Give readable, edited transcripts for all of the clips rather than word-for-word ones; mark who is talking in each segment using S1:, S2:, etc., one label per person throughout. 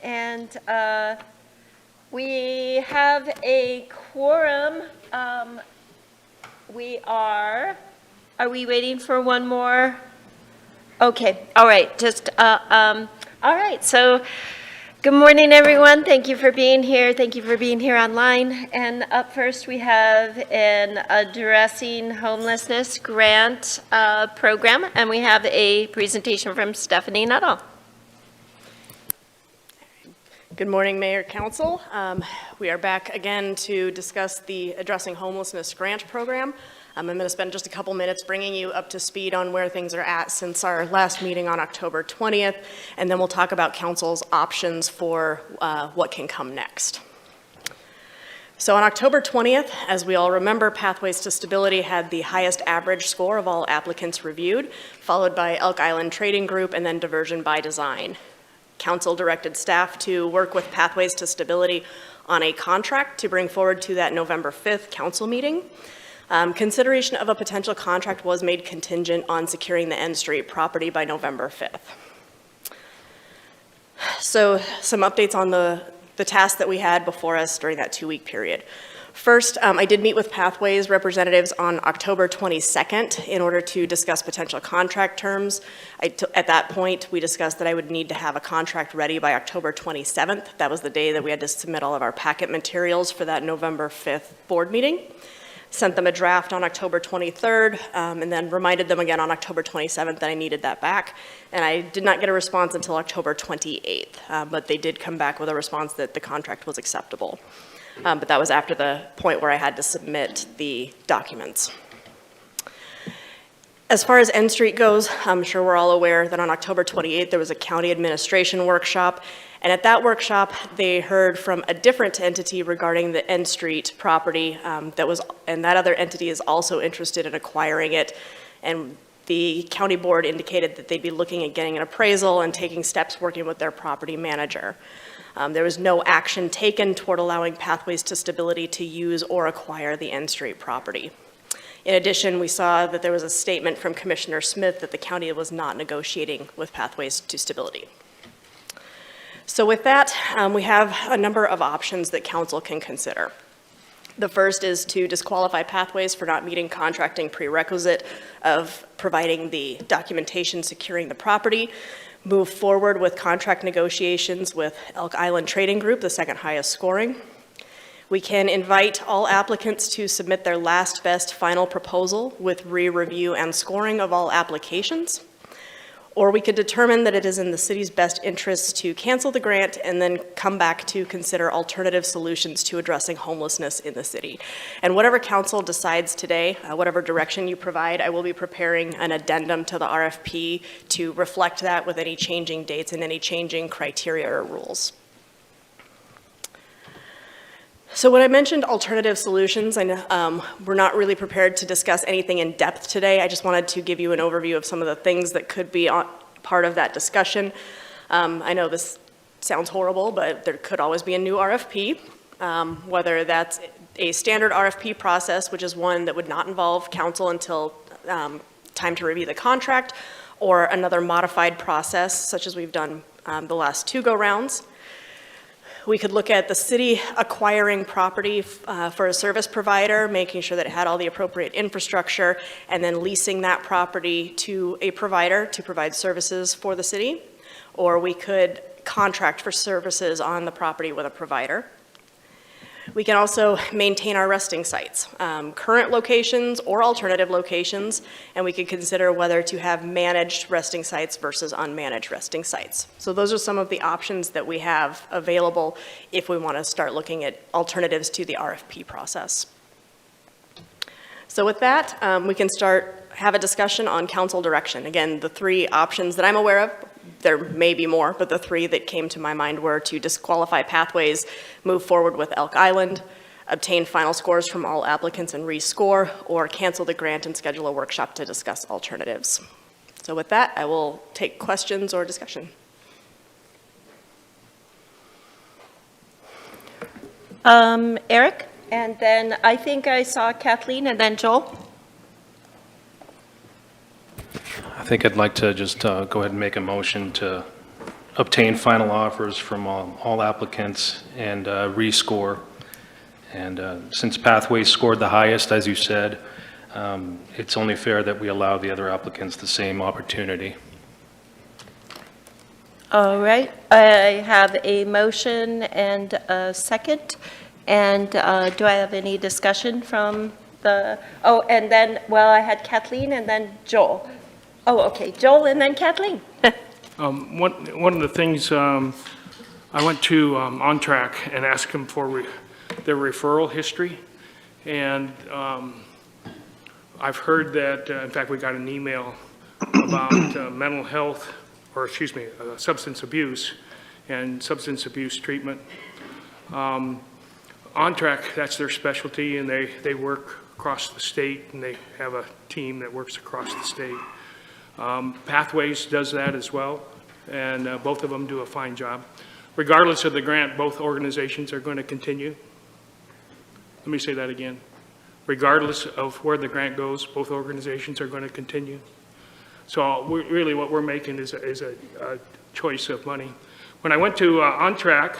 S1: And we have a quorum. Are we waiting for one more? Okay, all right, all right, so good morning, everyone. Thank you for being here. Thank you for being here online. And up first, we have an Addressing Homelessness grant program, and we have a presentation from Stephanie Nuttall.
S2: Good morning, Mayor, Council. We are back again to discuss the Addressing Homelessness grant program. I'm going to spend just a couple minutes bringing you up to speed on where things are at since our last meeting on October 20th, and then we'll talk about Council's options for what can come next. So on October 20th, as we all remember, Pathways to Stability had the highest average score of all applicants reviewed, followed by Elk Island Trading Group and then Diversion by Design. Council directed staff to work with Pathways to Stability on a contract to bring forward to that November 5th council meeting. Consideration of a potential contract was made contingent on securing the N Street property by November 5th. So some updates on the tasks that we had before us during that 2-week period. First, I did meet with Pathways representatives on October 22nd in order to discuss potential contract terms. At that point, we discussed that I would need to have a contract ready by October 27th. That was the day that we had to submit all of our packet materials for that November 5th board meeting. Sent them a draft on October 23rd, and then reminded them again on October 27th that I needed that back. And I did not get a response until October 28th, but they did come back with a response that the contract was acceptable. But that was after the point where I had to submit the documents. As far as N Street goes, I'm sure we're all aware that on October 28th there was a county administration workshop, and at that workshop they heard from a different entity regarding the N Street property and that other entity is also interested in acquiring it, and the county board indicated that they'd be looking at getting an appraisal and taking steps working with their property manager. There was no action taken toward allowing Pathways to Stability to use or acquire the N Street property. In addition, we saw that there was a statement from Commissioner Smith that the county was not negotiating with Pathways to Stability. So with that, we have a number of options that council can consider. The first is to disqualify Pathways for not meeting contracting prerequisite of providing the documentation securing the property, move forward with contract negotiations with Elk Island Trading Group, the second highest scoring. We can invite all applicants to submit their last best final proposal with re-review and scoring of all applications. Or we could determine that it is in the city's best interest to cancel the grant and then come back to consider alternative solutions to addressing homelessness in the city. And whatever council decides today, whatever direction you provide, I will be preparing an addendum to the RFP to reflect that with any changing dates and any changing criteria or rules. So when I mentioned alternative solutions, I know we're not really prepared to discuss anything in depth today. I just wanted to give you an overview of some of the things that could be part of that discussion. I know this sounds horrible, but there could always be a new RFP, whether that's a standard RFP process, which is one that would not involve council until time to review the contract, or another modified process, such as we've done the last 2 go-rounds. We could look at the city acquiring property for a service provider, making sure that it had all the appropriate infrastructure, and then leasing that property to a provider to provide services for the city. Or we could contract for services on the property with a provider. We can also maintain our resting sites, current locations or alternative locations, and we could consider whether to have managed resting sites versus unmanaged resting sites. So those are some of the options that we have available if we want to start looking at alternatives to the RFP process. So with that, we can have a discussion on council direction. Again, the 3 options that I'm aware of, there may be more, but the 3 that came to my mind were to disqualify Pathways, move forward with Elk Island, obtain final scores from all applicants and rescore, or cancel the grant and schedule a workshop to discuss alternatives. So with that, I will take questions or discussion.
S1: Eric, and then I think I saw Kathleen, and then Joel.
S3: I think I'd like to just go ahead and make a motion to obtain final offers from all applicants and rescore. And since Pathways scored the highest, as you said, it's only fair that we allow the other applicants the same opportunity.
S1: All right, I have a motion and a second. And do I have any discussion from the, oh, and then, well, I had Kathleen and then Joel. Oh, okay, Joel and then Kathleen.
S4: One of the things, I went to OnTrack and asked them for their referral history. And I've heard that, in fact, we got an email about mental health, or excuse me, substance abuse and substance abuse treatment. OnTrack, that's their specialty, and they work across the state, and they have a team that works across the state. Pathways does that as well, and both of them do a fine job. Regardless of the grant, both organizations are going to continue. Let me say that again. Regardless of where the grant goes, both organizations are going to continue. So really what we're making is a choice of money. When I went to OnTrack,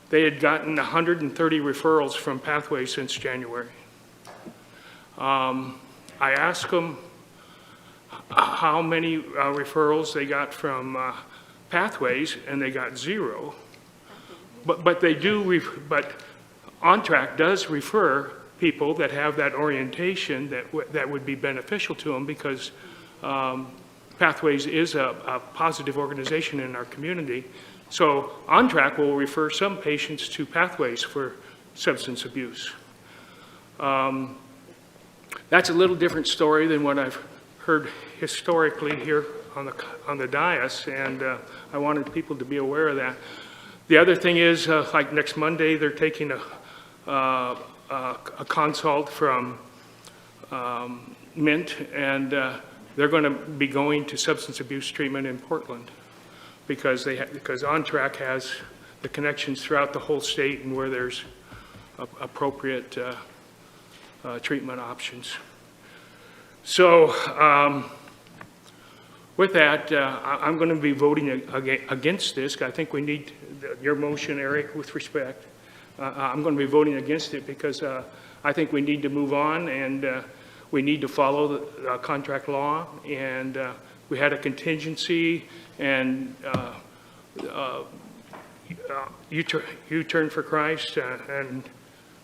S4: they had gotten 130 referrals from Pathways since January. I asked them how many referrals they got from Pathways, and they got 0. But they do, but OnTrack does refer people that have that orientation that would be beneficial to them, because Pathways is a positive organization in our community. So OnTrack will refer some patients to Pathways for substance abuse. That's a little different story than what I've heard historically here on the dais, and I wanted people to be aware of that. The other thing is, like next Monday, they're taking a consult from Mint, and they're going to be going to substance abuse treatment in Portland, because OnTrack has the connections throughout the whole state and where there's appropriate treatment options. So with that, I'm going to be voting against this. I think we need your motion, Eric, with respect. I'm going to be voting against it because I think we need to move on, and we need to follow the contract law. And we had a contingency, and U-Turn for Christ and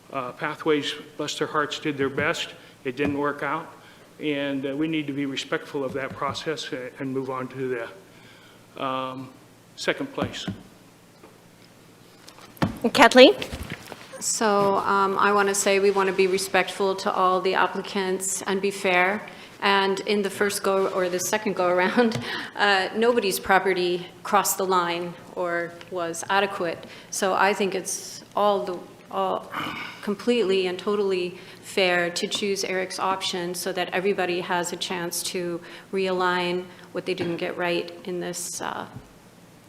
S4: Pathways, bless their hearts, did their best. It didn't work out, and we need to be respectful of that process and move on to the second place.
S1: Kathleen?
S5: So I want to say we want to be respectful to all the applicants and be fair. And in the first go or the second go around, nobody's property crossed the line or was adequate. So I think it's all completely and totally fair to choose Eric's option so that everybody has a chance to realign what they didn't get right in this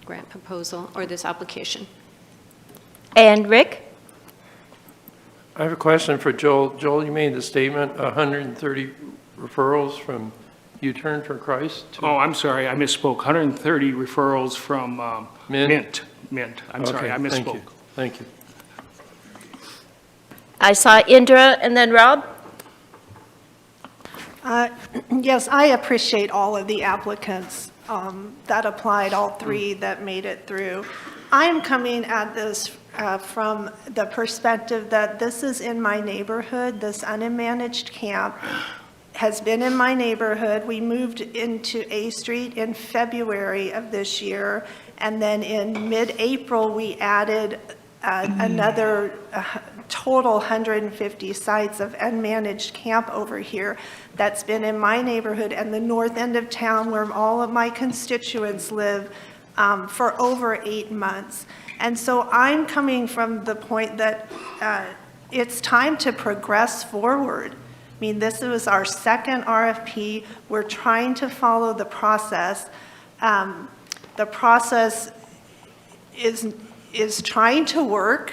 S5: grant proposal or this application.
S1: And Rick?
S6: I have a question for Joel. Joel, you made the statement 130 referrals from U-Turn for Christ?
S4: Oh, I'm sorry, I misspoke. 130 referrals from Mint. I'm sorry, I misspoke.
S6: Thank you.
S1: I saw Indra and then Rob.
S7: Yes, I appreciate all of the applicants that applied, all 3 that made it through. I'm coming at this from the perspective that this is in my neighborhood. This unmanaged camp has been in my neighborhood. We moved into A Street in February of this year, and then in mid-April we added another total 150 sites of unmanaged camp over here that's been in my neighborhood and the north end of town where all of my constituents live for over 8 months. And so I'm coming from the point that it's time to progress forward. I mean, this was our second RFP. We're trying to follow the process. The process is trying to work,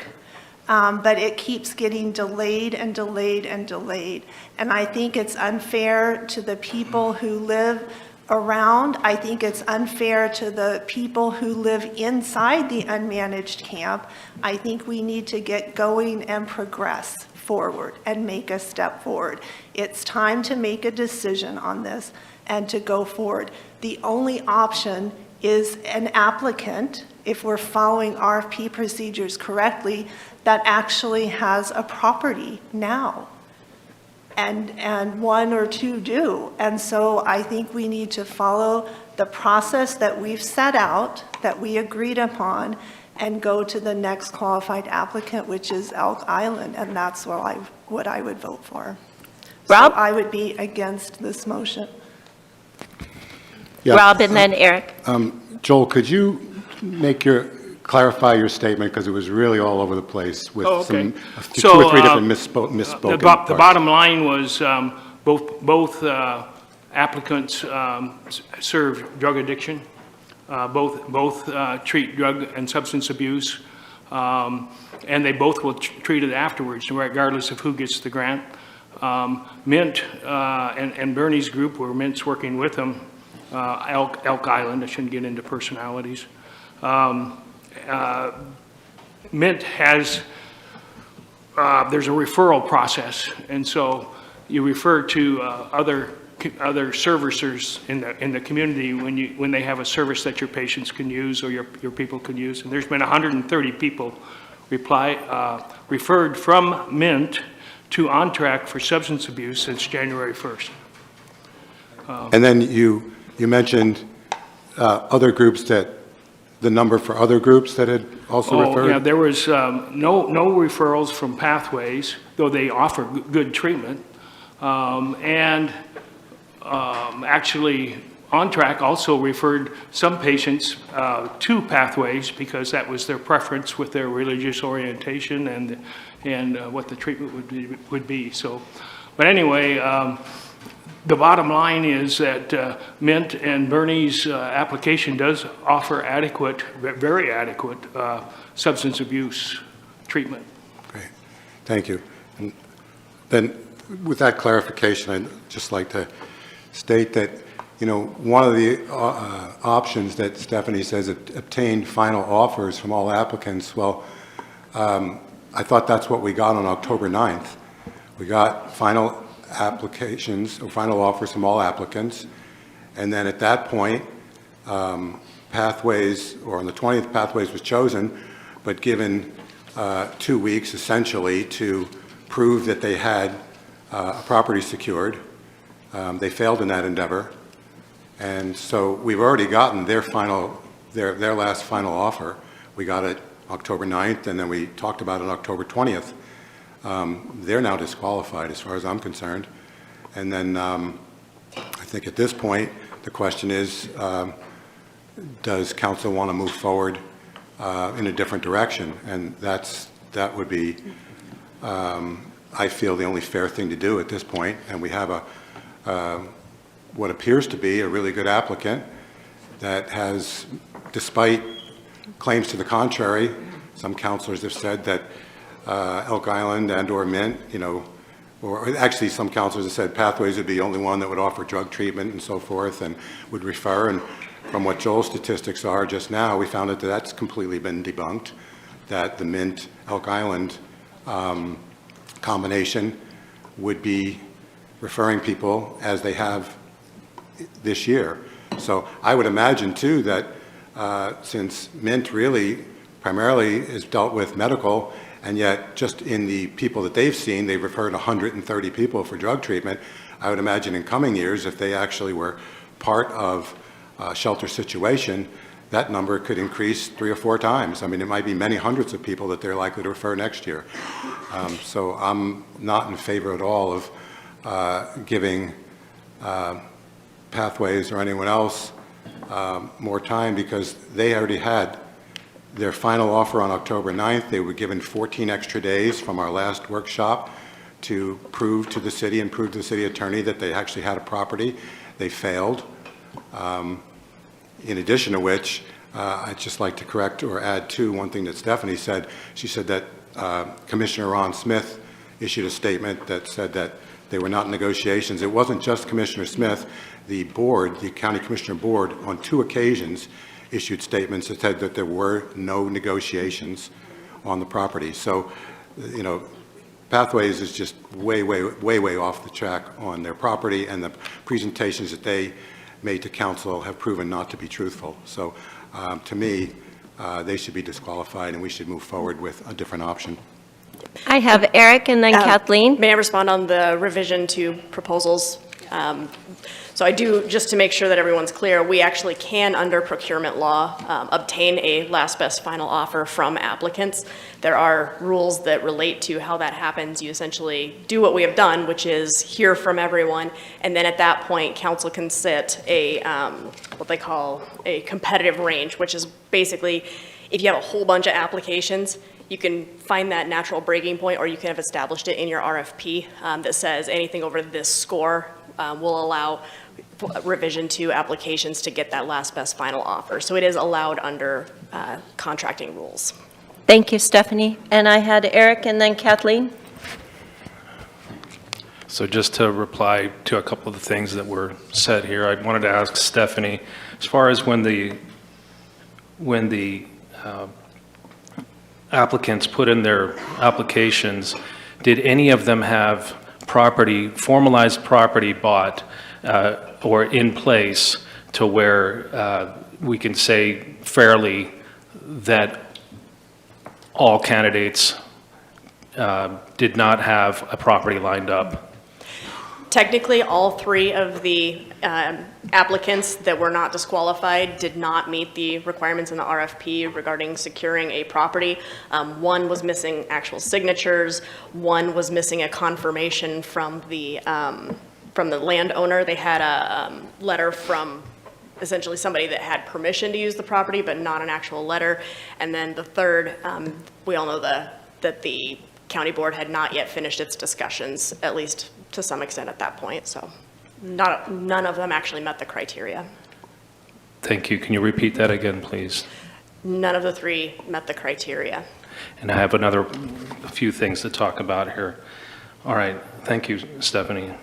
S7: but it keeps getting delayed and delayed and delayed. And I think it's unfair to the people who live around. I think it's unfair to the people who live inside the unmanaged camp. I think we need to get going and progress forward and make a step forward. It's time to make a decision on this and to go forward. The only option is an applicant, if we're following RFP procedures correctly, that actually has a property now. And one or two do. And so I think we need to follow the process that we've set out, that we agreed upon, and go to the next qualified applicant, which is Elk Island, and that's what I would vote for.
S1: Rob?
S7: So I would be against this motion.
S8: Yeah.
S1: Rob and then Eric.
S8: Joel, could you clarify your statement, because it was really all over the place with
S4: Oh, okay.
S8: two or three different misspoken
S4: The
S8: parts.
S4: bottom line was both applicants serve drug addiction. Both treat drug and substance abuse, and they both will treat it afterwards, regardless of who gets the grant. Mint and Bernie's group, where Mint's working with them, Elk Island, I shouldn't get into personalities. Mint has, there's a referral process, and so you refer to other servicers in the community when they have a service that your patients can use or your people can use. And there's been 130 people referred from Mint to On Track for substance abuse since January 1st.
S8: And then you mentioned other groups, that the number for other groups that had also referred?
S4: Yeah, there was no referrals from Pathways, though they offer good treatment. Actually, On Track also referred some patients to Pathways because that was their preference with their religious orientation and what the treatment would be. So, but anyway, the bottom line is that Mint and Bernie's application does offer adequate, very adequate substance abuse treatment.
S8: Great, thank you. And then with that clarification, I'd just like to state that, one of the options that Stephanie says, obtained final offers from all applicants. Well, I thought that's what we got on October 9th. We got final applications or final offers from all applicants. And then at that point, Pathways, or on the 20th, Pathways was chosen, but given 2 weeks essentially to prove that they had a property secured. They failed in that endeavor. And so we've already gotten their last final offer. We got it October 9th, and then we talked about it October 20th. They're now disqualified as far as I'm concerned. And then I think at this point, the question is, does council want to move forward in a different direction? And that would be, I feel, the only fair thing to do at this point. And we have what appears to be a really good applicant that has, despite claims to the contrary, some councilors have said that Elk Island and/or Mint, or actually some councilors have said Pathways would be the only one that would offer drug treatment and so forth and would refer. And from what Joel's statistics are just now, we found that that's completely been debunked, that the Mint-Elk Island combination would be referring people as they have this year. So I would imagine too that since Mint really primarily is dealt with medical, and yet just in the people that they've seen, they've referred 130 people for drug treatment. I would imagine in coming years, if they actually were part of a shelter situation, that number could increase 3 or 4 times. I mean, it might be many hundreds of people that they're likely to refer next year. So I'm not in favor at all of giving Pathways or anyone else more time, because they already had their final offer on October 9th. They were given 14 extra days from our last workshop to prove to the city and prove to the city attorney that they actually had a property. They failed. In addition to which, I'd just like to correct or add to one thing that Stephanie said. She said that Commissioner Ron Smith issued a statement that said that They were not negotiations. It wasn't just Commissioner Smith. The board, the County Commissioner Board, on 2 occasions issued statements that said that there were no negotiations on the property. So, you know, Pathways is just way off the track on their property, and the presentations that they made to council have proven not to be truthful. So, to me, they should be disqualified, and we should move forward with a different option.
S1: I have Eric and then Kathleen.
S2: May I respond on the revision to proposals? So I do, just to make sure that everyone's clear, we actually can, under procurement law, obtain a last best final offer from applicants. There are rules that relate to how that happens. You essentially do what we have done, which is hear from everyone, and then at that point, council can set a, what they call a competitive range, which is basically, if you have a whole bunch of applications, you can find that natural breaking point, or you can have established it in your RFP that says anything over this score will allow revision to applications to get that last best final offer. So it is allowed under contracting rules.
S1: Thank you, Stephanie. And I had Eric and then Kathleen.
S3: So just to reply to a couple of the things that were said here, I wanted to ask Stephanie, as far as when the applicants put in their applications, did any of them have property, formalized property bought or in place to where we can say fairly that all candidates did not have a property lined up?
S2: Technically, all 3 of the applicants that were not disqualified did not meet the requirements in the RFP regarding securing a property. One was missing actual signatures. One was missing a confirmation from the landowner. They had a letter from essentially somebody that had permission to use the property, but not an actual letter. And then the third, we all know that the county board had not yet finished its discussions, at least to some extent at that point. So none of them actually met the criteria.
S3: Thank you. Can you repeat that again, please?
S2: None of the 3 met the criteria.
S3: And I have a few things to talk about here. All right. Thank you, Stephanie.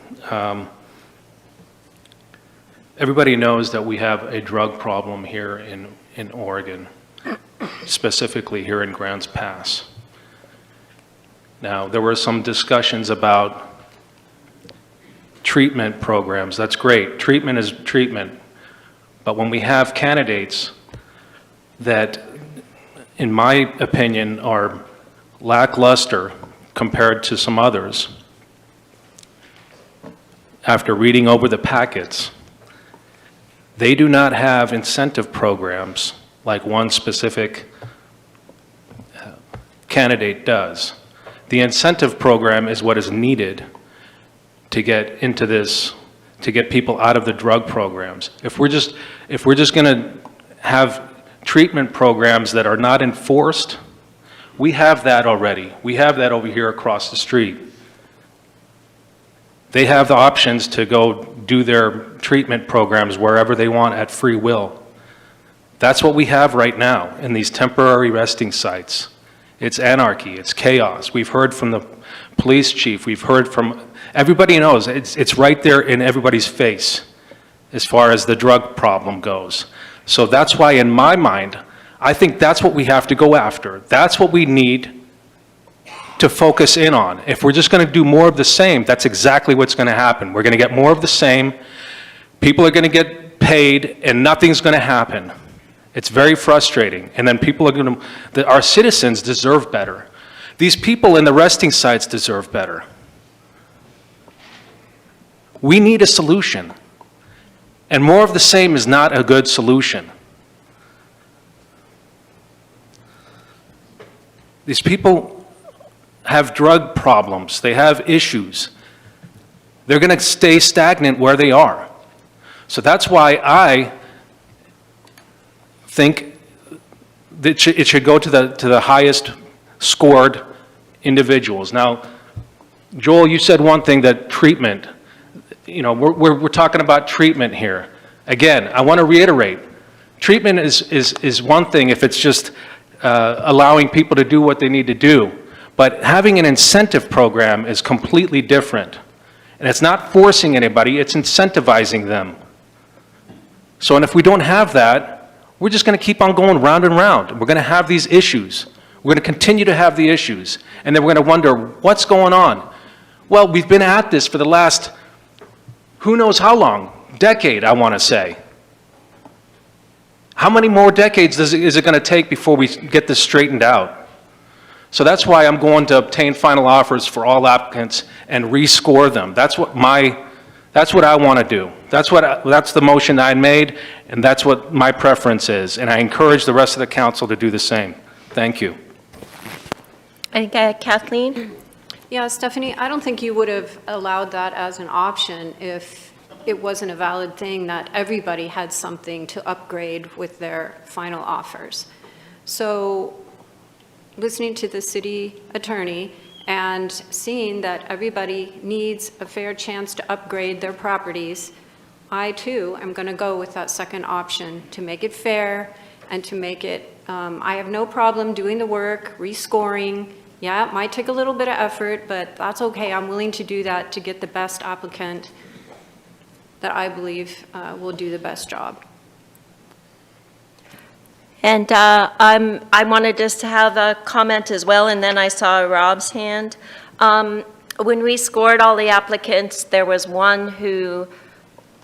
S3: Everybody knows that we have a drug problem here in Oregon, specifically here in Grants Pass. Now, there were some discussions about treatment programs. That's great. Treatment is treatment. But when we have candidates that, in my opinion, are lackluster compared to some others, after reading over the packets, they do not have incentive programs like one specific candidate does. The incentive program is what is needed to get into this, to get people out of the drug programs. If we're just going to have treatment programs that are not enforced, we have that already. We have that over here across the street. They have the options to go do their treatment programs wherever they want at free will. That's what we have right now in these temporary resting sites. It's anarchy, it's chaos. We've heard from the police chief, we've heard from, everybody knows, it's right there in everybody's face as far as the drug problem goes. So that's why in my mind, I think that's what we have to go after. That's what we need to focus in on. If we're just going to do more of the same, that's exactly what's going to happen. We're going to get more of the same, people are going to get paid, and nothing's going to happen. It's very frustrating. And then people are going to, our citizens deserve better. These people in the resting sites deserve better. We need a solution. And more of the same is not a good solution. These people have drug problems. They have issues. They're going to stay stagnant where they are. So that's why I think that it should go to the highest scored individuals. Now, Joel, you said one thing, that treatment, you know, we're talking about treatment here. Again, I want to reiterate, treatment is one thing if it's just allowing people to do what they need to do. But having an incentive program is completely different. And it's not forcing anybody, it's incentivizing them. So, and if we don't have that, we're just going to keep on going round and round. We're going to have these issues. We're going to continue to have the issues. And then we're going to wonder, what's going on? Well, we've been at this for the last, who knows how long, decade, I want to say. How many more decades is it going to take before we get this straightened out? So that's why I'm going to obtain final offers for all applicants and rescore them. That's what I want to do. That's the motion I made, and that's what my preference is. And I encourage the rest of the council to do the same. Thank you.
S1: I think Kathleen?
S5: Yeah, Stephanie, I don't think you would have allowed that as an option if it wasn't a valid thing that everybody had something to upgrade with their final offers. So listening to the city attorney and seeing that everybody needs a fair chance to upgrade their properties, I too am going to go with that second option to make it fair and to make it, I have no problem doing the work, rescoring. Yeah, it might take a little bit of effort, but that's okay. I'm willing to do that to get the best applicant that I believe will do the best job.
S1: And I wanted just to have a comment as well, and then I saw Rob's hand. When we scored all the applicants, there was one who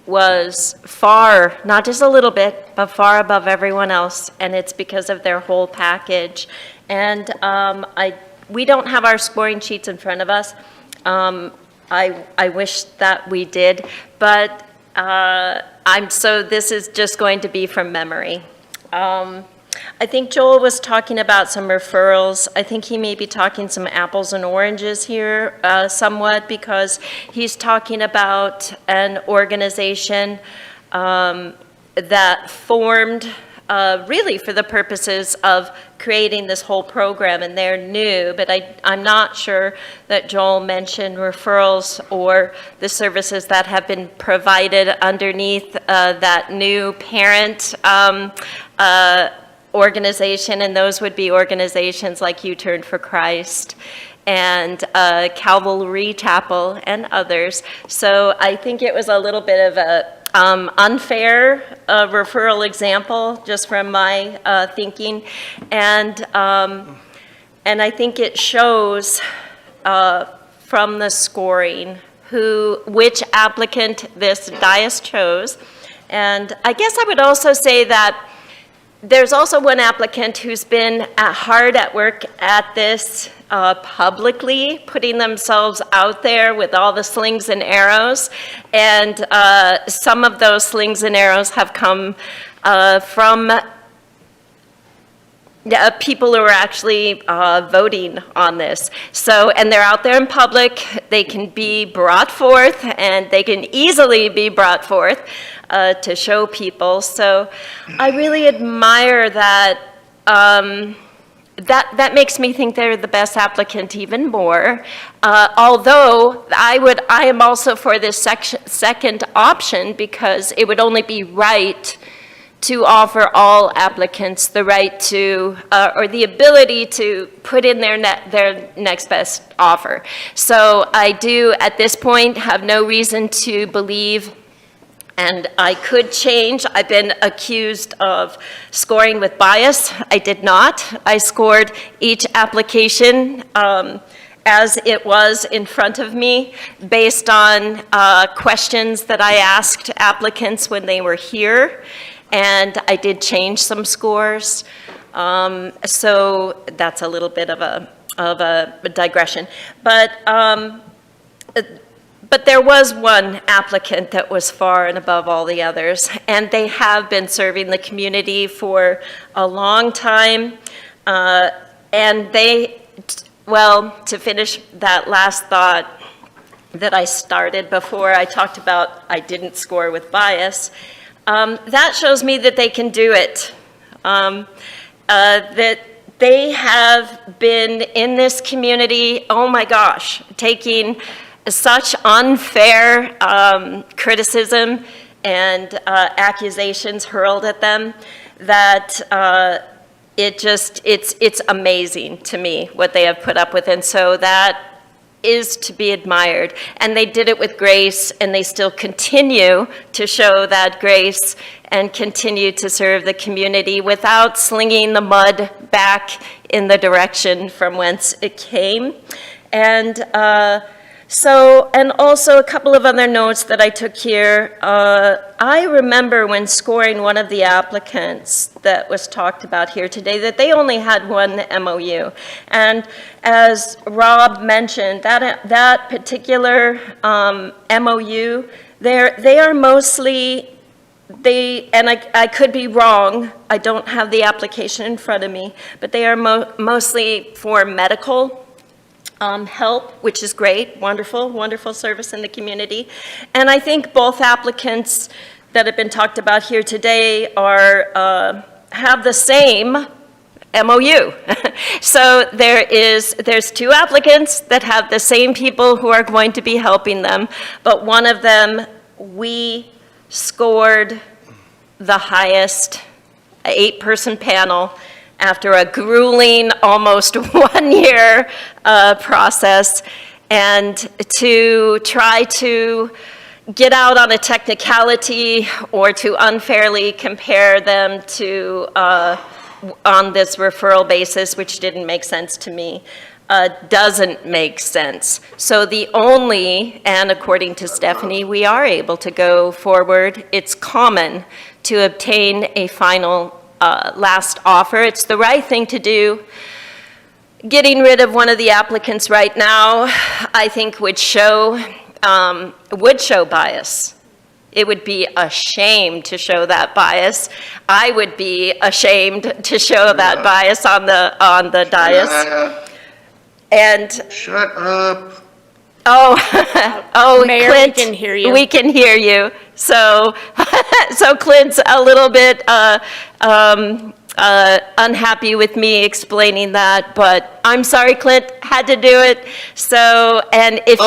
S1: was far, not just a little bit, but far above everyone else, and it's because of their whole package. And we don't have our scoring sheets in front of us. I wish that we did, but so this is just going to be from memory. I think Joel was talking about some referrals. I think he may be talking some apples and oranges here somewhat, because he's talking about an organization that formed really for the purposes of creating this whole program, and they're new, but I'm not sure that Joel mentioned referrals or the services that have been provided underneath that new parent organization, and those would be organizations like U-Turn for Christ and Calvary Chapel and others. So I think it was a little bit of a unfair referral example, just from my thinking, and I think it shows from the scoring which applicant this dais chose. And I guess I would also say that there's also one applicant who's been hard at work at this publicly, putting themselves out there with all the slings and arrows. And some of those slings and arrows have come from people who are actually voting on this. So, and they're out there in public, they can be brought forth, and they can easily be brought forth to show people. So I really admire that. That makes me think they're the best applicant even more. Although I am also for this second option, because it would only be right to offer all applicants the right to, or the ability to put in their next best offer. So I do, at this point, have no reason to believe, and I could change. I've been accused of scoring with bias. I did not. I scored each application as it was in front of me, based on questions that I asked applicants when they were here. And I did change some scores. So that's a little bit of a digression. But there was one applicant that was far and above all the others, and they have been serving the community for a long time. And to finish that last thought that I started before I talked about I didn't score with bias, that shows me that they can do it. That they have been in this community, oh my gosh, taking such unfair criticism and accusations hurled at them, that it's amazing to me what they have put up with. And so that is to be admired. And they did it with grace, and they still continue to show that grace and continue to serve the community without slinging the mud back in the direction from whence it came. And and also a couple of other notes that I took here. I remember when scoring one of the applicants that was talked about here today, that they only had one MOU. And as Rob mentioned, that particular MOU, they are mostly, and I could be wrong, I don't have the application in front of me, but they are mostly for medical help, which is great, wonderful, wonderful service in the community. And I think both applicants that have been talked about here today have the same MOU. So there's two applicants that have the same people who are going to be helping them, but one of them, we scored the highest, 8-person panel, after a grueling, almost 1-year process, and to try to get out on a technicality or to unfairly compare them to on this referral basis, which didn't make sense to me, doesn't make sense. So the only, and according to Stephanie, we are able to go forward. It's common to obtain a final last offer. It's the right thing to do. Getting rid of one of the applicants right now, I think would show bias. It would be a shame to show that bias. I would be ashamed to show that bias on the dais. And
S9: shut up.
S1: Oh,
S2: Mayor,
S1: Clint,
S2: we can hear you.
S1: We can hear you. So, so Clint's a little bit unhappy with me explaining that, but I'm sorry, Clint, had to do it. So, and if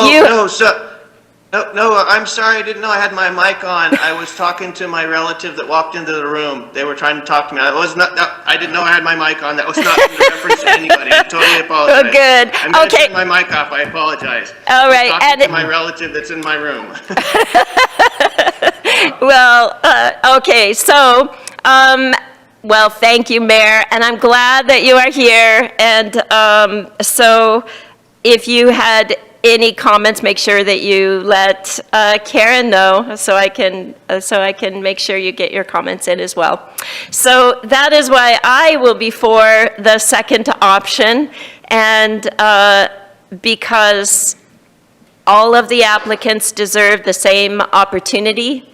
S9: No, I'm sorry, I didn't know I had my mic on. I was talking to my relative that walked into the room. They were trying to talk to me. I didn't know I had my mic on. That was not in reference to anybody. I totally apologize.
S1: Oh, good.
S9: I'm going to
S1: Okay.
S9: turn my mic off. I apologize.
S1: All right.
S9: I was talking
S1: And
S9: to my relative that's in my room.
S1: well, okay. So, well, thank you, Mayor, and I'm glad that you are here. And so, if you had any comments, make sure that you let Karen know, so I can make sure you get your comments in as well. So that is why I will be for the second option, and because all of the applicants deserve the same opportunity.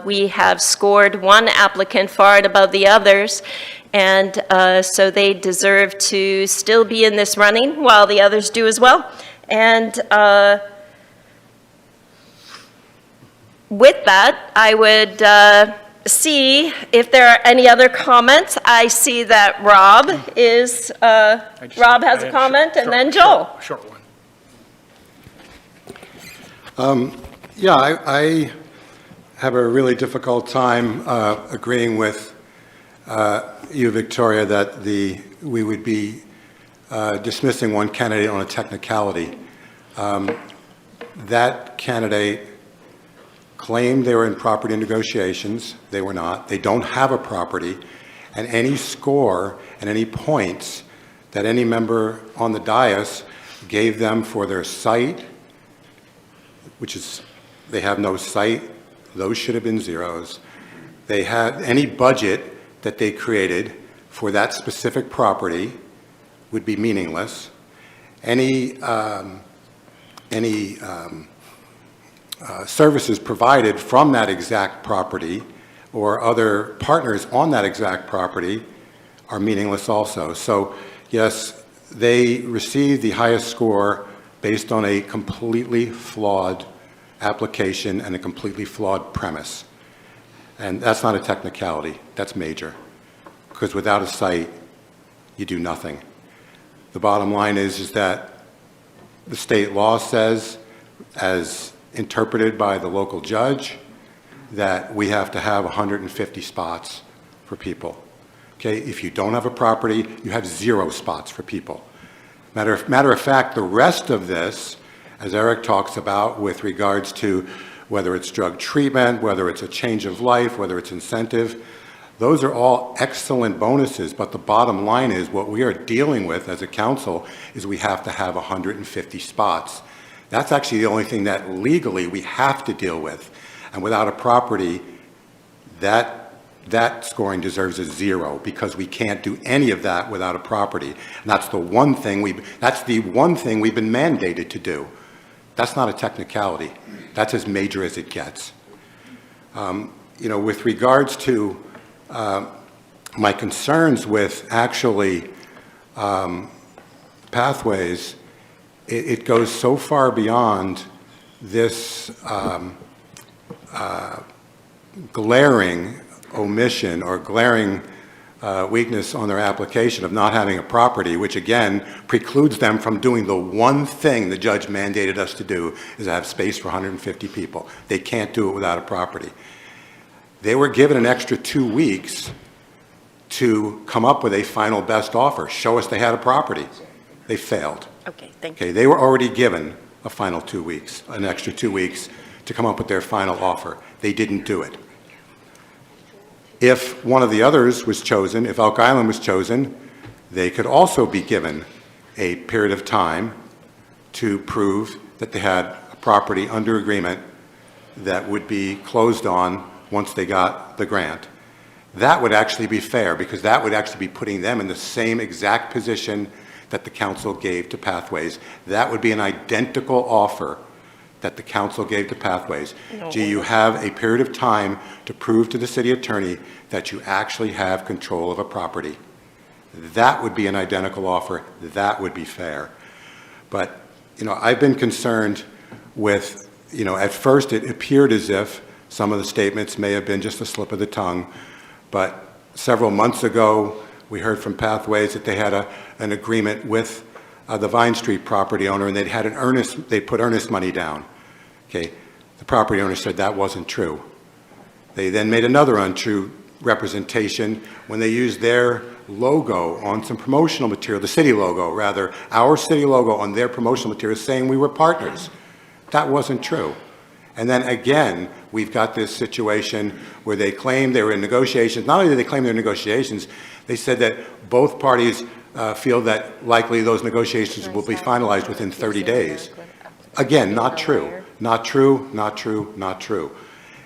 S1: We have scored one applicant far and above the others, and so they deserve to still be in this running while the others do as well. And with that, I would see if there are any other comments. I see that Rob has a comment, and then Joel.
S4: Short one.
S8: Yeah, I have a really difficult time agreeing with you, Victoria, that we would be dismissing one candidate on a technicality. That candidate claimed they were in property negotiations. They were not. They don't have a property. And any score and any points that any member on the dais gave them for their site, which is, they have no site, those should have been zeros. They had any budget that they created for that specific property would be meaningless. Any services provided from that exact property or other partners on that exact property are meaningless also. So yes, they received the highest score based on a completely flawed application and a completely flawed premise. And that's not a technicality, that's major. Because without a site, you do nothing. The bottom line is that the state law says, as interpreted by the local judge, that we have to have 150 spots for people. Okay, if you don't have a property, you have 0 spots for people. Matter of fact, the rest of this as Eric talks about, with regards to whether it's drug treatment, whether it's a change of life, whether it's incentive. Those are all excellent bonuses, but the bottom line is what we are dealing with as a council is we have to have 150 spots. That's actually the only thing that legally we have to deal with. And without a property, that scoring deserves a 0 because we can't do any of that without a property. And that's the one thing we've been mandated to do. That's not a technicality. That's as major as it gets. With regards to my concerns with actually pathways, it goes so far beyond this glaring omission or glaring weakness on their application of not having a property, which again precludes them from doing the one thing the judge mandated us to do, is to have space for 150 people. They can't do it without a property. They were given an extra 2 weeks to come up with a final best offer, show us they had a property. They failed.
S1: Okay, thank you.
S8: Okay, they were already given a final 2 weeks, an extra 2 weeks to come up with their final offer. They didn't do it. If one of the others was chosen, if Elk Island was chosen, they could also be given a period of time to prove that they had a property under agreement that would be closed on once they got the grant. That would actually be fair because that would actually be putting them in the same exact position that the council gave to Pathways. That would be an identical offer that the council gave to Pathways. Do you have a period of time to prove to the city attorney that you actually have control of a property? That would be an identical offer. That would be fair. But, I've been concerned with, at first it appeared as if some of the statements may have been just a slip of the tongue, but several months ago, we heard from Pathways that they had an agreement with the Vine Street property owner, and they put earnest money down. Okay, the property owner said that wasn't true. They then made another untrue representation when they used their logo on some promotional material, the city logo rather, our city logo on their promotional material saying we were partners. That wasn't true. And then again, we've got this situation where they claim they were in negotiations. Not only did they claim they were in negotiations, they said that both parties feel that likely those negotiations will be finalized within 30 days. Again, not true. Not true, not true, not true.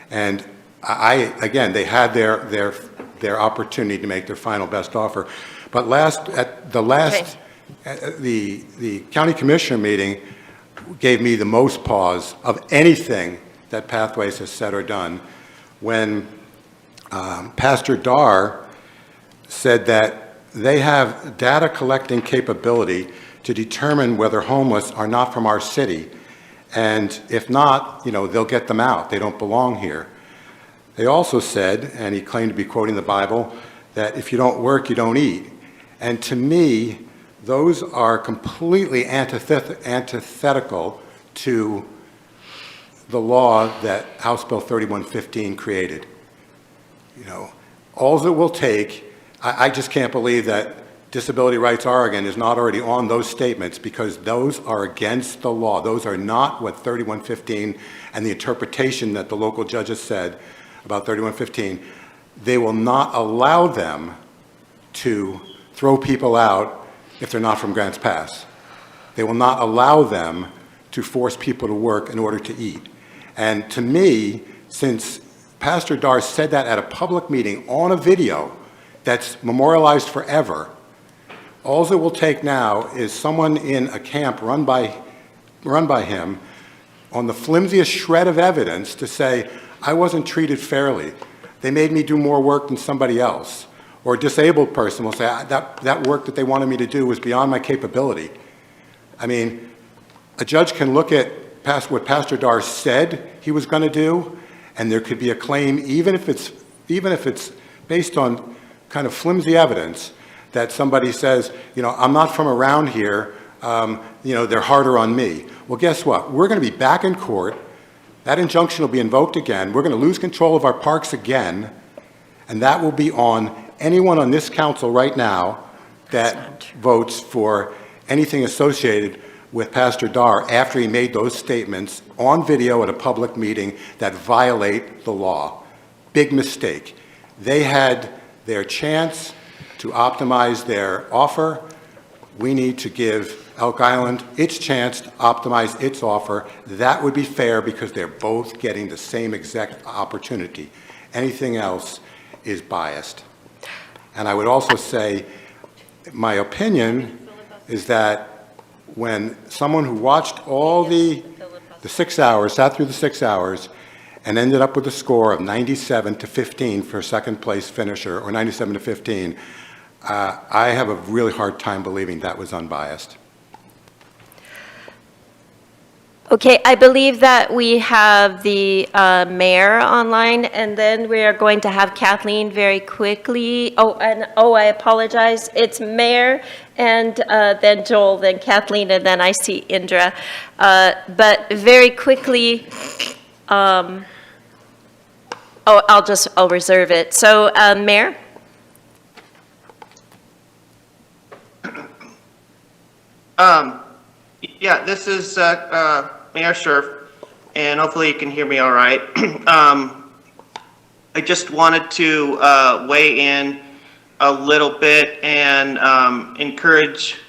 S8: And again, they had their opportunity to make their final best offer. But the county commissioner meeting gave me the most pause of anything that Pathways has said or done when Pastor Dar said that they have data collecting capability to determine whether homeless are not from our city. And if not, they'll get them out. They don't belong here. They also said, and he claimed to be quoting the Bible, that if you don't work, you don't eat. And to me, those are completely antithetical to the law that House Bill 3115 created. All it will take, I just can't believe that Disability Rights Oregon is not already on those statements because those are against the law. Those are not what 3115 and the interpretation that the local judges said about 3115. They will not allow them to throw people out if they're not from Grants Pass. They will not allow them to force people to work in order to eat. And to me, since Pastor Dar said that at a public meeting on a video that's memorialized forever, all it will take now is someone in a camp run by him on the flimsiest shred of evidence to say, I wasn't treated fairly. They made me do more work than somebody else. Or a disabled person will say, that work that they wanted me to do was beyond my capability. I mean, a judge can look at what Pastor Dar said he was going to do, and there could be a claim, even if it's based on kind of flimsy evidence, that somebody says, I'm not from around here, they're harder on me. Well, guess what? We're going to be back in court. That injunction will be invoked again. We're going to lose control of our parks again, and that will be on anyone on this council right now that votes for anything associated with Pastor Dar after he made those statements on video at a public meeting that violate the law. Big mistake. They had their chance to optimize their offer. We need to give Elk Island its chance to optimize its offer. That would be fair because they're both getting the same exact opportunity. Anything else is biased. And I would also say, my opinion is that when someone who watched all the 6 hours, sat through the 6 hours, and ended up with a score of 97 to 15 for a second place finisher, or 97 to 15, I have a really hard time believing that was unbiased.
S1: Okay, I believe that we have the mayor online, and then we are going to have Kathleen very quickly. I apologize. It's mayor, and then Joel, then Kathleen, and then I see Indra. But very quickly, I'll reserve it. So, Mayor?
S9: Yeah, this is Mayor Scherf, and hopefully you can hear me all right. I just wanted to weigh in a little bit and encourage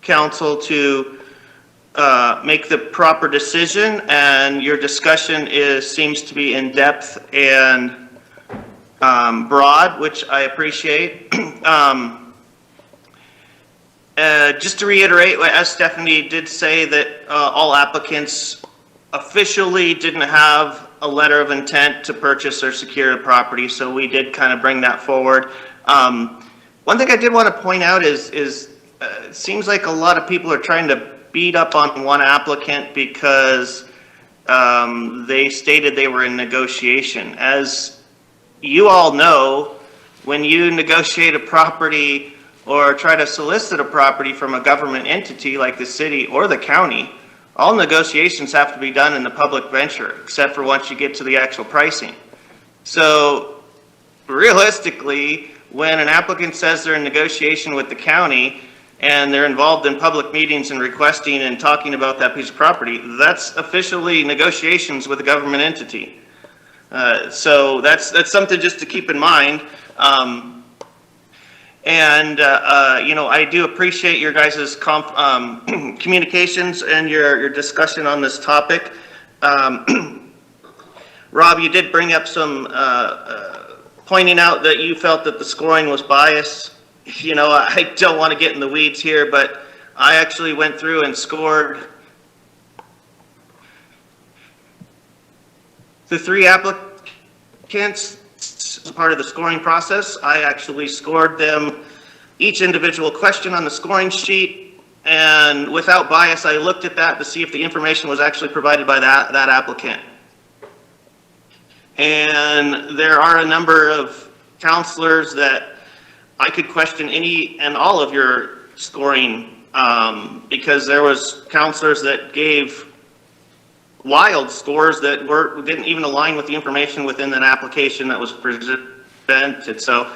S9: council to make the proper decision, and your discussion seems to be in depth and broad, which I appreciate. Just to reiterate, as Stephanie did say, that all applicants officially didn't have a letter of intent to purchase or secure a property, so we did kind of bring that forward. One thing I did want to point out is it seems like a lot of people are trying to beat up on one applicant because they stated they were in negotiation. As you all know, when you negotiate a property or try to solicit a property from a government entity like the city or the county, all negotiations have to be done in the public venture, except for once you get to the actual pricing. So realistically, when an applicant says they're in negotiation with the county and they're involved in public meetings and requesting and talking about that piece of property, that's officially negotiations with a government entity. So that's something just to keep in mind. I do appreciate your guys' communications and your discussion on this topic. Rob, you did bring up some pointing out that you felt that the scoring was biased. I don't want to get in the weeds here, but I actually went through and scored the 3 applicants as part of the scoring process. I actually scored them each individual question on the scoring sheet, and without bias, I looked at that to see if the information was actually provided by that applicant. And there are a number of counselors that I could question any and all of your scoring, because there was counselors that gave wild scores that didn't even align with the information within that application that was presented. So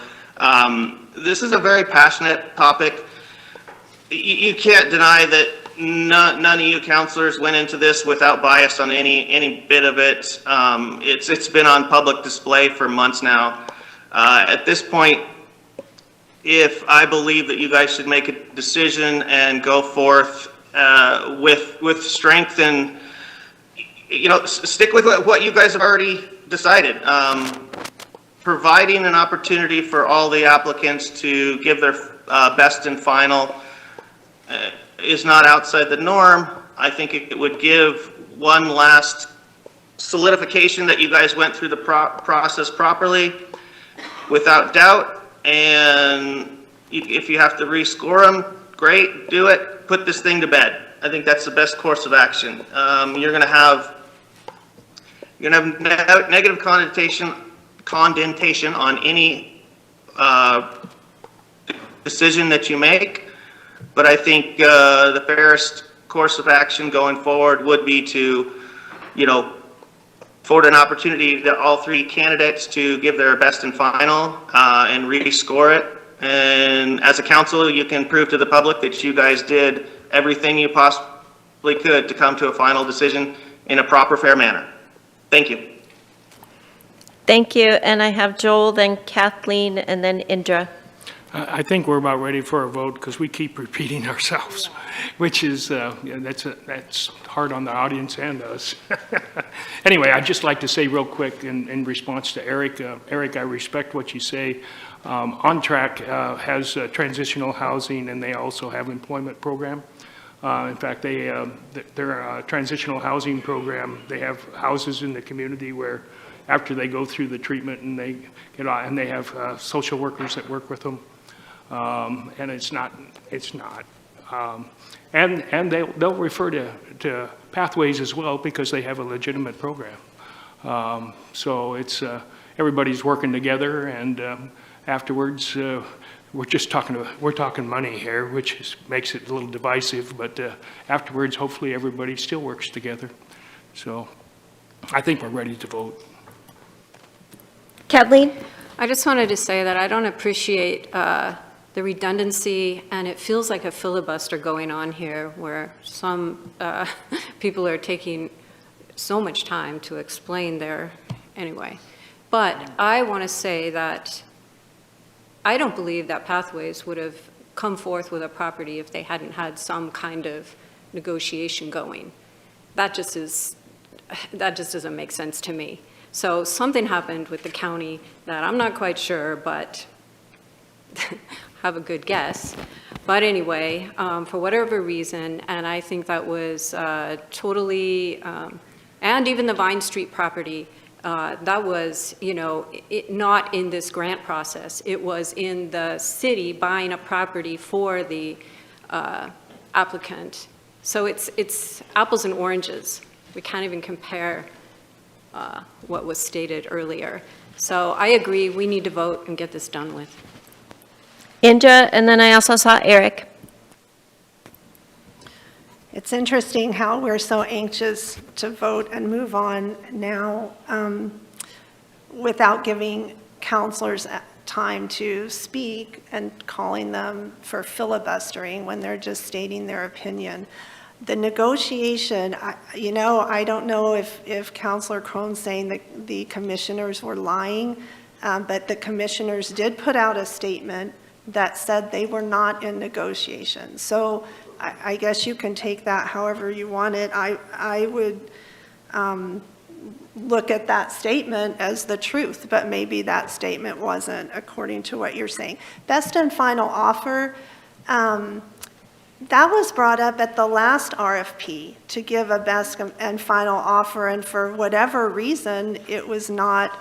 S9: this is a very passionate topic. You can't deny that none of you counselors went into this without bias on any bit of it. It's been on public display for months now. At this point, if I believe that you guys should make a decision and go forth with strength and stick with what you guys have already decided. Providing an opportunity for all the applicants to give their best and final is not outside the norm. I think it would give one last solidification that you guys went through the process properly, without doubt. And if you have to rescore them, great, do it. Put this thing to bed. I think that's the best course of action. You're going to have negative connotation on any decision that you make, but I think the fairest course of action going forward would be to, afford an opportunity to all 3 candidates to give their best and final and rescore it. And as a council, you can prove to the public that you guys did everything you could to come to a final decision in a proper, fair manner. Thank you.
S1: Thank you, and I have Joel, then Kathleen, and then Indra.
S4: I think we're about ready for a vote because we keep repeating ourselves, which is, that's hard on the audience and us. Anyway, I'd just like to say real quick in response to Eric, Eric, I respect what you say. On Track has transitional housing and they also have employment program. In fact, their transitional housing program, they have houses in the community where after they go through the treatment and they get on, and they have social workers that work with them. And it's not. And they'll refer to Pathways as well because they have a legitimate program. So it's, everybody's working together and afterwards, we're talking money here, which makes it a little divisive, but afterwards, hopefully everybody still works together. So I think we're ready to vote.
S1: Kathleen?
S5: I just wanted to say that I don't appreciate the redundancy, and it feels like a filibuster going on here where some people are taking so much time to explain anyway. But I want to say that I don't believe that Pathways would have come forth with a property if they hadn't had some kind of negotiation going. That just doesn't make sense to me. So something happened with the county that I'm not quite sure, but have a good guess. But anyway, for whatever reason, and I think that was totally, and even the Vine Street property, that was, not in this grant process. It was in the city buying a property for the applicant. So it's apples and oranges. We can't even compare what was stated earlier. So I agree, we need to vote and get this done with.
S1: Indra, and then I also saw Eric.
S7: It's interesting how we're so anxious to vote and move on now without giving counselors time to speak and calling them for filibustering when they're just stating their opinion. The negotiation, I don't know if Counselor Crone's saying that the commissioners were lying, but the commissioners did put out a statement that said they were not in negotiations. So I guess you can take that however you want it. I would look at that statement as the truth, but maybe that statement wasn't according to what you're saying. Best and final offer, that was brought up at the last RFP to give a best and final offer, and for whatever reason, it was not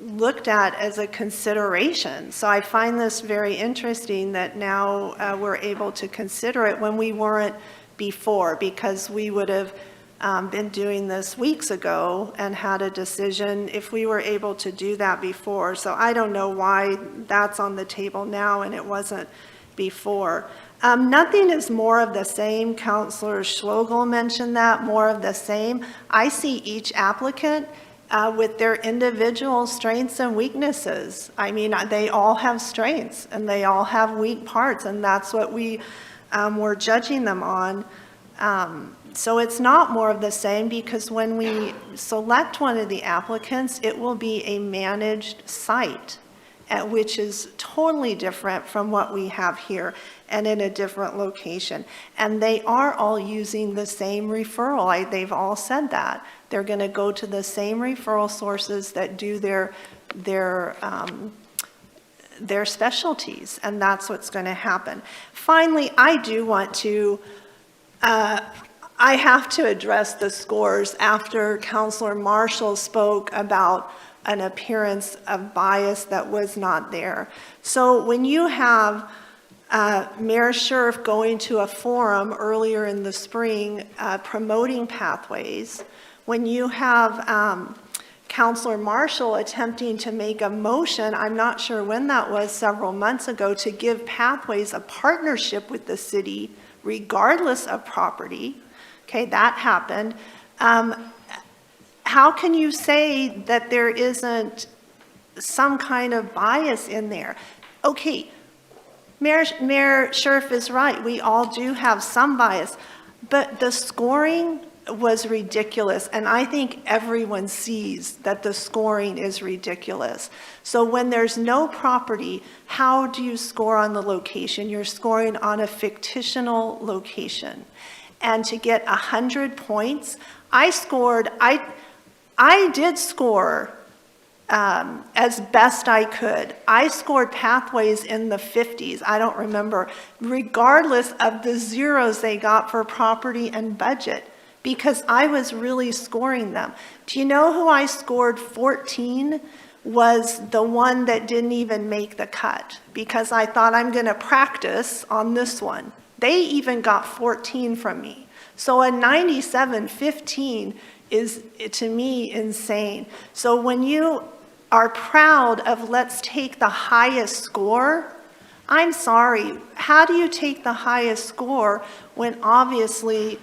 S7: looked at as a consideration. So I find this very interesting that now we're able to consider it when we weren't before, because we would have been doing this weeks ago and had a decision if we were able to do that before. So I don't know why that's on the table now and it wasn't before. Nothing is more of the same. Councillor Schlegel mentioned that, more of the same. I see each applicant with their individual strengths and weaknesses. I mean, they all have strengths and they all have weak parts, and that's what we were judging them on. So it's not more of the same, because when we select one of the applicants, it will be a managed site, which is totally different from what we have here and in a different location. And they are all using the same referral. They've all said that. They're going to go to the same referral sources that do their specialties, and that's what's going to happen. Finally, I do want to, I have to address the scores after Councillor Marshall spoke about an appearance of bias that was not there. So when you have Mayor Scherf going to a forum earlier in the spring promoting Pathways, when you have Councillor Marshall attempting to make a motion, I'm not sure when that was, several months ago, to give Pathways a partnership with the city regardless of property. Okay, that happened. How can you say that there isn't some kind of bias in there? Okay, Mayor Scherf is right. We all do have some bias, but the scoring was ridiculous, and I think everyone sees that the scoring is ridiculous. So when there's no property, how do you score on the location? You're scoring on a fictional location. And to get 100 points, I did score as best I could. I scored Pathways in the 50s, I don't remember, regardless of the zeros they got for property and budget, because I was really scoring them. Do you know who I scored 14? Was the one that didn't even make the cut, because I thought I'm going to practice on this one. They even got 14 from me. So a 97-15 is, to me, insane. So when you are proud of let's take the highest score, I'm sorry, how do you take the highest score when obviously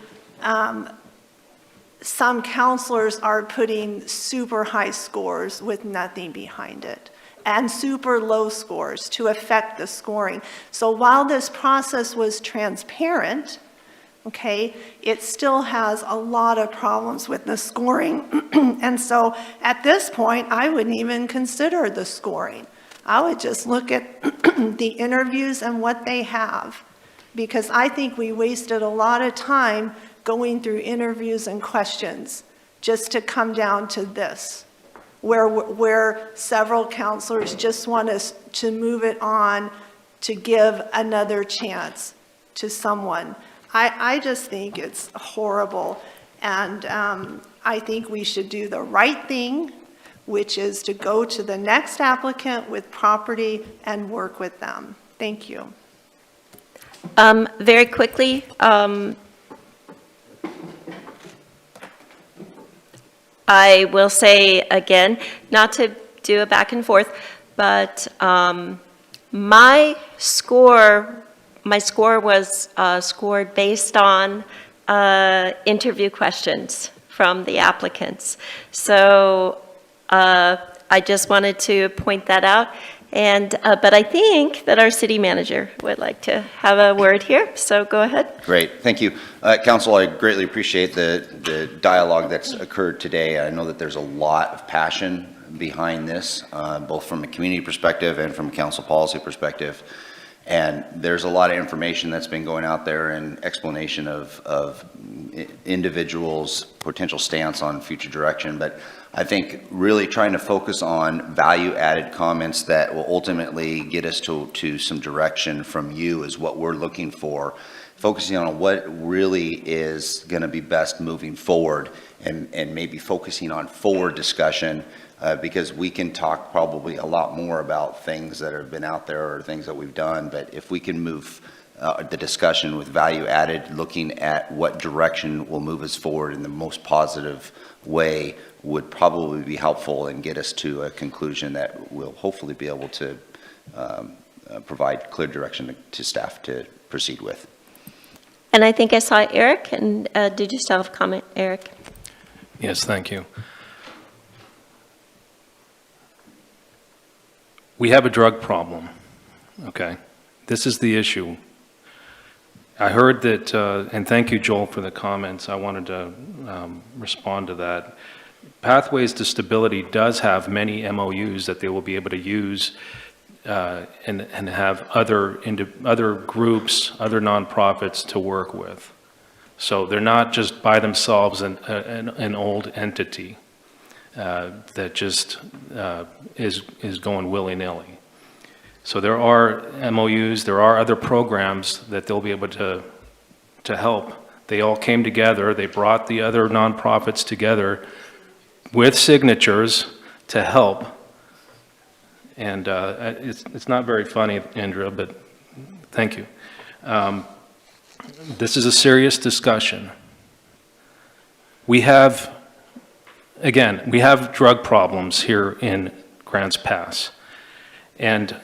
S7: some counselors are putting super high scores with nothing behind it, and super low scores to affect the scoring? So while this process was transparent, okay, it still has a lot of problems with the scoring. And so at this point, I wouldn't even consider the scoring. I would just look at the interviews and what they have, because I think we wasted a lot of time going through interviews and questions just to come down to this, where several counselors just want us to move it on to give another chance to someone. I just think it's horrible, and I think we should do the right thing, which is to go to the next applicant with property and work with them. Thank you.
S1: Very quickly, I will say again, not to do a back and forth, but my score was scored based on interview questions from the applicants. So I just wanted to point that out. And but I think that our city manager would like to have a word here, so go ahead.
S10: Great, thank you. Council, I greatly appreciate the dialogue that's occurred today. I know that there's a lot of passion behind this, both from a community perspective and from a council policy perspective. And there's a lot of information that's been going out there and explanation of individuals' potential stance on future direction. But I think really trying to focus on value-added comments that will ultimately get us to some direction from you is what we're looking for. Focusing on what really is going to be best moving forward, and maybe focusing on forward discussion, because we can talk probably a lot more about things that have been out there or things that we've done, but if we can move the discussion with value added, looking at what direction will move us forward in the most positive way, would probably be helpful and get us to a conclusion that will hopefully be able to provide clear direction to staff to proceed with.
S1: And I think I saw Eric, and did you still have a comment, Eric?
S3: Yes, thank you. We have a drug problem, okay? This is the issue. I heard that, and thank you, Joel, for the comments. I wanted to respond to that. Pathways to Stability does have many MOUs that they will be able to use and have other groups, other nonprofits to work with. So they're not just by themselves an old entity that just is going willy-nilly. So there are MOUs, there are other programs that they'll be able to help. They all came together, they brought the other nonprofits together with signatures to help. And it's not very funny, Andrea, but thank you. This is a serious discussion. We have drug problems here in Grants Pass. And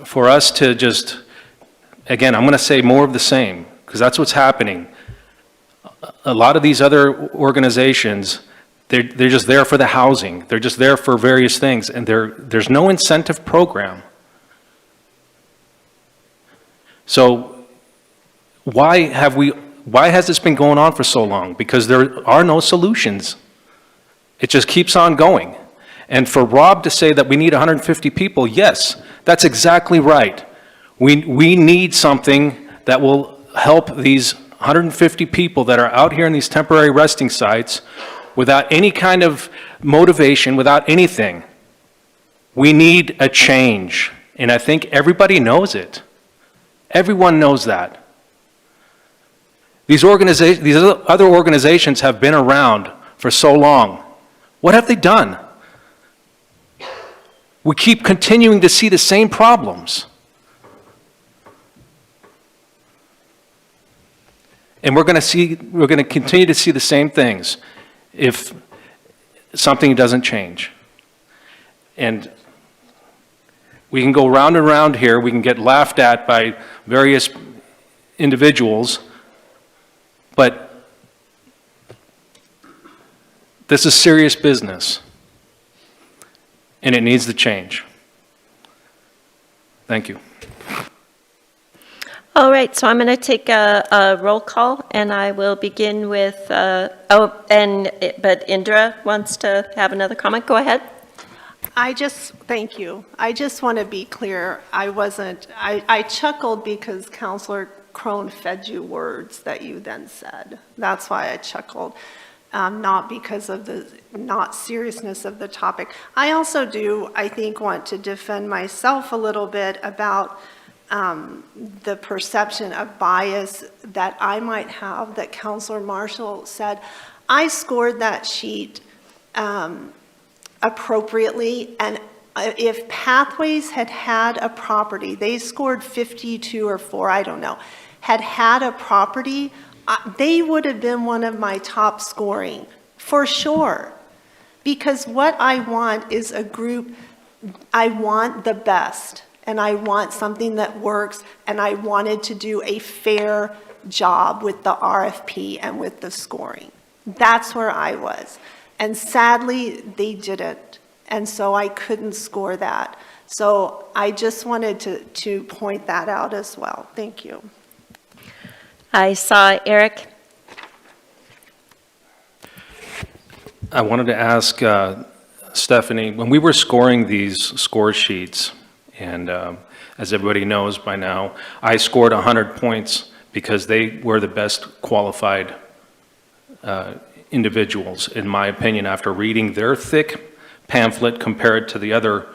S3: for us to just, again, I'm going to say more of the same, because that's what's happening. A lot of these other organizations, they're just there for the housing. They're just there for various things, and there's no incentive program. So why has this been going on for so long? Because there are no solutions. It just keeps on going. And for Rob to say that we need 150 people, yes, that's exactly right. We need something that will help these 150 people that are out here in these temporary resting sites without any kind of motivation, without anything. We need a change. And I think everybody knows it. Everyone knows that. These other organizations have been around for so long. What have they done? We keep continuing to see the same problems. And we're going to continue to see the same things if something doesn't change. And we can go round and round here. We can get laughed at by various individuals, but this is serious business, and it needs to change. Thank you.
S1: All right, so I'm going to take a roll call, and I will begin with, but Indra wants to have another comment. Go ahead.
S7: Thank you. I just want to be clear, I chuckled because Counselor Crone fed you words that you then said. That's why I chuckled, not because of the not seriousness of the topic. I also do, I think, want to defend myself a little bit about the perception of bias that I might have, that Counselor Marshall said. I scored that sheet appropriately, and if Pathways had had a property, they scored 52 or 4, I don't know, had a property, they would have been one of my top scoring, for sure. Because what I want is a group, I want the best, and I want something that works, and I wanted to do a fair job with the RFP and with the scoring. That's where I was. And sadly, they didn't. And so I couldn't score that. So I just wanted to point that out as well. Thank you.
S1: I saw Eric.
S3: I wanted to ask Stephanie, when we were scoring these score sheets, and as everybody knows by now, I scored 100 points because they were the best qualified individuals, in my opinion, after reading their thick pamphlet compared to the other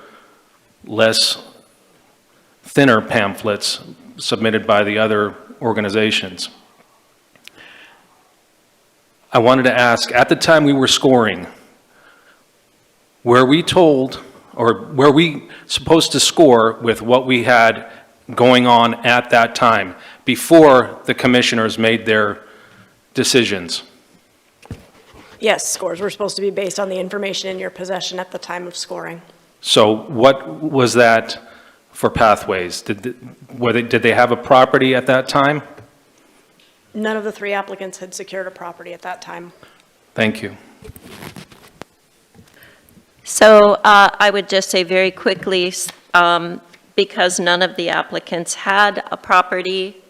S3: thinner pamphlets submitted by the other organizations. I wanted to ask, at the time we were scoring, were we told, or were we supposed to score with what we had going on at that time, before the commissioners made their decisions?
S2: Yes, scores were supposed to be based on the information in your possession at the time of scoring.
S3: So what was that for Pathways? Did they have a property at that time?
S2: None of the 3 applicants had secured a property at that time.
S3: Thank you.
S1: So I would just say very quickly, because none of the applicants had a property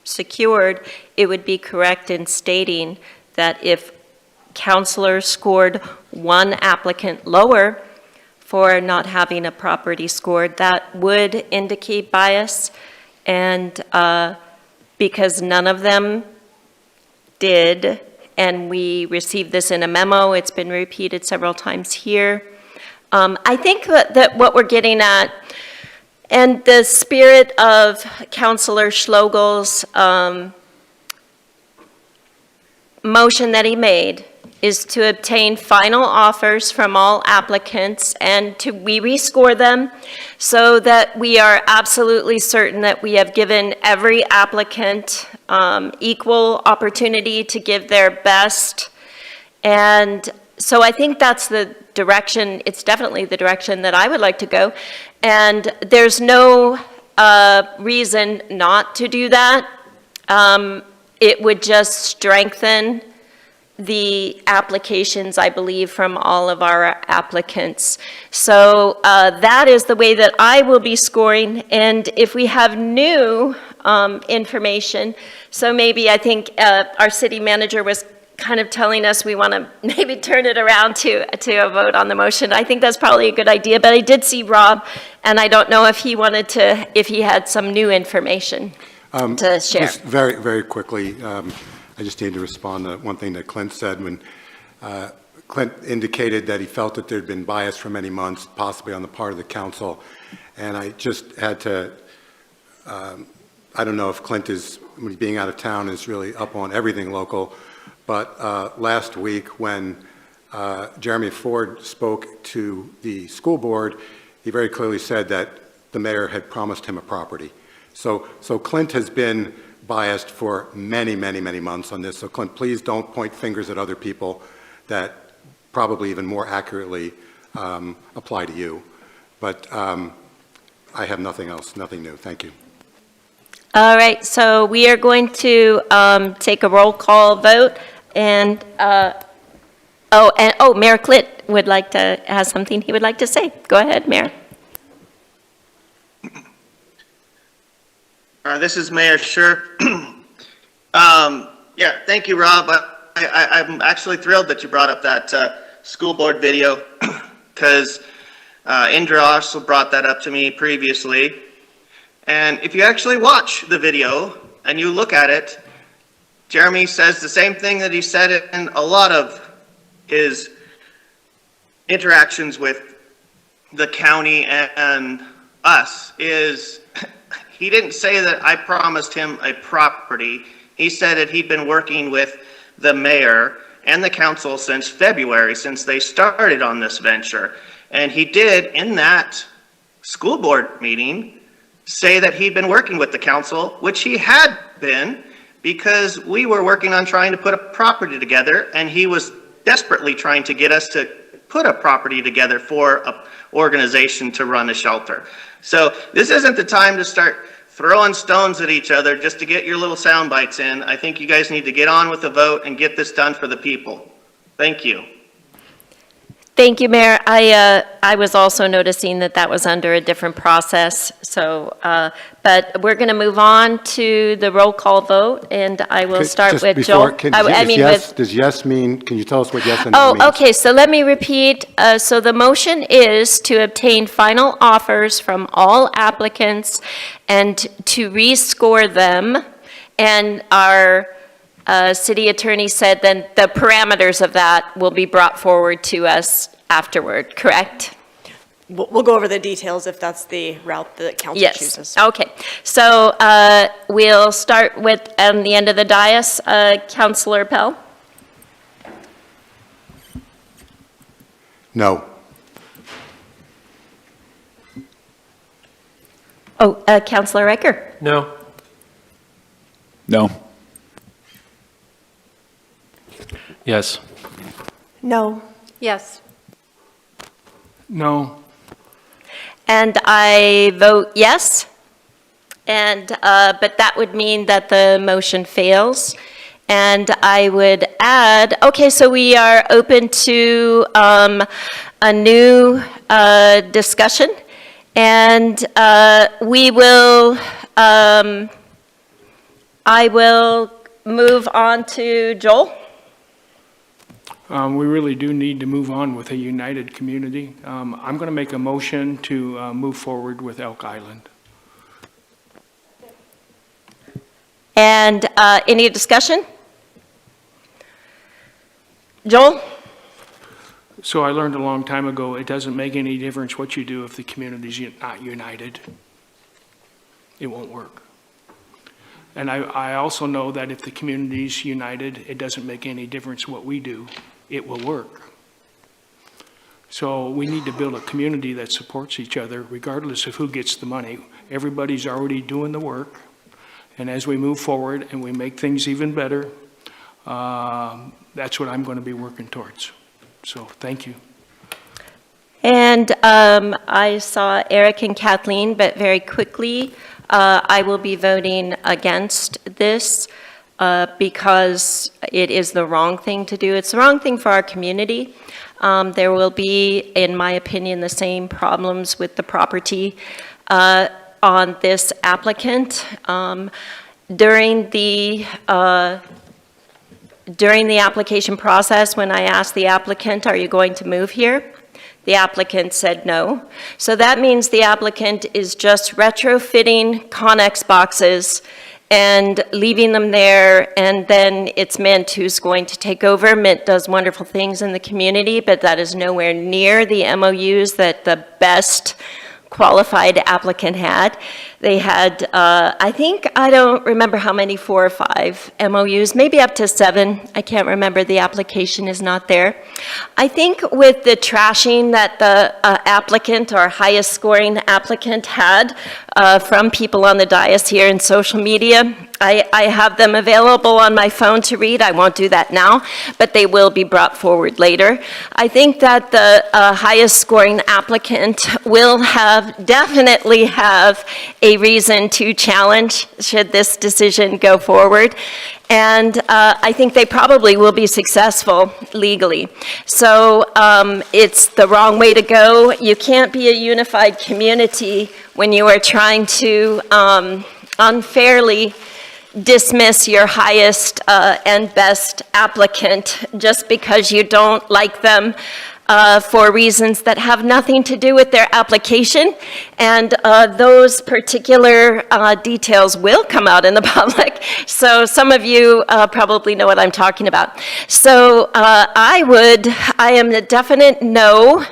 S1: secured, it would be correct in stating that if counselors scored one applicant lower for not having a property scored, that would indicate bias. And because none of them did, and we received this in a memo, it's been repeated several times here. I think that what we're getting at, and the spirit of Councilor Schlogel's motion that he made, is to obtain final offers from all applicants, and we rescore them so that we are absolutely certain that we have given every applicant equal opportunity to give their best. And so I think that's the direction, it's definitely the direction that I would like to go. And there's no reason not to do that. It would just strengthen the applications, I believe, from all of our applicants. So that is the way that I will be scoring. And if we have new information, so maybe I think our city manager was kind of telling us we want to maybe turn it around to a vote on the motion. I think that's probably a good idea, but I did see Rob, and I don't know if he wanted to, if he had some new information to share.
S8: Just very, very quickly, I just need to respond to one thing that Clint said when Clint indicated that he felt that there'd been bias for many months, possibly on the part of the council. And I just had to, I don't know if Clint is, being out of town, is really up on everything local, but last week when Jeremy Ford spoke to the school board, he very clearly said that the mayor had promised him a property. So Clint has been biased for many, many, many months on this. So Clint, please don't point fingers at other people that probably even more accurately apply to you. But I have nothing else, nothing new. Thank you.
S1: All right, so we are going to take a roll call vote, and Mayor Clint would like to has something he would like to say. Go ahead, Mayor.
S9: This is Mayor Scher. Yeah, thank you, Rob. I'm actually thrilled that you brought up that school board video because Indra also brought that up to me previously. And if you actually watch the video and you look at it, Jeremy says the same thing that he said in a lot of his interactions with the county and us is he didn't say that I promised him a property. He said that he'd been working with the mayor and the council since February, since they started on this venture. And he did, in that school board meeting, say that he'd been working with the council, which he had been, because we were working on trying to put a property together, and he was desperately trying to get us to put a property together for an organization to run a shelter. So this isn't the time to start throwing stones at each other just to get your little sound bites in. I think you guys need to get on with the vote and get this done for the people. Thank you.
S1: Thank you, Mayor. I was also noticing that was under a different process. So, but we're going to move on to the roll call vote, and I will start
S8: Just
S1: with
S8: before,
S1: Joel.
S8: does yes mean, can you tell us what yes and no means?
S1: Oh, okay, so let me repeat. So the motion is to obtain final offers from all applicants and to rescore them. And our city attorney said then the parameters of that will be brought forward to us afterward, correct?
S2: We'll go over the details if that's the route that council chooses.
S1: Yes, okay. So we'll start with, on the end of the dais, Councilor Pell.
S8: No.
S1: Oh, Councilor Riker.
S6: No.
S11: No.
S3: Yes.
S7: No.
S5: Yes.
S4: No.
S1: And I vote yes. And, but that would mean that the motion fails. And I would add, okay, so we are open to a new discussion. And we will, I will move on to Joel.
S4: We really do need to move on with a united community. I'm going to make a motion to move forward with Elk Island.
S1: And any discussion? Joel?
S4: So I learned a long time ago, it doesn't make any difference what you do if the community's not united. It won't work. And I also know that if the community's united, it doesn't make any difference what we do. It will work. So we need to build a community that supports each other regardless of who gets the money. Everybody's already doing the work. And as we move forward and we make things even better, that's what I'm going to be working towards. So thank you.
S1: And I saw Eric and Kathleen, but very quickly, I will be voting against this because it is the wrong thing to do. It's the wrong thing for our community. There will be, in my opinion, the same problems with the property on this applicant. During the application process, when I asked the applicant, are you going to move here? The applicant said no. So that means the applicant is just retrofitting Connex boxes and leaving them there, and then it's Mint who's going to take over. Mint does wonderful things in the community, but that is nowhere near the MOUs that the best qualified applicant had. They had, I don't remember how many, 4 or 5 MOUs, maybe up to 7. I can't remember, the application is not there. I think with the trashing that the applicant, or highest scoring applicant, had from people on the dais here in social media, I have them available on my phone to read. I won't do that now, but they will be brought forward later. I think that the highest scoring applicant will definitely have a reason to challenge should this decision go forward. And I think they probably will be successful legally. So it's the wrong way to go. You can't be a unified community when you are trying to unfairly dismiss your highest and best applicant just because you don't like them for reasons that have nothing to do with their application. And those particular details will come out in the public. So some of you probably know what I'm talking about. So I am a definite no.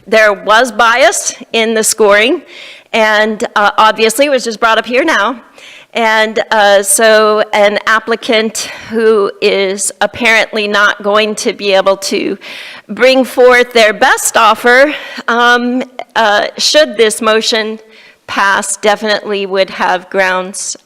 S1: There was bias in the scoring, and obviously it was just brought up here now. And so an applicant who is apparently not going to be able to bring forth their best offer, should this motion pass, definitely would have grounds,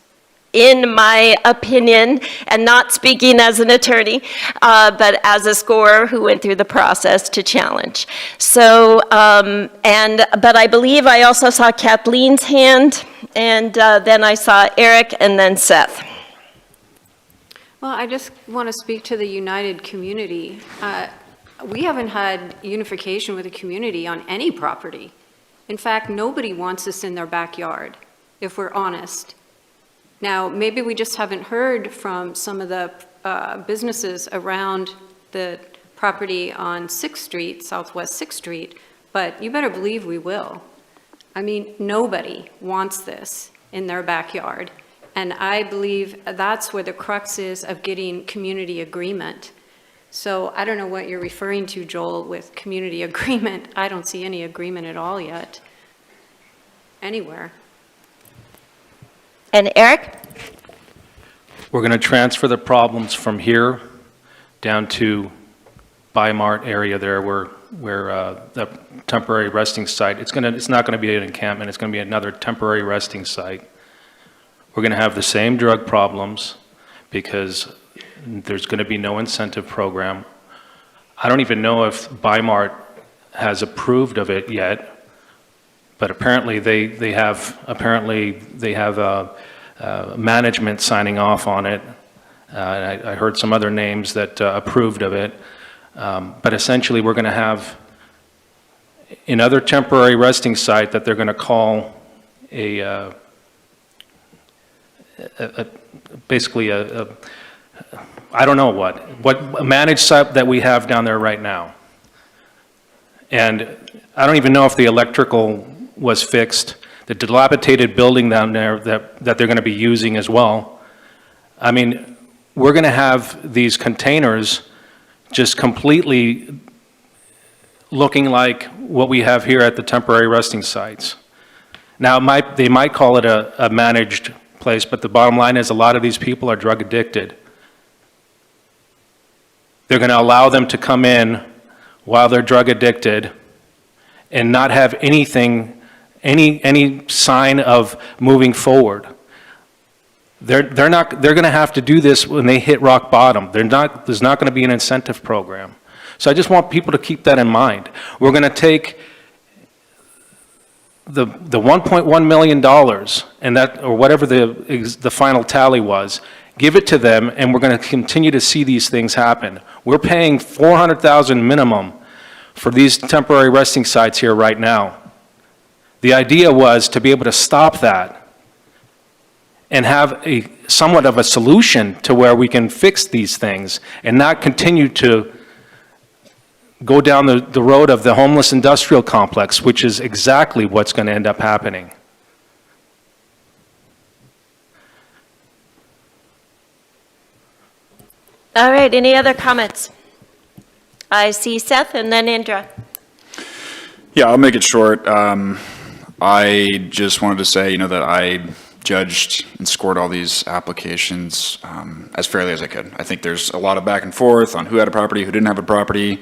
S1: in my opinion, and not speaking as an attorney, but as a scorer who went through the process, to challenge. So, but I believe I also saw Kathleen's hand, and then I saw Eric, and then Seth.
S5: Well, I just want to speak to the united community. We haven't had unification with the community on any property. In fact, nobody wants this in their backyard, if we're honest. Now, maybe we just haven't heard from some of the businesses around the property on 6th Street, Southwest 6th Street, but you better believe we will. I mean, nobody wants this in their backyard. And I believe that's where the crux is of getting community agreement. So I don't know what you're referring to, Joel, with community agreement. I don't see any agreement at all yet, anywhere.
S1: And Eric?
S3: We're going to transfer the problems from here down to Bi-Mart area there where the temporary resting site, it's not going to be an encampment, it's going to be another temporary resting site. We're going to have the same drug problems because there's going to be no incentive program. I don't even know if Bi-Mart has approved of it yet, but apparently they have management signing off on it. I heard some other names that approved of it. But essentially, we're going to have another temporary resting site that they're going to call basically I don't know what a managed site that we have down there right now. And I don't even know if the electrical was fixed. The dilapidated building down there that they're going to be using as well. I mean, we're going to have these containers just completely looking like what we have here at the temporary resting sites. Now, they might call it a managed place, but the bottom line is a lot of these people are drug addicted. They're going to allow them to come in while they're drug addicted and not have anything, any sign of moving forward. They're going to have to do this when they hit rock bottom. There's not going to be an incentive program. So I just want people to keep that in mind. We're going to take the $1.1 million and that, or whatever the final tally was, give it to them, and we're going to continue to see these things happen. We're paying $400,000 minimum for these temporary resting sites here right now. The idea was to be able to stop that and have a somewhat of a solution to where we can fix these things and not continue to go down the road of the homeless industrial complex, which is exactly what's going to end up happening.
S1: All right, any other comments? I see Seth and then Indra.
S11: Yeah, I'll make it short. I just wanted to say, that I judged and scored all these applications as fairly as I could. I think there's a lot of back and forth on who had a property, who didn't have a property.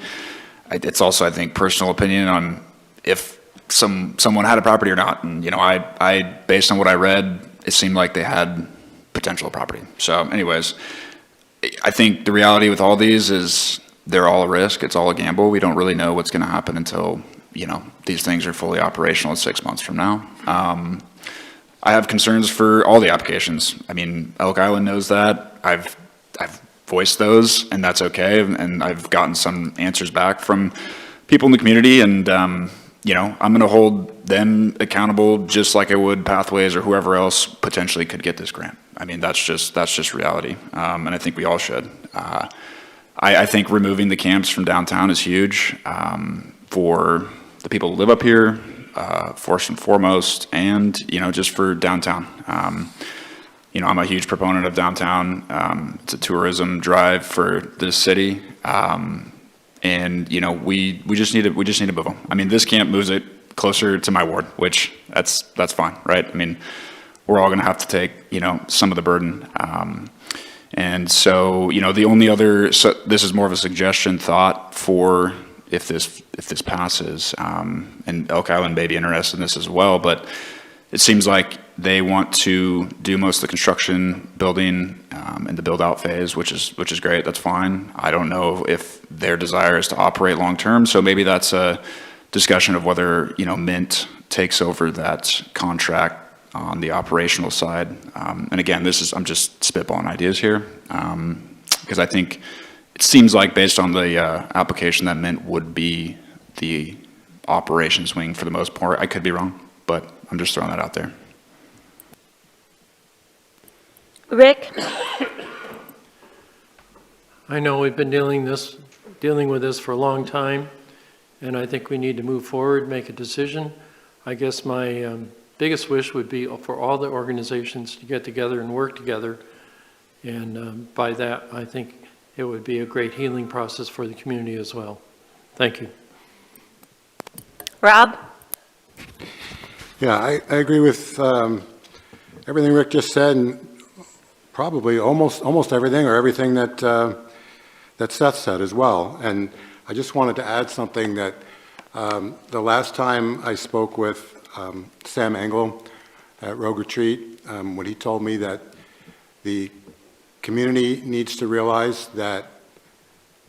S11: It's also, I think, personal opinion on if someone had a property or not. And, I based on what I read, it seemed like they had potential property. So anyways, I think the reality with all these is they're all a risk. It's all a gamble. We don't really know what's going to happen until, these things are fully operational 6 months from now. I have concerns for all the applications. I mean, Elk Island knows that. I've voiced those, and that's okay. And I've gotten some answers back from people in the community, and I'm going to hold them accountable just like I would Pathways or whoever else potentially could get this grant. I mean, that's just reality, and I think we all should. I think removing the camps from downtown is huge for the people who live up here, first and foremost, and just for downtown. I'm a huge proponent of downtown. It's a tourism drive for this city, and we just need to move them. I mean, this camp moves it closer to my ward, which that's fine, right? I mean, we're all going to have to take some of the burden. And so the only other, so this is more of a suggestion thought for if this passes, and Elk Island may be interested in this as well, but it seems like they want to do most of the construction, building, in the build out phase, which is great. That's fine. I don't know if their desire is to operate long term, so maybe that's a discussion of whether Mint takes over that contract on the operational side. And again, I'm just spitballing ideas here, because I think it seems like based on the application that Mint would be the operations wing for the most part. I could be wrong, but I'm just throwing that out there.
S1: Rick?
S6: I know we've been dealing with this for a long time, and I think we need to move forward, make a decision. I guess my biggest wish would be for all the organizations to get together and work together, and by that, I think it would be a great healing process for the community as well. Thank you.
S1: Rob?
S8: Yeah, I agree with everything Rick just said, and probably almost everything, or everything that that Seth said as well. And I just wanted to add something that the last time I spoke with Sam Engel at Rogue Retreat, when he told me that the community needs to realize that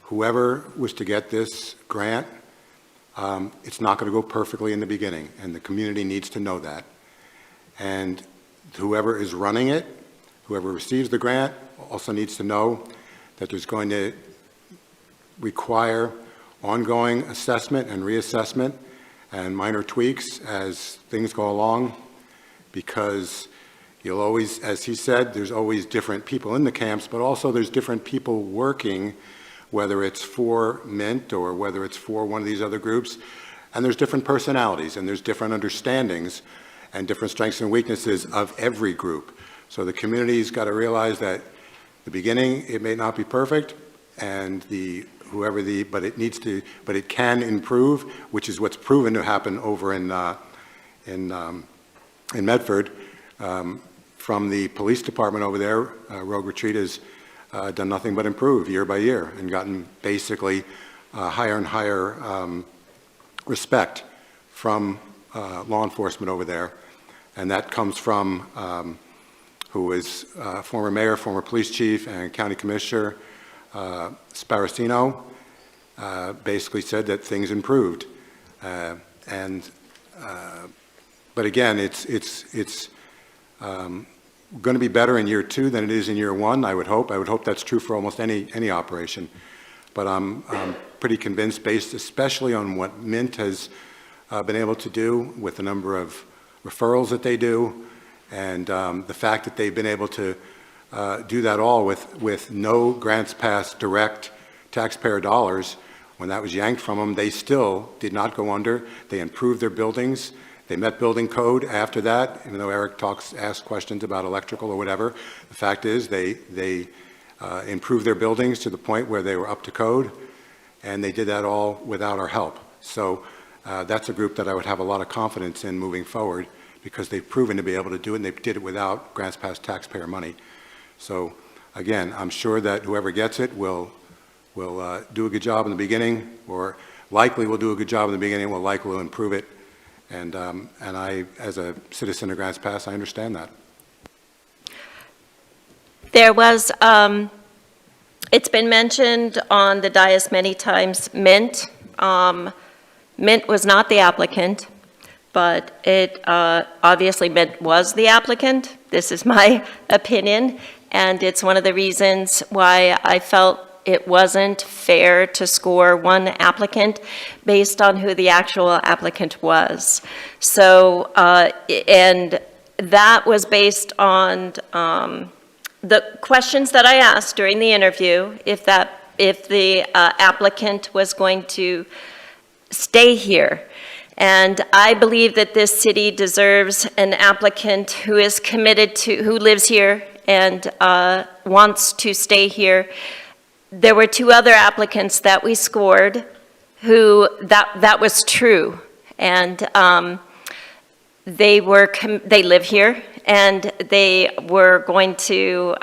S8: whoever was to get this grant, it's not going to go perfectly in the beginning, and the community needs to know that. And whoever is running it, whoever receives the grant, also needs to know that there's going to require ongoing assessment and reassessment and minor tweaks as things go along, because you'll always, as he said, there's always different people in the camps, but also there's different people working, whether it's for Mint or whether it's for one of these other groups, and there's different personalities and there's different understandings and different strengths and weaknesses of every group. So the community's got to realize that the beginning, it may not be perfect, and but it can improve, which is what's proven to happen over in Medford. From the police department over there, Rogue Retreat has done nothing but improve year by year and gotten basically higher and higher respect from law enforcement over there. And that comes from who is former mayor, former police chief, and county commissioner, Sparacino, basically said that things improved. But again, it's going to be better in year 2 than it is in year 1, I would hope. I would hope that's true for almost any operation. But I'm pretty convinced, based especially on what Mint has been able to do with the number of referrals that they do, and the fact that they've been able to do that all with no grants passed direct taxpayer dollars. When that was yanked from them, they still did not go under. They improved their buildings. They met building code after that, even though Eric asked questions about electrical or whatever. The fact is they improved their buildings to the point where they were up to code, and they did that all without our help. So that's a group that I would have a lot of confidence in moving forward, because they've proven to be able to do it, and they did it without grants past taxpayer money. So again, I'm sure that whoever gets it will do a good job in the beginning, or likely will do a good job in the beginning, will likely improve it. And I, as a citizen of Grants Pass, I understand that.
S1: There was, it's been mentioned on the dais many times, Mint. Mint was not the applicant, but it obviously Mint was the applicant. This is my opinion, and it's one of the reasons why I felt it wasn't fair to score one applicant based on who the actual applicant was. So, and that was based on the questions that I asked during the interview, if the applicant was going to stay here. And I believe that this city deserves an applicant who is committed to, who lives here and wants to stay here. There were 2 other applicants that we scored who, that was true. And they live here, and they were going to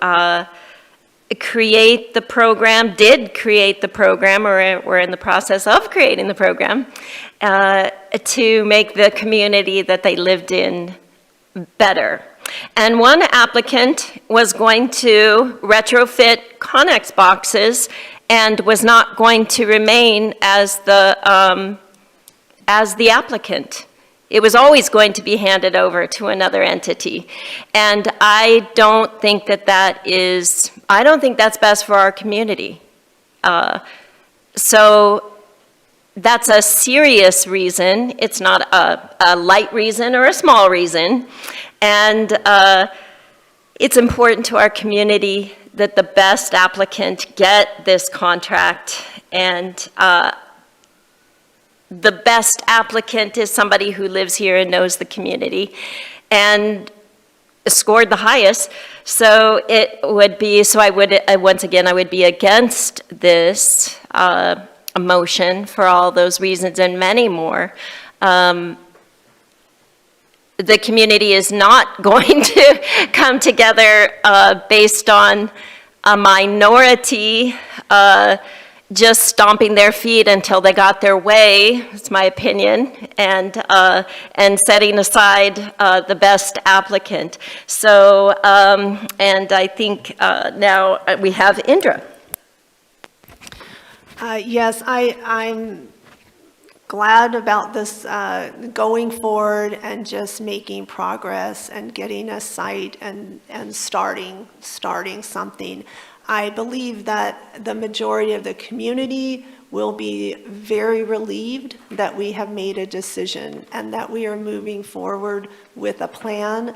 S1: create the program, did create the program, or were in the process of creating the program, to make the community that they lived in better. And one applicant was going to retrofit Connex boxes and was not going to remain as the applicant. It was always going to be handed over to another entity. And I don't think I don't think that's best for our community. So that's a serious reason. It's not a light reason or a small reason. And it's important to our community that the best applicant get this contract, and the best applicant is somebody who lives here and knows the community and scored the highest. So it would be, so I would, once again, I would be against this motion for all those reasons and many more. The community is not going to come together based on a minority just stomping their feet until they got their way, it's my opinion, and setting aside the best applicant. So, and I think now we have Indra.
S7: Yes, I'm glad about this going forward and just making progress and getting a site and starting something. I believe that the majority of the community will be very relieved that we have made a decision and that we are moving forward with a plan.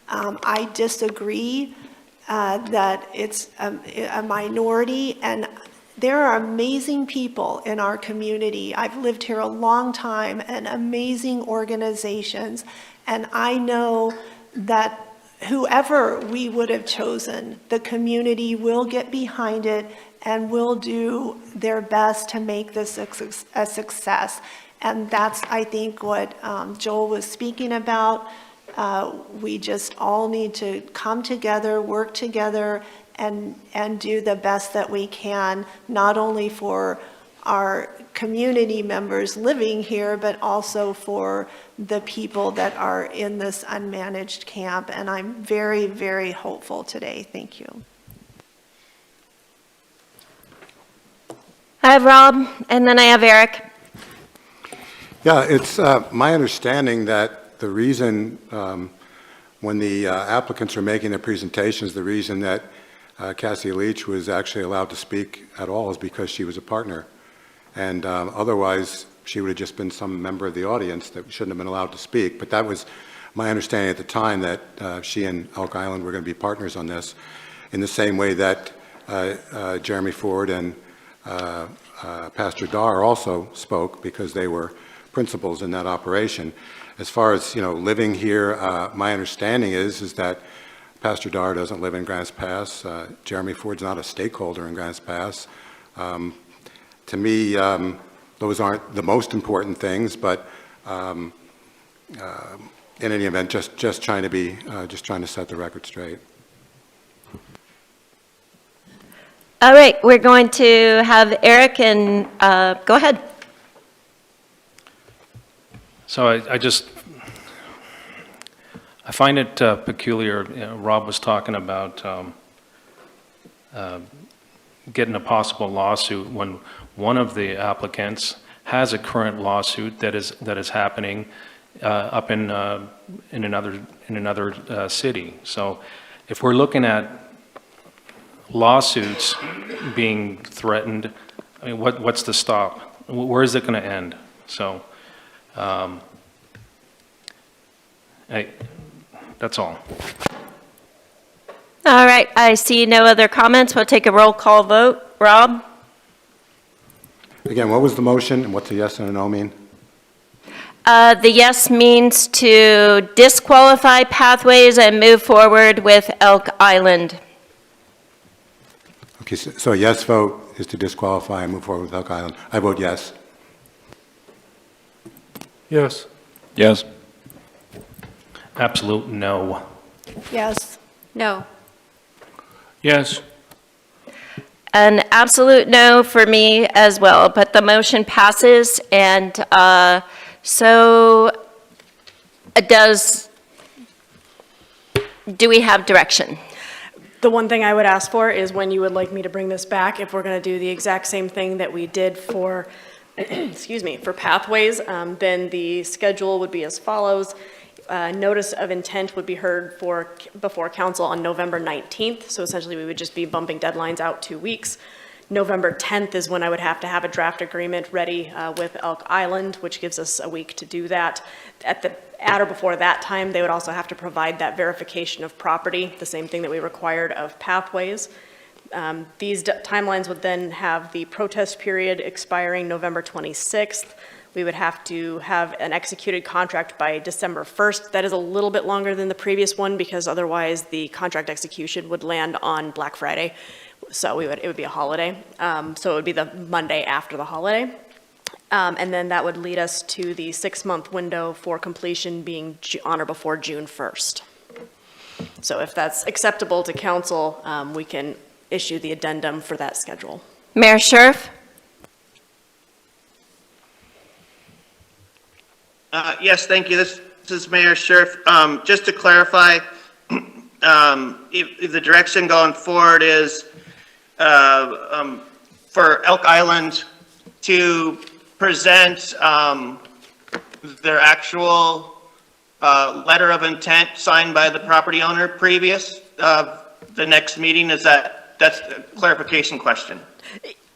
S7: I disagree that it's a minority, and there are amazing people in our community. I've lived here a long time, and amazing organizations, and I know that whoever we would have chosen, the community will get behind it and will do their best to make this a success. And that's, I think, what Joel was speaking about. We just all need to come together, work together, and do the best that we can, not only for our community members living here, but also for the people that are in this unmanaged camp. And I'm very, very hopeful today. Thank you.
S1: I have Rob, and then I have Eric.
S8: Yeah, it's my understanding that the reason when the applicants were making their presentations, the reason that Cassie Leach was actually allowed to speak at all is because she was a partner. And otherwise, she would have just been some member of the audience that shouldn't have been allowed to speak. But that was my understanding at the time, that she and Elk Island were going to be partners on this, in the same way that Jeremy Ford and Pastor Dar also spoke, because they were principals in that operation. As far as, living here, my understanding is that Pastor Dar doesn't live in Grants Pass. Jeremy Ford's not a stakeholder in Grants Pass. To me, those aren't the most important things, but in any event, just trying to set the record straight.
S1: All right, we're going to have Eric, and go ahead.
S3: So I find it peculiar. Rob was talking about getting a possible lawsuit when one of the applicants has a current lawsuit that is happening up in another city. So if we're looking at lawsuits being threatened, I mean, what's the stop? Where is it going to end? So that's all.
S1: All right, I see no other comments. We'll take a roll call vote. Rob?
S8: Again, what was the motion, and what's a yes and a no mean?
S1: The yes means to disqualify Pathways and move forward with Elk Island.
S8: Okay, so a yes vote is to disqualify and move forward with Elk Island. I vote yes.
S6: Yes.
S11: Yes.
S3: Absolute no.
S7: Yes.
S5: No.
S4: Yes.
S1: An absolute no for me as well, but the motion passes, and so do we have direction?
S2: The one thing I would ask for is when you would like me to bring this back, if we're going to do the exact same thing that we did for, excuse me, for Pathways, then the schedule would be as follows. Notice of intent would be heard before council on November 19th. So essentially we would just be bumping deadlines out 2 weeks. November 10th is when I would have to have a draft agreement ready with Elk Island, which gives us a week to do that. At or before that time, they would also have to provide that verification of property, the same thing that we required of Pathways. These timelines would then have the protest period expiring November 26th. We would have to have an executed contract by December 1st. That is a little bit longer than the previous one, because otherwise the contract execution would land on Black Friday. So it would be a holiday. So it would be the Monday after the holiday. And then that would lead us to the 6-month window for completion being on or before June 1st. So if that's acceptable to council, we can issue the addendum for that schedule.
S1: Mayor Scherf?
S9: Yes, thank you. This is Mayor Scherf. Just to clarify, if the direction going forward is for Elk Island to present their actual letter of intent signed by the property owner previous the next meeting, that's a clarification question.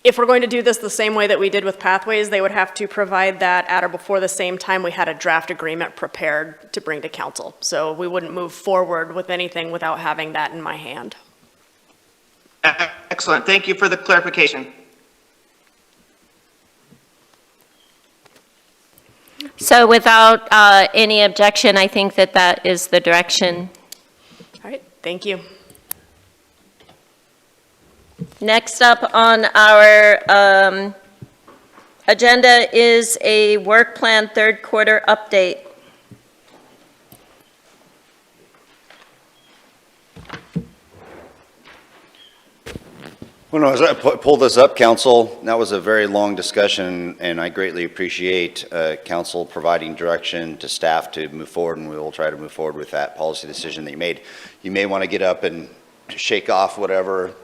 S2: If we're going to do this the same way that we did with Pathways, they would have to provide that at or before the same time we had a draft agreement prepared to bring to council. So we wouldn't move forward with anything without having that in my hand.
S9: Excellent. Thank you for the clarification.
S1: So without any objection, I think that is the direction.
S2: All right, thank you.
S1: Next up on our agenda is a work plan third quarter update.
S10: Well, as I pulled this up, council, that was a very long discussion, and I greatly appreciate council providing direction to staff to move forward, and we will try to move forward with that policy decision that you made. You may want to get up and shake off whatever,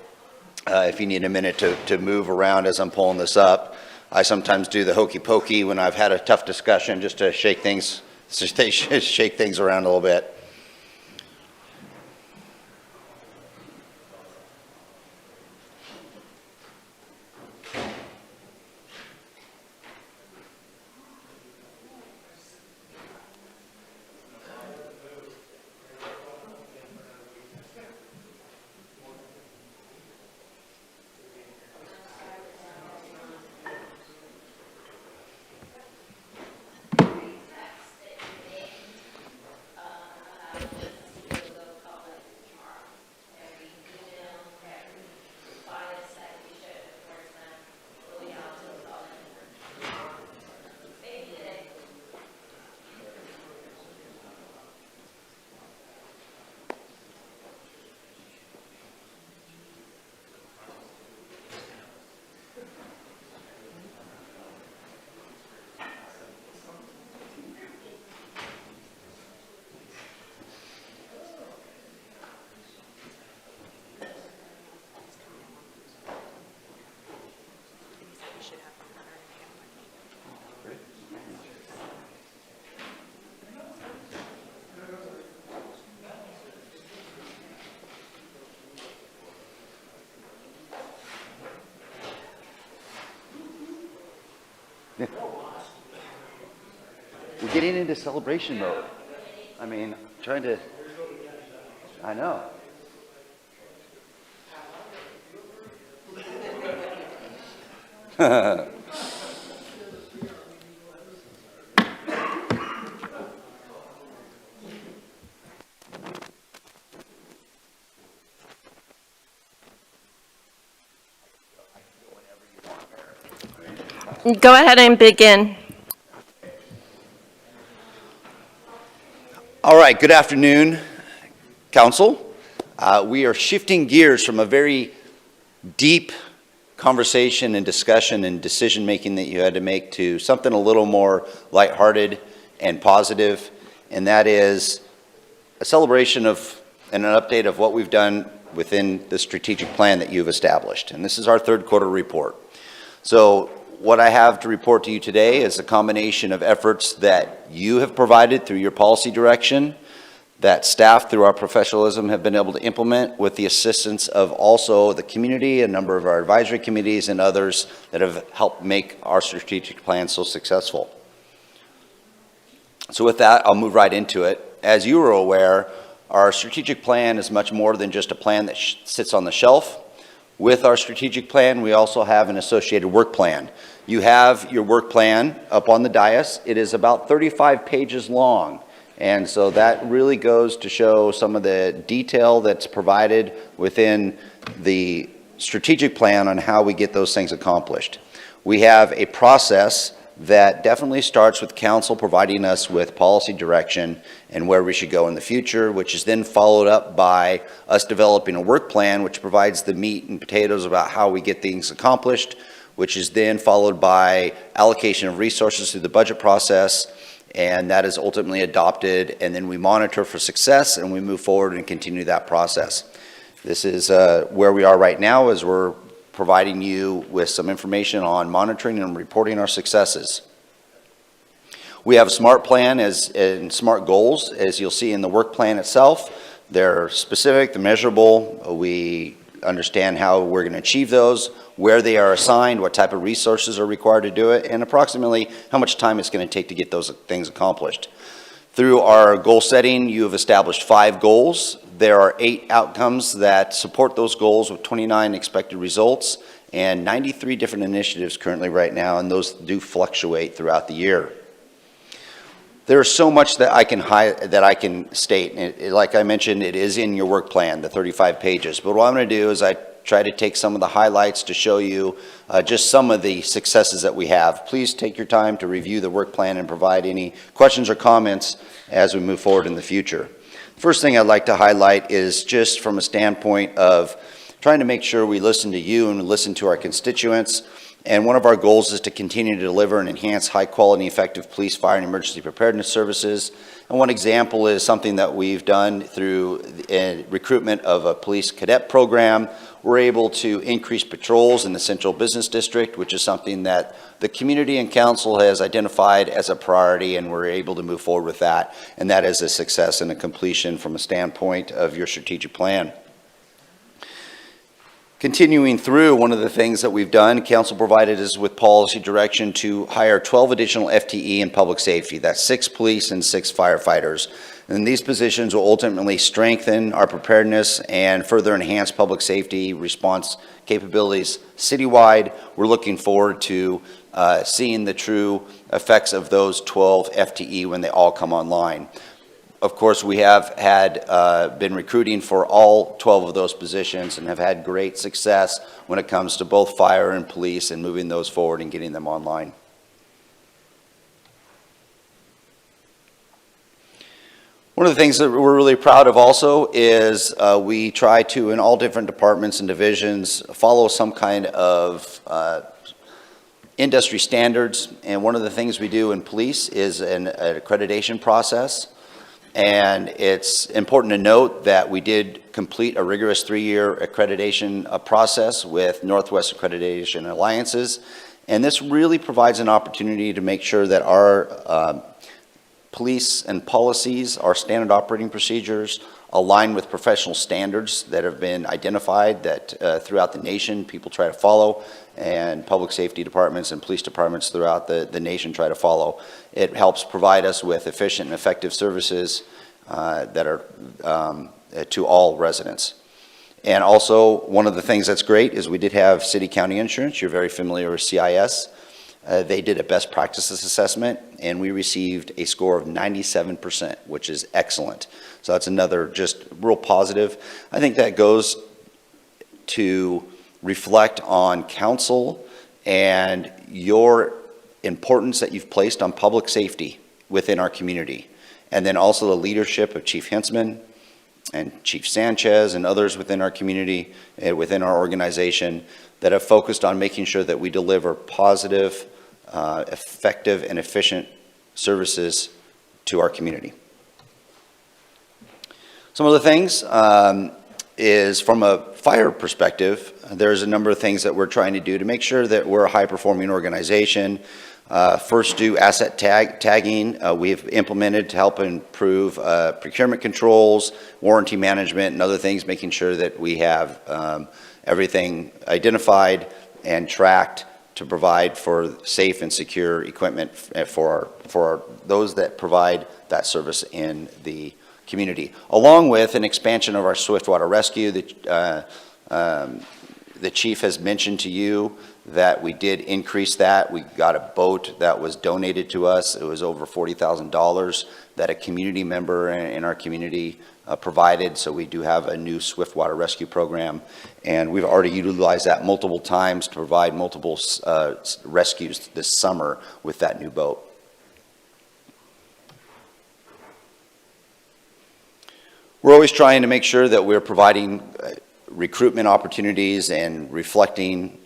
S10: if you need a minute to move around as I'm pulling this up. I sometimes do the hokey pokey when I've had a tough discussion, just to shake things around a little bit. We're getting into celebration mode. I mean, trying to, I know.
S1: Go ahead and begin.
S10: All right, good afternoon, Council. We are shifting gears from a very deep conversation and discussion and decision-making that you had to make to something a little more lighthearted and positive, and that is a celebration of and an update of what we've done within the strategic plan that you've established. And this is our third quarter report. So what I have to report to you today is a combination of efforts that you have provided through your policy direction, that staff through our professionalism have been able to implement with the assistance of also the community, a number of our advisory committees and others that have helped make our strategic plan so successful. So with that, I'll move right into it. As you are aware, our strategic plan is much more than just a plan that sits on the shelf. With our strategic plan, we also have an associated work plan. You have your work plan up on the dais. It is about 35 pages long. And so that really goes to show some of the detail that's provided within the strategic plan on how we get those things accomplished. We have a process that definitely starts with council providing us with policy direction and where we should go in the future, which is then followed up by us developing a work plan, which provides the meat and potatoes about how we get things accomplished, which is then followed by allocation of resources through the budget process, and that is ultimately adopted, and then we monitor for success and we move forward and continue that process. This is where we are right now as we're providing you with some information on monitoring and reporting our successes. We have a SMART plan and SMART goals, as you'll see in the work plan itself. They're specific, they're measurable. We understand how we're going to achieve those, where they are assigned, what type of resources are required to do it, and approximately how much time it's going to take to get those things accomplished. Through our goal setting, you have established 5 goals. There are 8 outcomes that support those goals with 29 expected results and 93 different initiatives currently right now, and those do fluctuate throughout the year. There's so much that I can state. Like I mentioned, it is in your work plan, the 35 pages. But what I'm going to do is I try to take some of the highlights to show you just some of the successes that we have. Please take your time to review the work plan and provide any questions or comments as we move forward in the future. First thing I'd like to highlight is just from a standpoint of trying to make sure we listen to you and listen to our constituents. And one of our goals is to continue to deliver and enhance high-quality, effective police, fire, and emergency preparedness services. And one example is something that we've done through recruitment of a police cadet program. We're able to increase patrols in the Central Business District, which is something that the community and council has identified as a priority, and we're able to move forward with that. And that is a success and a completion from a standpoint of your strategic plan. Continuing through, one of the things that we've done, council provided us with policy direction to hire 12 additional FTE in public safety. That's 6 police and 6 firefighters. And these positions will ultimately strengthen our preparedness and further enhance public safety response capabilities citywide. We're looking forward to seeing the true effects of those 12 FTE when they all come online. Of course, we have been recruiting for all 12 of those positions and have had great success when it comes to both fire and police and moving those forward and getting them online. One of the things that we're really proud of also is we try to, in all different departments and divisions, follow some kind of industry standards. And one of the things we do in police is an accreditation process. And it's important to note that we did complete a rigorous 3-year accreditation process with Northwest Accreditation Alliances. And this really provides an opportunity to make sure that our police and policies, our standard operating procedures, align with professional standards that have been identified that throughout the nation people try to follow, and public safety departments and police departments throughout the nation try to follow. It helps provide us with efficient and effective services that are to all residents. And also, one of the things that's great is we did have city-county insurance. You're very familiar with CIS. They did a best practices assessment, and we received a score of 97%, which is excellent. So that's another just real positive. I think that goes to reflect on council and your importance that you've placed on public safety within our community. And then also the leadership of Chief Hintzman and Chief Sanchez and others within our community, within our organization, that have focused on making sure that we deliver positive, effective, and efficient services to our community. Some of the things is from a fire perspective, there's a number of things that we're trying to do to make sure that we're a high-performing organization. First, do asset tagging. We've implemented to help improve procurement controls, warranty management, and other things, making sure that we have everything identified and tracked to provide for safe and secure equipment for those that provide that service in the community, along with an expansion of our Swiftwater Rescue. The chief has mentioned to you that we did increase that. We got a boat that was donated to us. It was over $40,000 that a community member in our community provided. So we do have a new Swiftwater Rescue program, and we've already utilized that multiple times to provide multiple rescues this summer with that new boat. We're always trying to make sure that we're providing recruitment opportunities and reflecting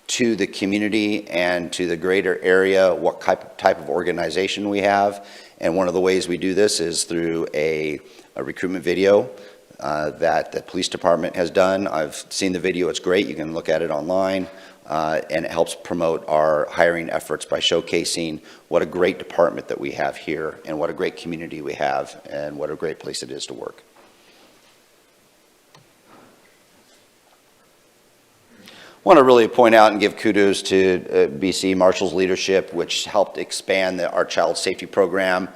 S10: to the community and to the greater area what type of organization we have. And one of the ways we do this is through a recruitment video that the police department has done. I've seen the video, it's great. You can look at it online. And it helps promote our hiring efforts by showcasing what a great department that we have here and what a great community we have and what a great place it is to work. I want to really point out and give kudos to BC Marshall's leadership, which helped expand our child safety program.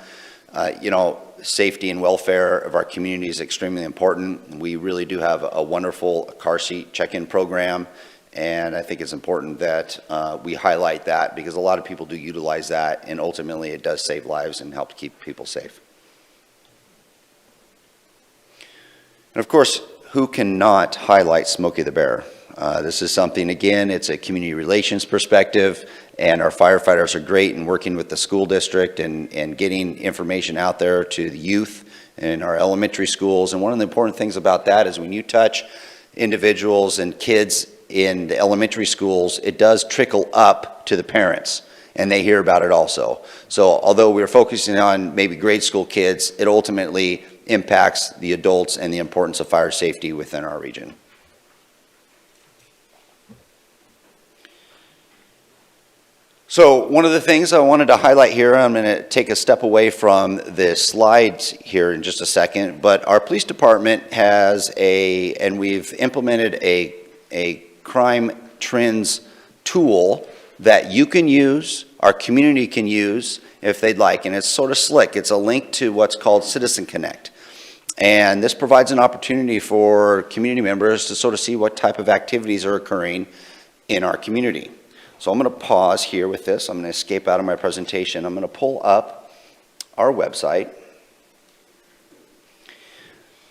S10: Safety and welfare of our community is extremely important. We really do have a wonderful car seat check-in program. And I think it's important that we highlight that, because a lot of people do utilize that, and ultimately it does save lives and help keep people safe. And of course, who cannot highlight Smokey the Bear? This is something, again, it's a community relations perspective, and our firefighters are great in working with the school district and getting information out there to the youth in our elementary schools. And one of the important things about that is when you touch individuals and kids in the elementary schools, it does trickle up to the parents, and they hear about it also. So although we're focusing on maybe grade school kids, it ultimately impacts the adults and the importance of fire safety within our region. So one of the things I wanted to highlight here, I'm going to take a step away from the slides here in just a second, but our police department has and we've implemented a crime trends tool that you can use, our community can use if they'd like, and it's sort of slick. It's a link to what's called Citizen Connect. And this provides an opportunity for community members to sort of see what type of activities are occurring in our community. So I'm going to pause here with this. I'm going to escape out of my presentation. I'm going to pull up our website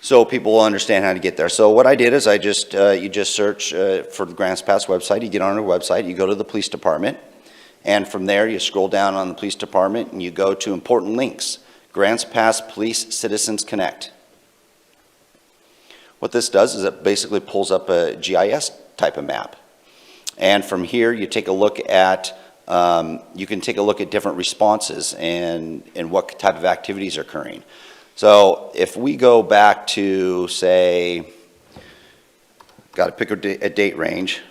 S10: so people will understand how to get there. So what I did is I just, you just search for the Grants Pass website. You get on our website, you go to the police department, and from there you scroll down on the police department and you go to important links. Grants Pass Police Citizens Connect. What this does is it basically pulls up a GIS type of map. And from here you take a look at, you can take a look at different responses and what type of activities are occurring. So if we go back to, say, got to pick a date range,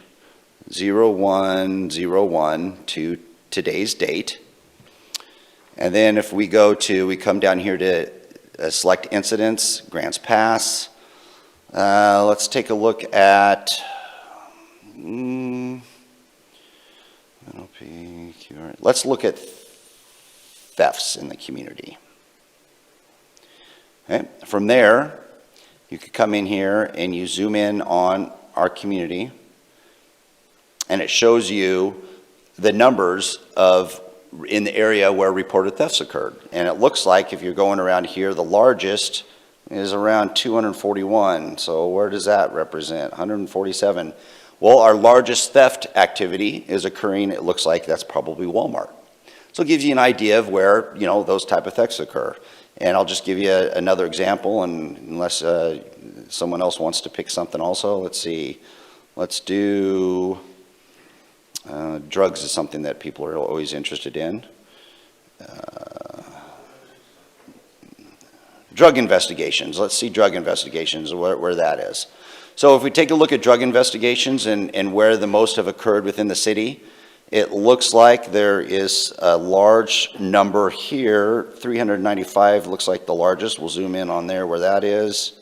S10: 01/01 to today's date. And then if we go to, we come down here to select incidents, grants pass. Let's take a look at let's look at thefts in the community. Okay. From there, you could come in here and you zoom in on our community, and it shows you the numbers in the area where reported thefts occurred. And it looks like if you're going around here, the largest is around 241. So where does that represent? 147. Well, our largest theft activity is occurring, it looks like that's probably Walmart. So it gives you an idea of where, those type of thefts occur. And I'll just give you another example, and unless someone else wants to pick something also, let's see. Let's do, drugs is something that people are always interested in. Drug investigations, let's see drug investigations, where that is. So if we take a look at drug investigations and where the most have occurred within the city, it looks like there is a large number here, 395 looks like the largest. We'll zoom in on there where that is.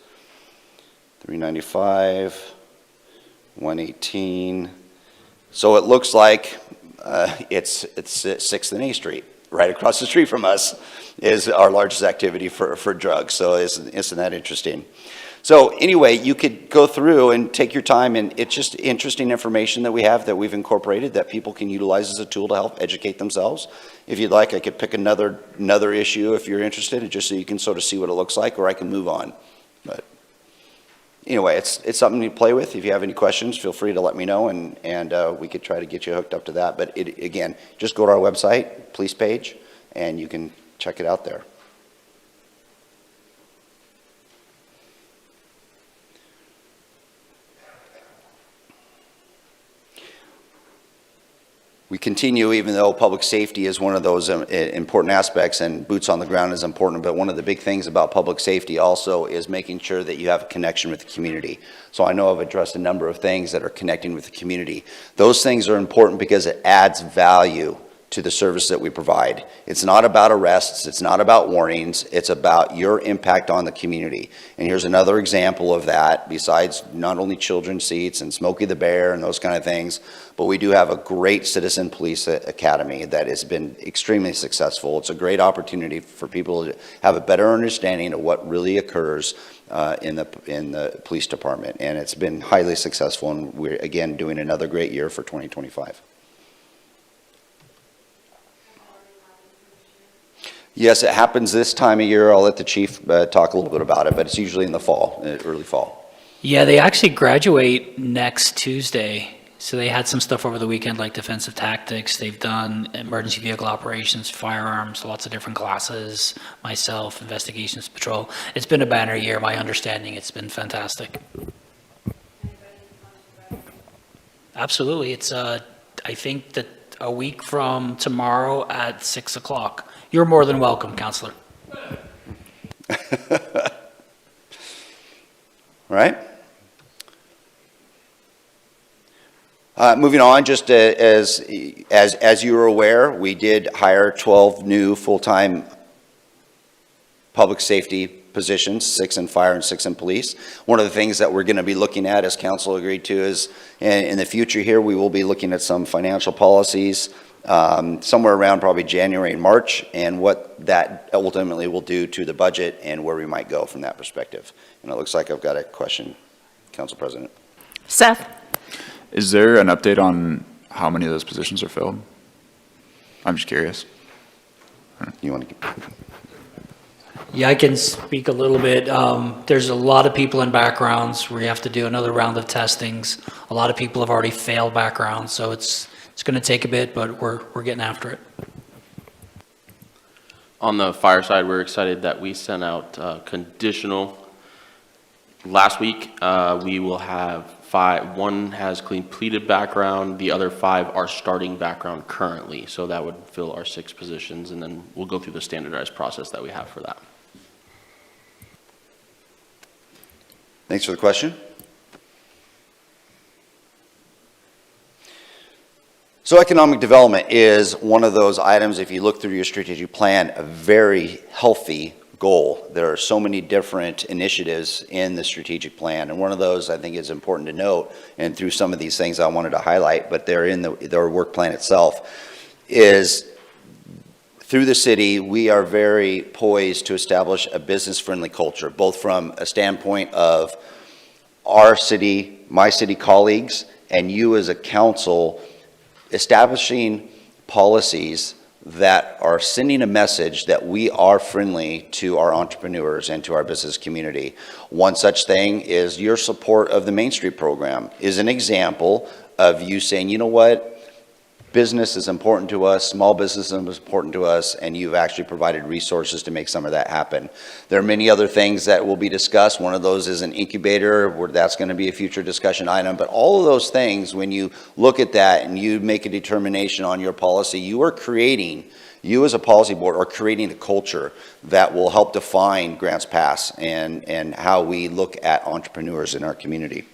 S10: 395, 118. So it looks like it's 6th and A Street. Right across the street from us is our largest activity for drugs. So isn't that interesting? So anyway, you could go through and take your time, and it's just interesting information that we have that we've incorporated that people can utilize as a tool to help educate themselves. If you'd like, I could pick another issue if you're interested, just so you can sort of see what it looks like, or I can move on. But anyway, it's something to play with. If you have any questions, feel free to let me know, and we could try to get you hooked up to that. But again, just go to our website, police page, and you can check it out there. We continue, even though public safety is one of those important aspects, and boots on the ground is important, but one of the big things about public safety also is making sure that you have a connection with the community. So I know I've addressed a number of things that are connecting with the community. Those things are important because it adds value to the service that we provide. It's not about arrests, it's not about warnings, it's about your impact on the community. And here's another example of that, besides not only children's seats and Smokey the Bear and those kind of things, but we do have a great citizen police academy that has been extremely successful. It's a great opportunity for people to have a better understanding of what really occurs in the police department. And it's been highly successful, and we're again doing another great year for 2025. Yes, it happens this time of year. I'll let the chief talk a little bit about it, but it's usually in the fall, early fall.
S12: Yeah, they actually graduate next Tuesday. So they had some stuff over the weekend like defensive tactics. They've done emergency vehicle operations, firearms, lots of different classes, myself, investigations patrol. It's been a banner year. My understanding, it's been fantastic. Absolutely. It's, I think that a week from tomorrow at 6 o'clock. You're more than welcome, Counselor.
S10: Right. Moving on, just as you are aware, we did hire 12 new full-time public safety positions, 6 in fire and 6 in police. One of the things that we're going to be looking at, as council agreed to, is in the future here, we will be looking at some financial policies somewhere around probably January and March, and what that ultimately will do to the budget and where we might go from that perspective. And it looks like I've got a question, Council President.
S1: Seth?
S11: Is there an update on how many of those positions are filled? I'm just curious.
S10: You want to?
S12: Yeah, I can speak a little bit. There's a lot of people in backgrounds. We have to do another round of testings. A lot of people have already failed backgrounds, so it's going to take a bit, but we're getting after it.
S13: On the fire side, we're excited that we sent out conditional. Last week, we will have 5. One has completed background. The other 5 are starting background currently. So that would fill our 6 positions, and then we'll go through the standardized process that we have for that.
S10: Thanks for the question. So economic development is one of those items, if you look through your strategic plan, a very healthy goal. There are so many different initiatives in the strategic plan, and one of those I think is important to note, and through some of these things I wanted to highlight, but they're in their work plan itself, is through the city, we are very poised to establish a business-friendly culture, both from a standpoint of our city, my city colleagues, and you as a council, establishing policies that are sending a message that we are friendly to our entrepreneurs and to our business community. One such thing is your support of the Main Street program is an example of you saying, you know what, business is important to us, small business is important to us, and you've actually provided resources to make some of that happen. There are many other things that will be discussed. One of those is an incubator, where that's going to be a future discussion item. But all of those things, when you look at that and you make a determination on your policy, you as a policy board are creating a culture that will help define Grants Pass and how we look at entrepreneurs in our community.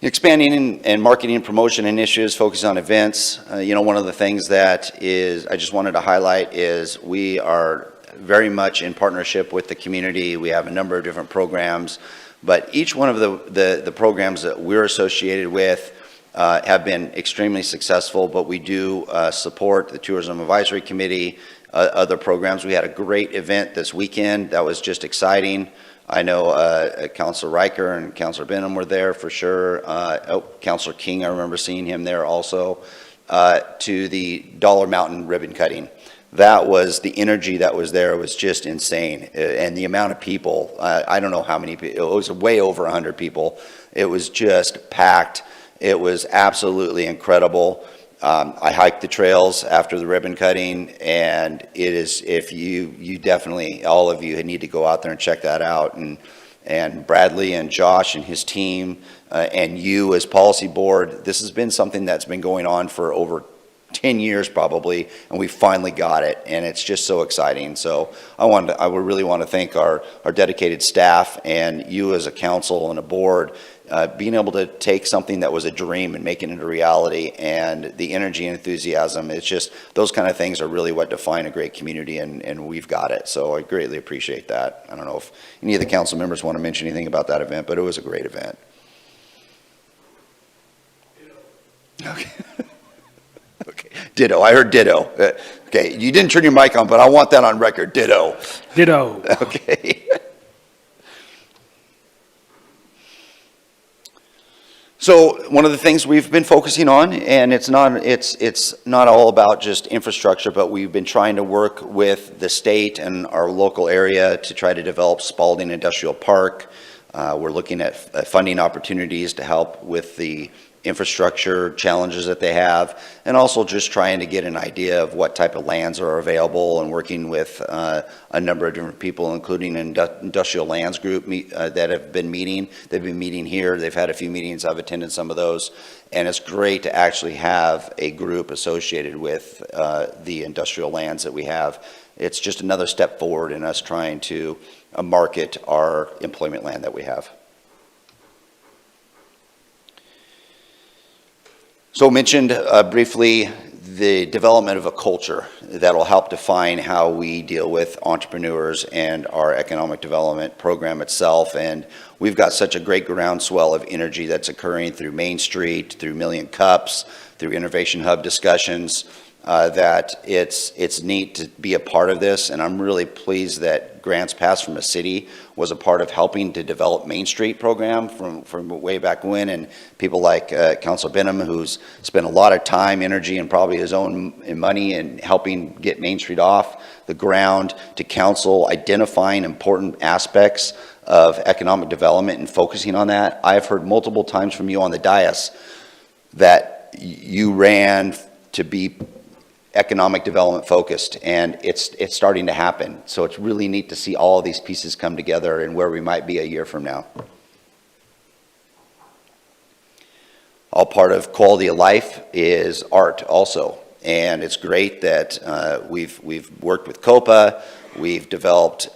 S10: Expanding and marketing and promotion initiatives focused on events. One of the things that I just wanted to highlight is we are very much in partnership with the community. We have a number of different programs, but each one of the programs that we're associated with have been extremely successful, but we do support the Tourism Advisory Committee, other programs. We had a great event this weekend that was just exciting. I know Councilor Riker and Councilor Benham were there for sure. Councilor King, I remember seeing him there also, to the Dollar Mountain ribbon cutting. That was, the energy that was there was just insane. And the amount of people, I don't know how many people, it was way over 100 people. It was just packed. It was absolutely incredible. I hiked the trails after the ribbon cutting, and it is, if you definitely, all of you need to go out there and check that out. And Bradley and Josh and his team, and you as policy board, this has been something that's been going on for over 10 years probably, and we finally got it, and it's just so exciting. So I would really want to thank our dedicated staff and you as a council and a board, being able to take something that was a dream and make it into reality, and the energy and enthusiasm. It's just, those kind of things are really what define a great community, and we've got it. So I greatly appreciate that. I don't know if any of the council members want to mention anything about that event, but it was a great event. Okay. Okay. Ditto. I heard ditto. Okay. You didn't turn your mic on, but I want that on record. Ditto.
S4: Ditto.
S10: Okay. So one of the things we've been focusing on, and it's not all about just infrastructure, but we've been trying to work with the state and our local area to try to develop Spalding Industrial Park. We're looking at funding opportunities to help with the infrastructure challenges that they have, and also just trying to get an idea of what type of lands are available, and working with a number of different people, including an industrial lands group that have been meeting. They've been meeting here. They've had a few meetings. I've attended some of those, and it's great to actually have a group associated with the industrial lands that we have. It's just another step forward in us trying to market our employment land that we have. So mentioned briefly the development of a culture that will help define how we deal with entrepreneurs and our economic development program itself. And we've got such a great groundswell of energy that's occurring through Main Street, through Million Cups, through Innovation Hub discussions, that it's neat to be a part of this. And I'm really pleased that Grants Pass from a city was a part of helping to develop Main Street program from way back when, and people like Councilor Benham, who's spent a lot of time, energy, and probably his own money in helping get Main Street off the ground, to council identifying important aspects of economic development and focusing on that. I've heard multiple times from you on the dais that you ran to be economic development focused, and it's starting to happen. So it's really neat to see all of these pieces come together and where we might be a year from now. All part of quality of life is art also, and it's great that we've worked with COPA, We've developed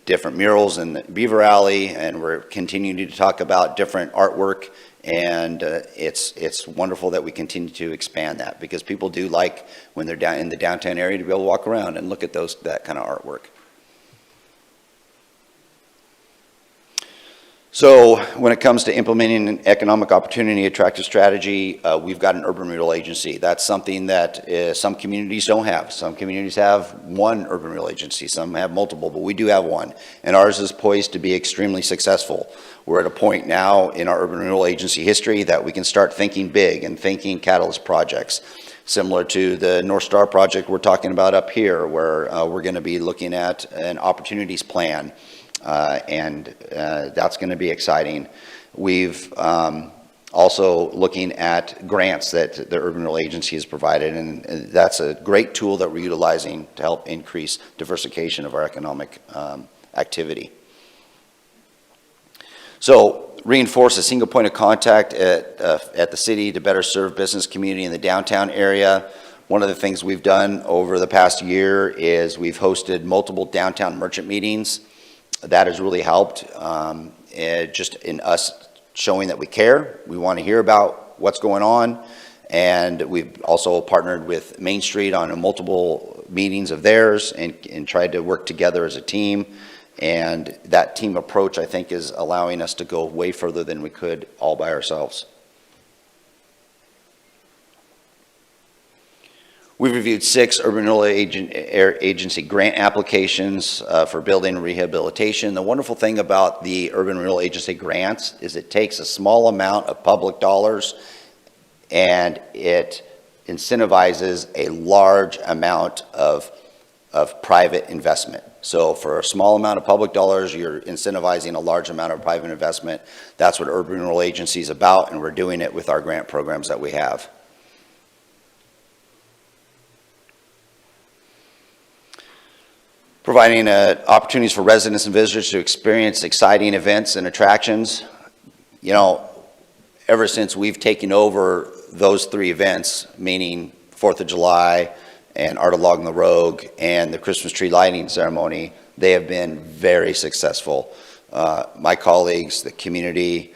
S10: different murals in the Beaver Alley, and we're continuing to talk about different artwork. And it's wonderful that we continue to expand that, because people do like, when they're down in the downtown area, to be able to walk around and look at that kind of artwork. So when it comes to implementing an economic opportunity attractive strategy, we've got an urban renewal agency. That's something that some communities don't have. Some communities have one urban renewal agency, some have multiple, but we do have one. And ours is poised to be extremely successful. We're at a point now in our urban renewal agency history that we can start thinking big and thinking catalyst projects, similar to the North Star project we're talking about up here, where we're going to be looking at an opportunities plan. And that's going to be exciting. We've also looking at grants that the Urban Renewal Agency has provided, and that's a great tool that we're utilizing to help increase diversification of our economic activity. So reinforce a single point of contact at the city to better serve business community in the downtown area. One of the things we've done over the past year is we've hosted multiple downtown merchant meetings. That has really helped just in us showing that we care. We want to hear about what's going on. And we've also partnered with Main Street on multiple meetings of theirs and tried to work together as a team. And that team approach, I think, is allowing us to go way further than we could all by ourselves. We've reviewed 6 urban renewal agency grant applications for building and rehabilitation. The wonderful thing about the urban renewal agency grants is it takes a small amount of public dollars and it incentivizes a large amount of private investment. So for a small amount of public dollars, you're incentivizing a large amount of private investment. That's what urban renewal agency is about, and we're doing it with our grant programs that we have. Providing opportunities for residents and visitors to experience exciting events and attractions. You know, ever since we've taken over those 3 events, meaning 4th of July and Art Along the Rogue and the Christmas tree lighting ceremony, they have been very successful. My colleagues, the community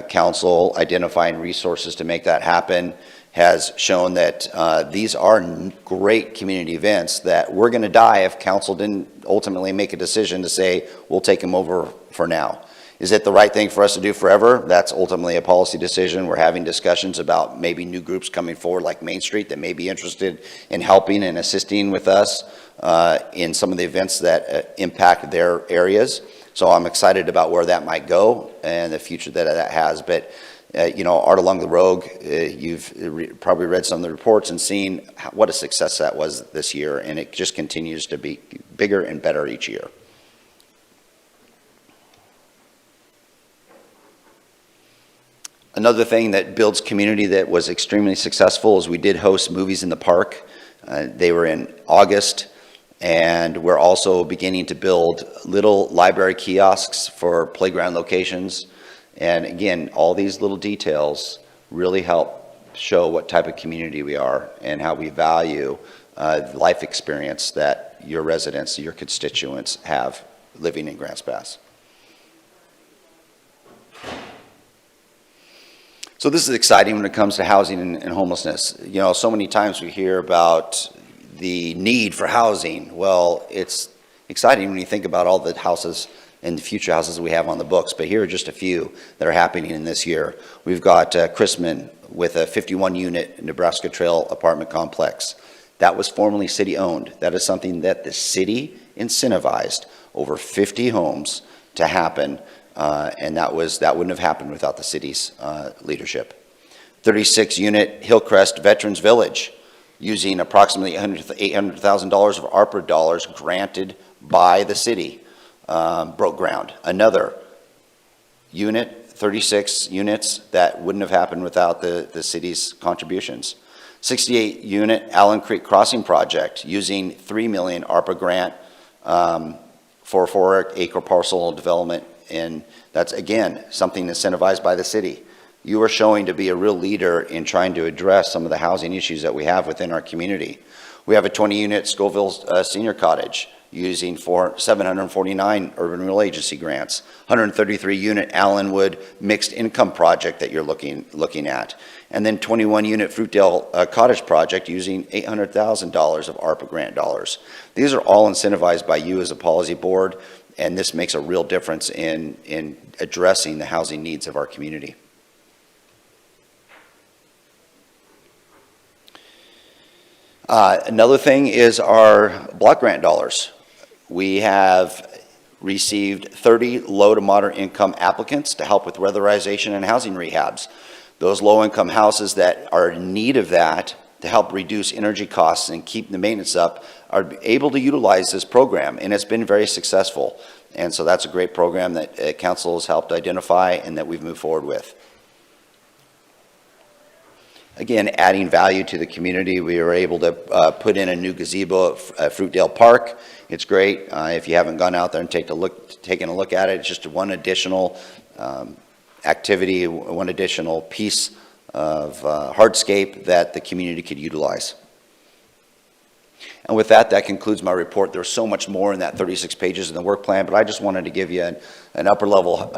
S10: council, identifying resources to make that happen, has shown that these are great community events that we're going to die if council didn't ultimately make a decision to say, we'll take them over for now. Is it the right thing for us to do forever? That's ultimately a policy decision. We're having discussions about maybe new groups coming forward like Main Street that may be interested in helping and assisting with us in some of the events that impact their areas. So I'm excited about where that might go and the future that has. But you know, Art Along the Rogue, you've probably read some of the reports and seen what a success that was this year, and it just continues to be bigger and better each year. Another thing that builds community that was extremely successful is we did host movies in the park. They were in August, and we're also beginning to build little library kiosks for playground locations. And again, all these little details really help show what type of community we are and how we value the life experience that your residents, your constituents have living in Grants Pass. So this is exciting when it comes to housing and homelessness. You know, so many times we hear about the need for housing. Well, it's exciting when you think about all the houses and the future houses we have on the books, but here are just a few that are happening in this year. We've got Chrisman with a 51-unit Nebraska Trail apartment complex. That was formerly city-owned. That is something that the city incentivized over 50 homes to happen, and that wouldn't have happened without the city's leadership. 36-unit Hillcrest Veterans Village, using approximately $800,000 of ARPA dollars granted by the city. Broke ground. Another unit, 36 units, that wouldn't have happened without the city's contributions. 68-unit Allen Creek Crossing project, using $3 million ARPA grant for a 4-acre parcel development, and that's, again, something incentivized by the city. You are showing to be a real leader in trying to address some of the housing issues that we have within our community. We have a 20-unit Scoville senior cottage. using 749 urban renewal agency grants, 133-unit Allenwood mixed income project that you're looking at, and then 21-unit Fruitdale Cottage project using $800,000 of ARPA grant dollars. These are all incentivized by you as a policy board, and this makes a real difference in addressing the housing needs of our community. Another thing is our block grant dollars. We have received 30 low to moderate income applicants to help with weatherization and housing rehabs. Those low income houses that are in need of that to help reduce energy costs and keep the maintenance up are able to utilize this program, and it's been very successful. And so that's a great program that council has helped identify and that we've moved forward with. Again, adding value to the community, we were able to put in a new gazebo at Fruitdale Park. It's great. If you haven't gone out there and taken a look at it, it's just one additional activity, one additional piece of hardscape that the community could utilize. And with that, that concludes my report. There's so much more in that 36 pages in the work plan, but I just wanted to give you an upper level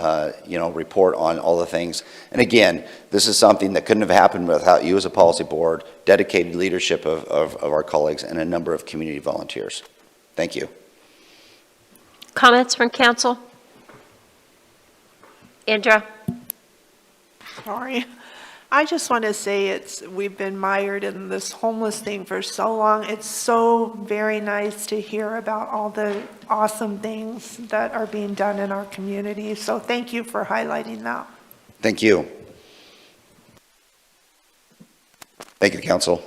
S10: report on all the things. And again, this is something that couldn't have happened without you as a policy board, dedicated leadership of our colleagues, and a number of community volunteers. Thank you.
S1: Comments from council? Andra?
S7: Sorry. I just want to say we've been mired in this homeless thing for so long. It's so very nice to hear about all the awesome things that are being done in our community. So thank you for highlighting that.
S10: Thank you. Thank you, council.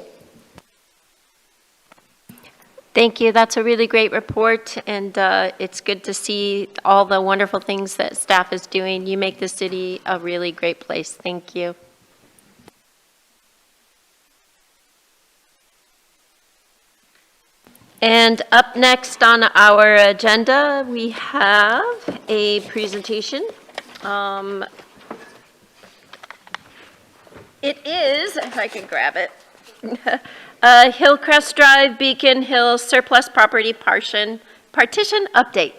S1: Thank you. That's a really great report, and it's good to see all the wonderful things that staff is doing. You make the city a really great place. Thank you. And up next on our agenda, we have a presentation. It is, if I can grab it, Hillcrest Drive, Beacon Hill surplus property partition update.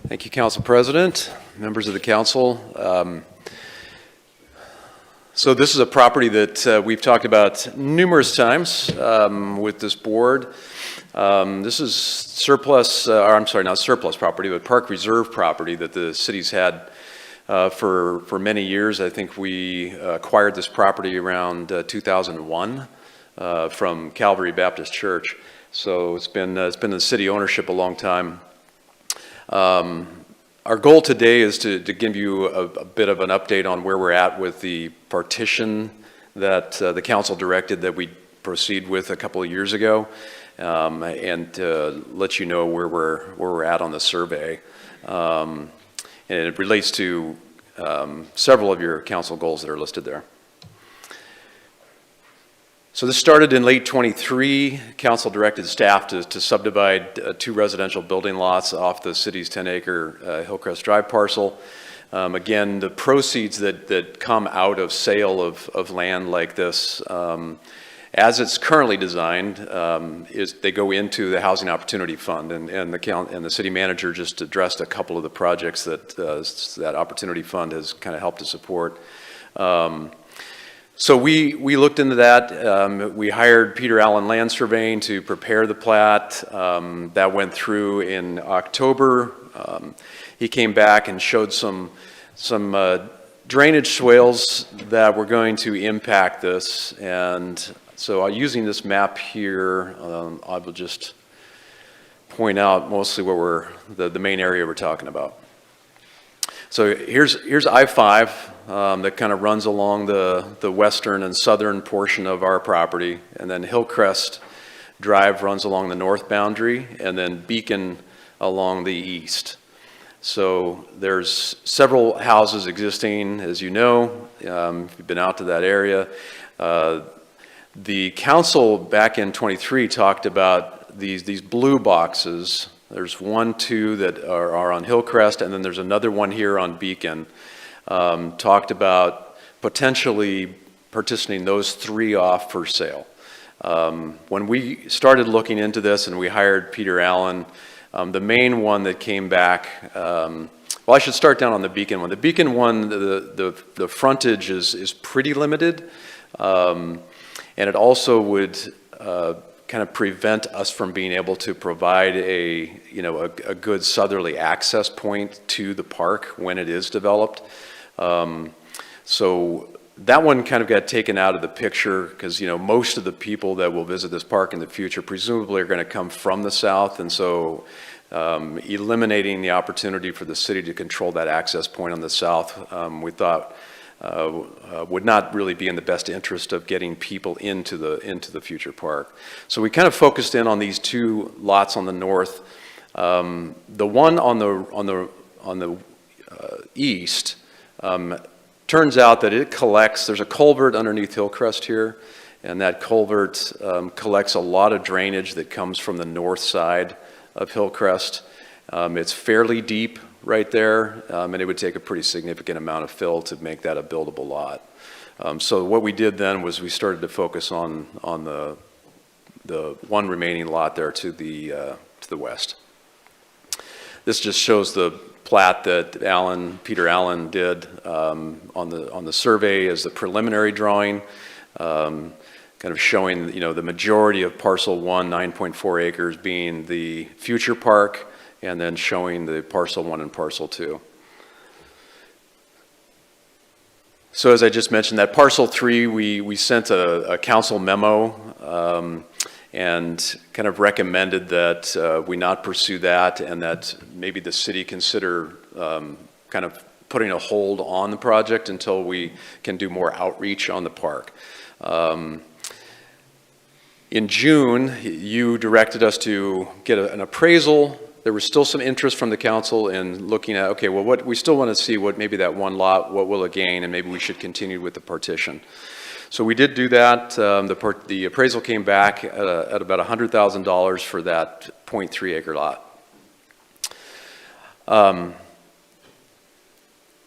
S14: Thank you, Council President, members of the council. So this is a property that we've talked about numerous times with this board. This is surplus, or I'm sorry, not surplus property, but park reserve property that the city's had for many years. I think we acquired this property around 2001 from Calvary Baptist Church. So it's been in city ownership a long time. Our goal today is to give you a bit of an update on where we're at with the partition that the council directed that we proceed with a couple of years ago, and to let you know where we're at on the survey. And it relates to several of your council goals that are listed there. So this started in late '23. Council directed staff to subdivide 2 residential building lots off the city's 10-acre Hillcrest Drive parcel. Again, the proceeds that come out of sale of land like this, as it's currently designed, is they go into the Housing Opportunity Fund, and the city manager just addressed a couple of the projects that that Opportunity Fund has kind of helped to support. So we looked into that. We hired Peter Allen Land Surveying to prepare the plat. That went through in October. He came back and showed some drainage swales that were going to impact this. And so using this map here, I will just point out mostly what the main area we're talking about. So here's I-5 that kind of runs along the western and southern portion of our property, and then Hillcrest Drive runs along the north boundary, and then Beacon along the east. So there's several houses existing, as you know, if you've been out to that area. The council back in '23 talked about these blue boxes There's 1, 2 that are on Hillcrest, and then there's another one here on Beacon. Talked about potentially partitioning those 3 off for sale. When we started looking into this and we hired Peter Allen, the main one that came back, well, I should start down on the Beacon one. The Beacon one, the frontage is pretty limited, and it also would kind of prevent us from being able to provide a good southerly access point to the park when it is developed. So that one kind of got taken out of the picture because, most of the people that will visit this park in the future presumably are going to come from the south, and so eliminating the opportunity for the city to control that access point on the south, we thought would not really be in the best interest of getting people into the future park. So we kind of focused in on these 2 lots on the north. The one on the east, turns out that it collects. There's a culvert underneath Hillcrest here, and that culvert collects a lot of drainage that comes from the north side of Hillcrest. It's fairly deep right there, and it would take a pretty significant amount of fill to make that a buildable lot. So what we did then was we started to focus on the one remaining lot there to the west. This just shows the plat that Peter Allen did on the survey as the preliminary drawing, kind of showing the majority of parcel 1, 9.4 acres, being the future park, and then showing the parcel 1 and parcel 2. So as I just mentioned, that parcel 3, we sent a council memo and kind of recommended that we not pursue that, and that maybe the city consider kind of putting a hold on the project until we can do more outreach on the park. In June, you directed us to get an appraisal. There was still some interest from the council in looking at, okay, well, we still want to see what maybe that one lot, what will it gain, and maybe we should continue with the partition. So we did do that. The appraisal came back at about $100,000 for that 0.3 acre lot.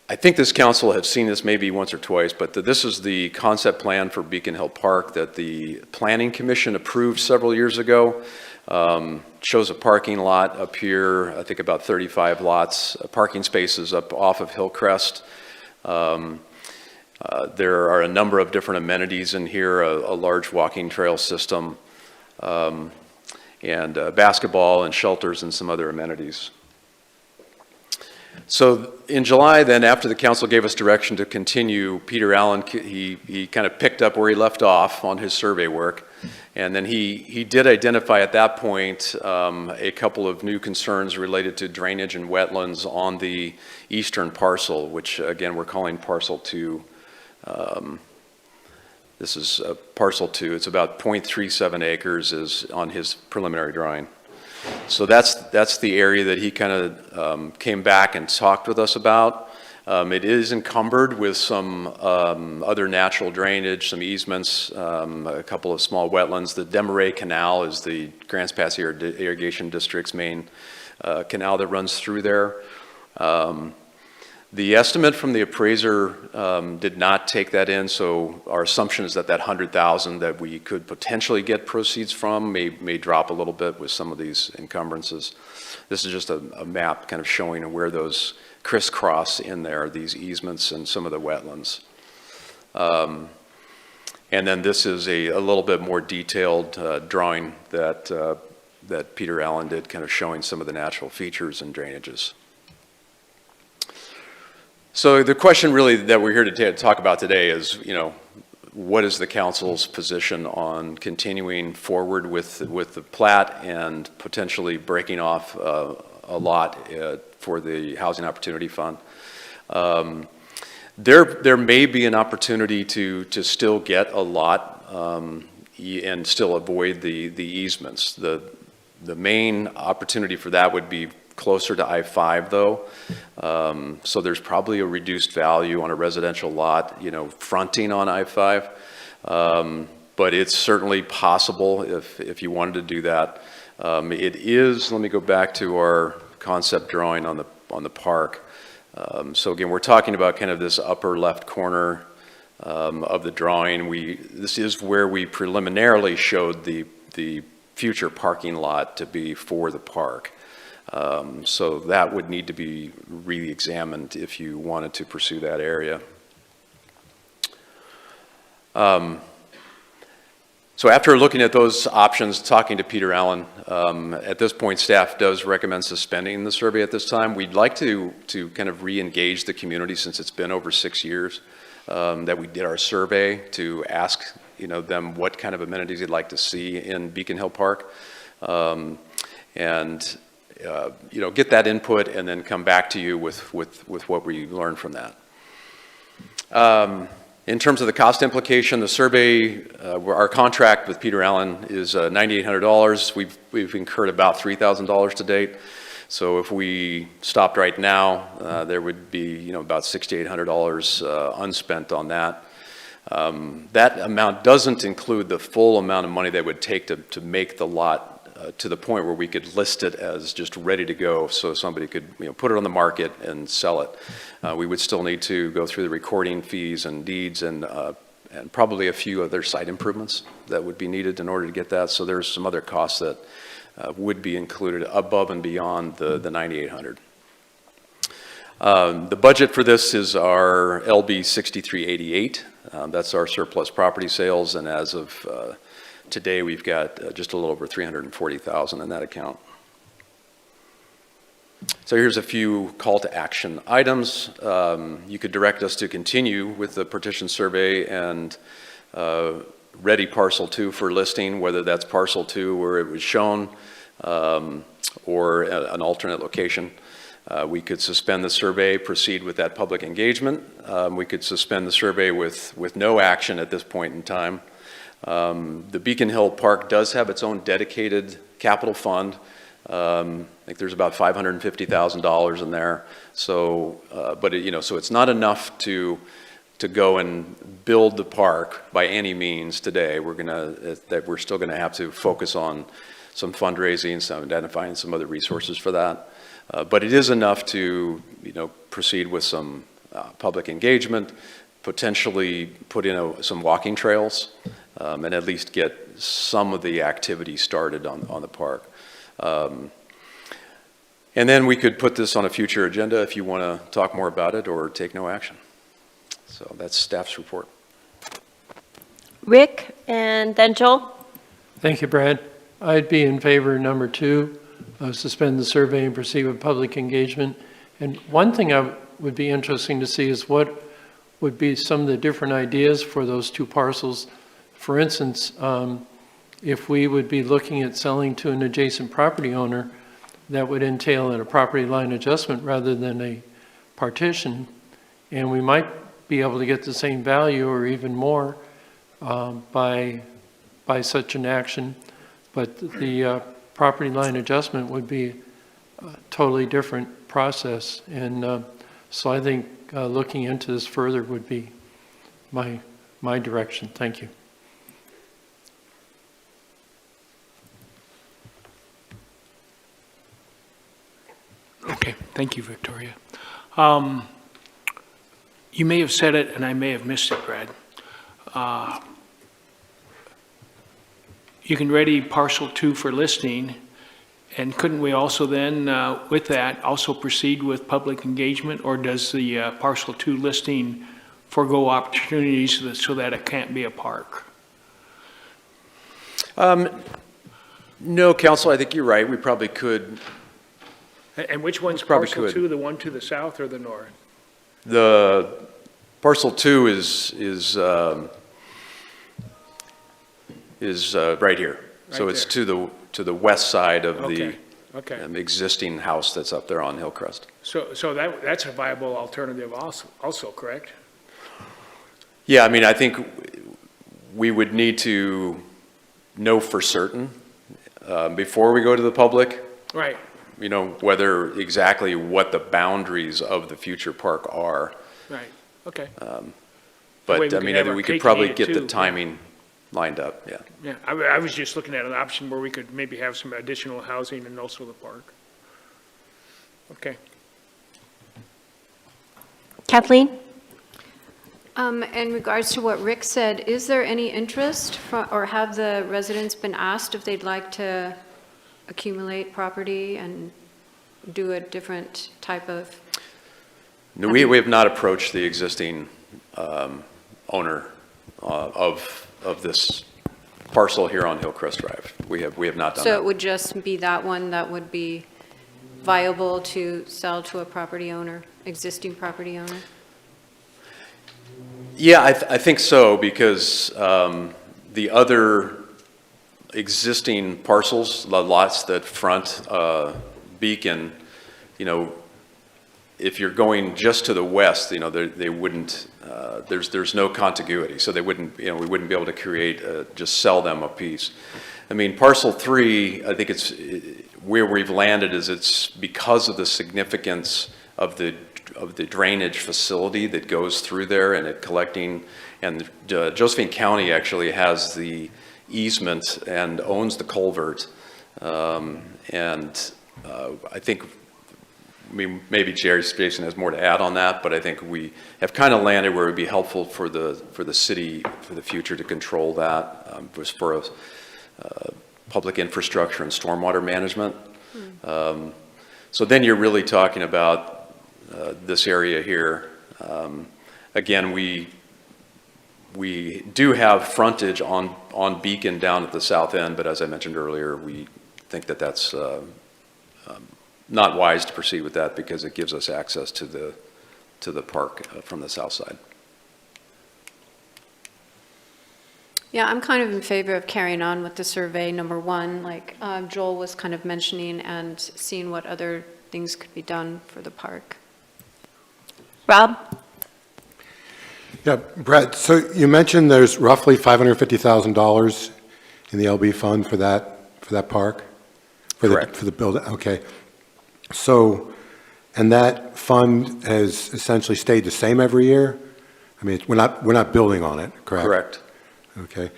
S14: I think this council has seen this maybe once or twice, but this is the concept plan for Beacon Hill Park that the Planning Commission approved several years ago. Shows a parking lot up here, I think about 35 lots, parking spaces up off of Hillcrest. There are a number of different amenities in here, a large walking trail system, and basketball and shelters and some other amenities. So in July then, after the council gave us direction to continue, Peter Allen, he kind of picked up where he left off on his survey work. And then he did identify at that point a couple of new concerns related to drainage and wetlands on the eastern parcel, which again, we're calling parcel 2. This is parcel 2. It's about 0.37 acres is on his preliminary drawing. So that's the area that he kind of came back and talked with us about. It is encumbered with some other natural drainage, some easements, a couple of small wetlands. The Desmarais Canal is the Grants Pass Irrigation District's main canal that runs through there. The estimate from the appraiser did not take that in, so our assumption is that $100,000 that we could potentially get proceeds from may drop a little bit with some of these encumbrances. This is just a map kind of showing where those crisscross in there, these easements and some of the wetlands. And then this is a little bit more detailed drawing that Peter Allen did, kind of showing some of the natural features and drainages. So the question really that we're here to talk about today is, what is the council's position on continuing forward with the plat and potentially breaking off a lot for the Housing Opportunity Fund? There may be an opportunity to still get a lot and still avoid the easements. The main opportunity for that would be closer to I-5 though. So there's probably a reduced value on a residential lot, fronting on I-5. But it's certainly possible if you wanted to do that. It is, let me go back to our concept drawing on the park. So again, we're talking about kind of this upper left corner of the drawing. This is where we preliminarily showed the future parking lot to be for the park. So that would need to be re-examined if you wanted to pursue that area. So after looking at those options, talking to Peter Allen, at this point, staff does recommend suspending the survey at this time. We'd like to kind of re-engage the community, since it's been over 6 years that we did our survey, to ask them what kind of amenities they'd like to see in Beacon Hill Park, and get that input and then come back to you with what we learned from that. In terms of the cost implication, the survey, our contract with Peter Allen is $9,800. We've incurred about $3,000 to date. So if we stopped right now, there would be about $6,800 unspent on that. That amount doesn't include the full amount of money that would take to make the lot to the point where we could list it as just ready to go, so somebody could put it on the market and sell it. We would still need to go through the recording fees and deeds and probably a few other site improvements that would be needed in order to get that. So there's some other costs that would be included above and beyond the $9,800. The budget for this is our LB 6388. That's our surplus property sales, and as of today, we've got just a little over $340,000 in that account. So here's a few call to action items. You could direct us to continue with the partition survey and ready parcel 2 for listing, whether that's parcel 2 where it was shown or an alternate location. We could suspend the survey, proceed with that public engagement. We could suspend the survey with no action at this point in time. The Beacon Hill Park does have its own dedicated capital fund. I think there's about $550,000 in there. So, but so it's not enough to go and build the park by any means today. We're still gonna have to focus on some fundraising, some identifying some other resources for that. But it is enough to proceed with some public engagement, potentially put in some walking trails, and at least get some of the activity started on the park. And then we could put this on a future agenda if you want to talk more about it or take no action. So that's staff's report.
S1: Rick, and then Joel?
S6: Thank you, Brad. I'd be in favor of number 2, suspend the survey and proceed with public engagement. And one thing I would be interesting to see is what would be some of the different ideas for those 2 parcels. For instance, if we would be looking at selling to an adjacent property owner, that would entail a property line adjustment rather than a partition. And we might be able to get the same value or even more by such an action. But the property line adjustment would be a totally different process. And so I think looking into this further would be my direction. Thank you.
S4: Okay, thank you, Victoria. You may have said it, and I may have missed it, Brad. You can ready parcel 2 for listing, and couldn't we also then, with that, also proceed with public engagement, or does the parcel 2 listing forego opportunities so that it can't be a park?
S14: No, Council, I think you're right. We probably could.
S4: And which one's
S14: Probably
S4: parcel
S14: could.
S4: 2, the one to the south or the north?
S14: The parcel 2 is right here. So
S4: Right
S14: it's
S4: there.
S14: to the west side of the
S4: Okay.
S14: existing house that's up there on Hillcrest.
S4: So that's a viable alternative also, correct?
S14: Yeah, I mean, I think we would need to know for certain before we go to the public,
S4: Right.
S14: whether exactly what the boundaries of the future park are.
S4: Right, okay.
S14: But
S4: we
S14: I
S4: could
S14: mean,
S4: have
S14: I think
S4: our
S14: we could
S4: cake
S14: probably
S4: and eat
S14: get
S4: it
S14: the
S4: too,
S14: timing lined up, yeah.
S4: Yeah, I was just looking at an option where we could maybe have some additional housing and also the park. Okay.
S1: Kathleen?
S5: In regards to what Rick said, is there any interest or have the residents been asked if they'd like to accumulate property and do a different type of?
S14: No, we have not approached the existing owner of this parcel here on Hillcrest Drive. We have not done that.
S5: So it would just be that one that would be viable to sell to a property owner, existing property owner?
S14: Yeah, I think so, because the other existing parcels, the lots that front Beacon, if you're going just to the west, they wouldn't, there's no contiguity, so they wouldn't, we wouldn't be able to create, just sell them a piece. I mean, parcel 3, I think it's, where we've landed is it's because of the significance of the drainage facility that goes through there and it collecting, and Josephine County actually has the easement and owns the culvert. I think, maybe Jason has more to add on that, but I think we have kind of landed where it would be helpful for the city for the future to control that, for public infrastructure and stormwater management. So then you're really talking about this area here. Again, we do have frontage on Beacon down at the south end, but as I mentioned earlier, we think that that's not wise to proceed with that because it gives us access to the park from the south side.
S5: Yeah, I'm kind of in favor of carrying on with the survey, number one, like Joel was kind of mentioning, and seeing what other things could be done for the park.
S1: Rob?
S8: Yeah, Brett, so you mentioned there's roughly $550,000 in the LB fund for that park?
S14: Correct.
S8: For the build, okay. So, and that fund has essentially stayed the same every year? I mean, we're not building on it, correct?
S14: Correct.
S8: Okay.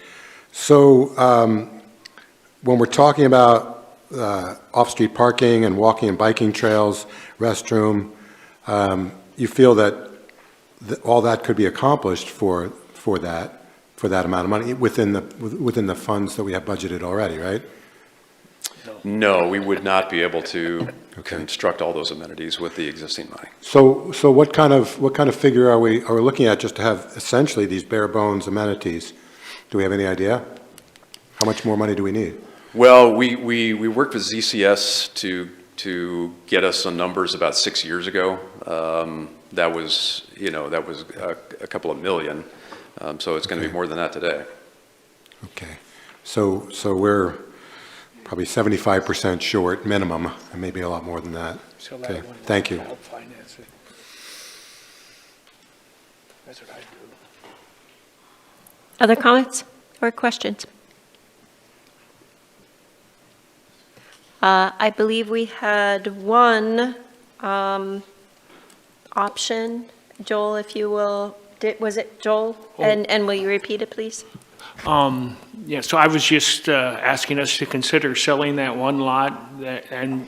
S8: So, when we're talking about off-street parking and walking and biking trails, restroom, you feel that all that could be accomplished for that amount of money within the funds that we have budgeted already, right?
S14: No, we would not be able to construct all those amenities with the existing money.
S8: So what kind of figure are we looking at just to have essentially these bare bones amenities? Do we have any idea? How much more money do we need?
S14: Well, we worked with ZCS to get us some numbers about 6 years ago. That was a couple of million. So it's going to be more than that today.
S8: Okay. So we're probably 75% short minimum, and maybe a lot more than that. Okay. Thank you.
S4: Help finance it. That's what I do.
S1: Other comments or questions? I believe we had one option. Joel, if you will, was it Joel?
S4: Oh.
S1: And will you repeat it, please?
S4: Yeah, so I was just asking us to consider selling that one lot and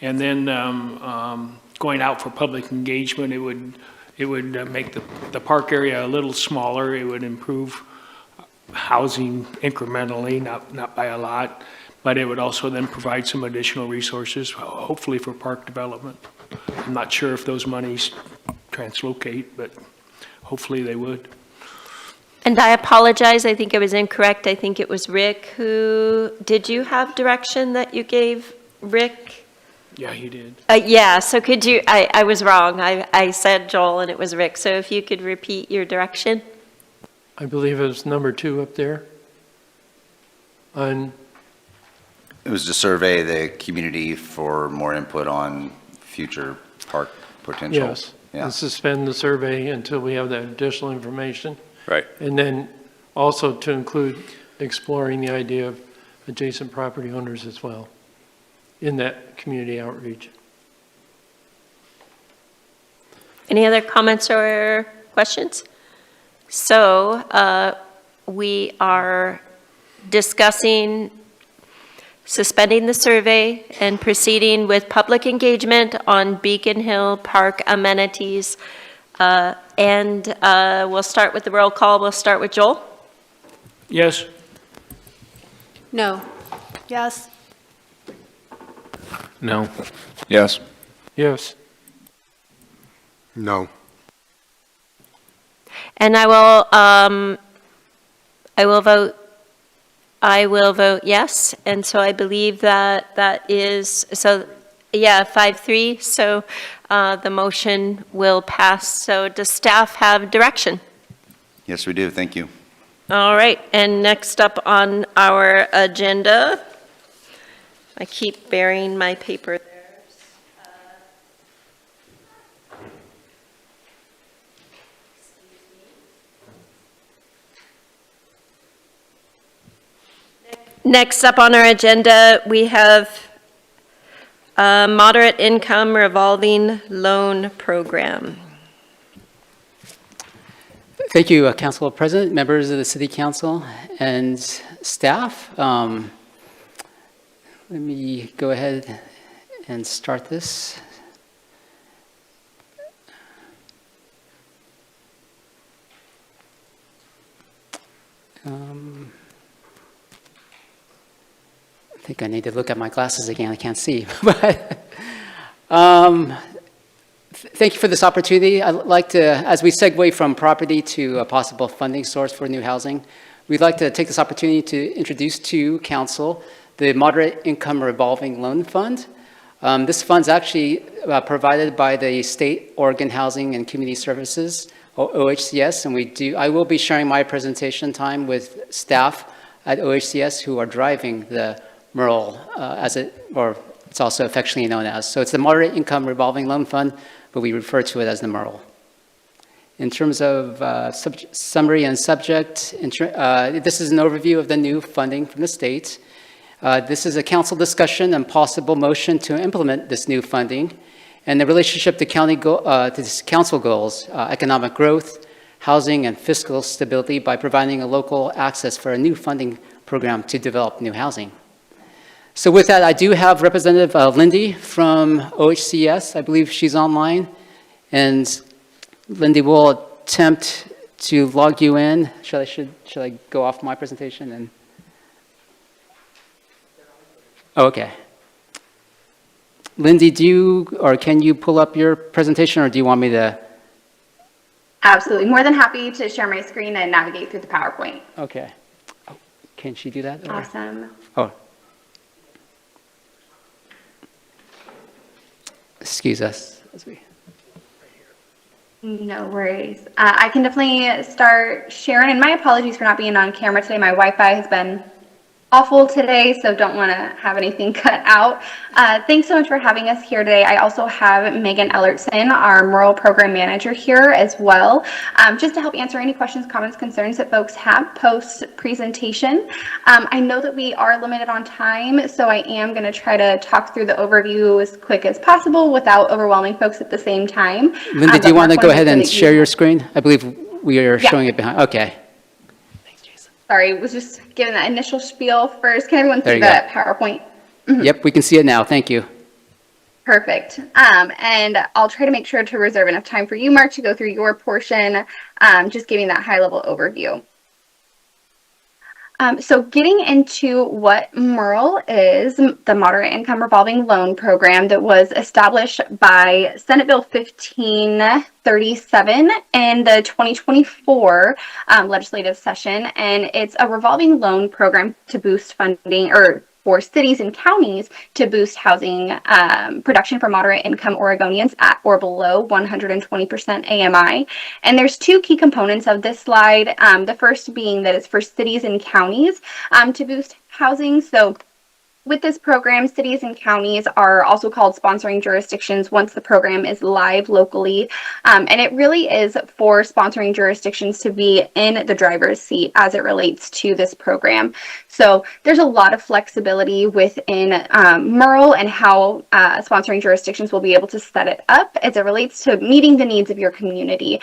S4: then going out for public engagement. It would make the park area a little smaller. It would improve housing incrementally, not by a lot, but it would also then provide some additional resources, hopefully for park development. I'm not sure if those monies translocate, but hopefully they would.
S1: And I apologize, I think it was incorrect. I think it was Rick who, did you have direction that you gave Rick?
S4: Yeah, he did.
S1: Yeah, so could you, I was wrong. I said Joel and it was Rick. So if you could repeat your direction?
S6: I believe it was number 2 up there. On,
S10: It was to survey the community for more input on future park potentials.
S6: yes, and suspend the survey until we have that additional information.
S14: Right.
S6: And then also to include exploring the idea of adjacent property owners as well in that community outreach.
S1: Any other comments or questions? So we are discussing suspending the survey and proceeding with public engagement on Beacon Hill Park amenities. And we'll start with the roll call. We'll start with Joel.
S4: Yes?
S5: No.
S7: Yes.
S3: No.
S11: Yes.
S6: Yes.
S8: No.
S1: And I will vote yes, and so I believe that is, so, yeah, 5-3, so the motion will pass. So does staff have direction?
S10: Yes, we do. Thank you.
S1: All right, and next up on our agenda, I keep burying my paper there. Next up on our agenda, we have a moderate income revolving loan program.
S15: Thank you, Council President, members of the City Council, and staff. Let me go ahead and start this. I think I need to look at my glasses again. I can't see. But thank you for this opportunity. I'd like to, as we segue from property to a possible funding source for new housing, we'd like to take this opportunity to introduce to Council the Moderate Income Revolving Loan Fund. This fund's actually provided by the State Oregon Housing and Community Services, OHCS, and I will be sharing my presentation time with staff at OHCS who are driving the MERL, or it's also affectionately known as. So it's the Moderate Income Revolving Loan Fund, but we refer to it as the MERL. In terms of summary and subject, this is an overview of the new funding from the state. This is a council discussion and possible motion to implement this new funding and the relationship to council goals, economic growth, housing, and fiscal stability by providing a local access for a new funding program to develop new housing. So with that, I do have Representative Lindy from OHCS. I believe she's online. And Lindy will attempt to log you in. Should I go off my presentation? And oh, okay. Lindy, can you pull up your presentation, or do you want me to?
S16: Absolutely. More than happy to share my screen and navigate through the PowerPoint.
S15: Okay. Oh, can she do that? Or?
S16: Awesome.
S15: Oh. Excuse us as we.
S16: No worries. I can definitely start sharing, and my apologies for not being on camera today. My Wi-Fi has been awful today, so don't want to have anything cut out. Thanks so much for having us here today. I also have Megan Ellertson, our Rural Program Manager, here as well, just to help answer any questions, comments, concerns that folks have post-presentation. I know that we are limited on time, so I am going to try to talk through the overview as quick as possible without overwhelming folks at the same time.
S15: Linda, do you want to go ahead and share your screen? I believe we are showing it behind. Okay.
S16: Sorry, was just giving that initial spiel first. Can everyone see that PowerPoint? Mm-hmm.
S15: Yep, we can see it now. Thank you.
S16: Perfect. And I'll try to make sure to reserve enough time for you, Mark, to go through your portion, just giving that high-level overview. So getting into what MERL is, the Moderate Income Revolving Loan Program that was established by Senate Bill 1537 in the 2024 legislative session, and it's a revolving loan program to boost funding, or for cities and counties to boost housing production for moderate income Oregonians at or below 120% AMI. And there's two key components of this slide. The first being that it's for cities and counties to boost housing. So with this program, cities and counties are also called sponsoring jurisdictions once the program is live locally. And it really is for sponsoring jurisdictions to be in the driver's seat as it relates to this program. So there's a lot of flexibility within MERL and how sponsoring jurisdictions will be able to set it up as it relates to meeting the needs of your community.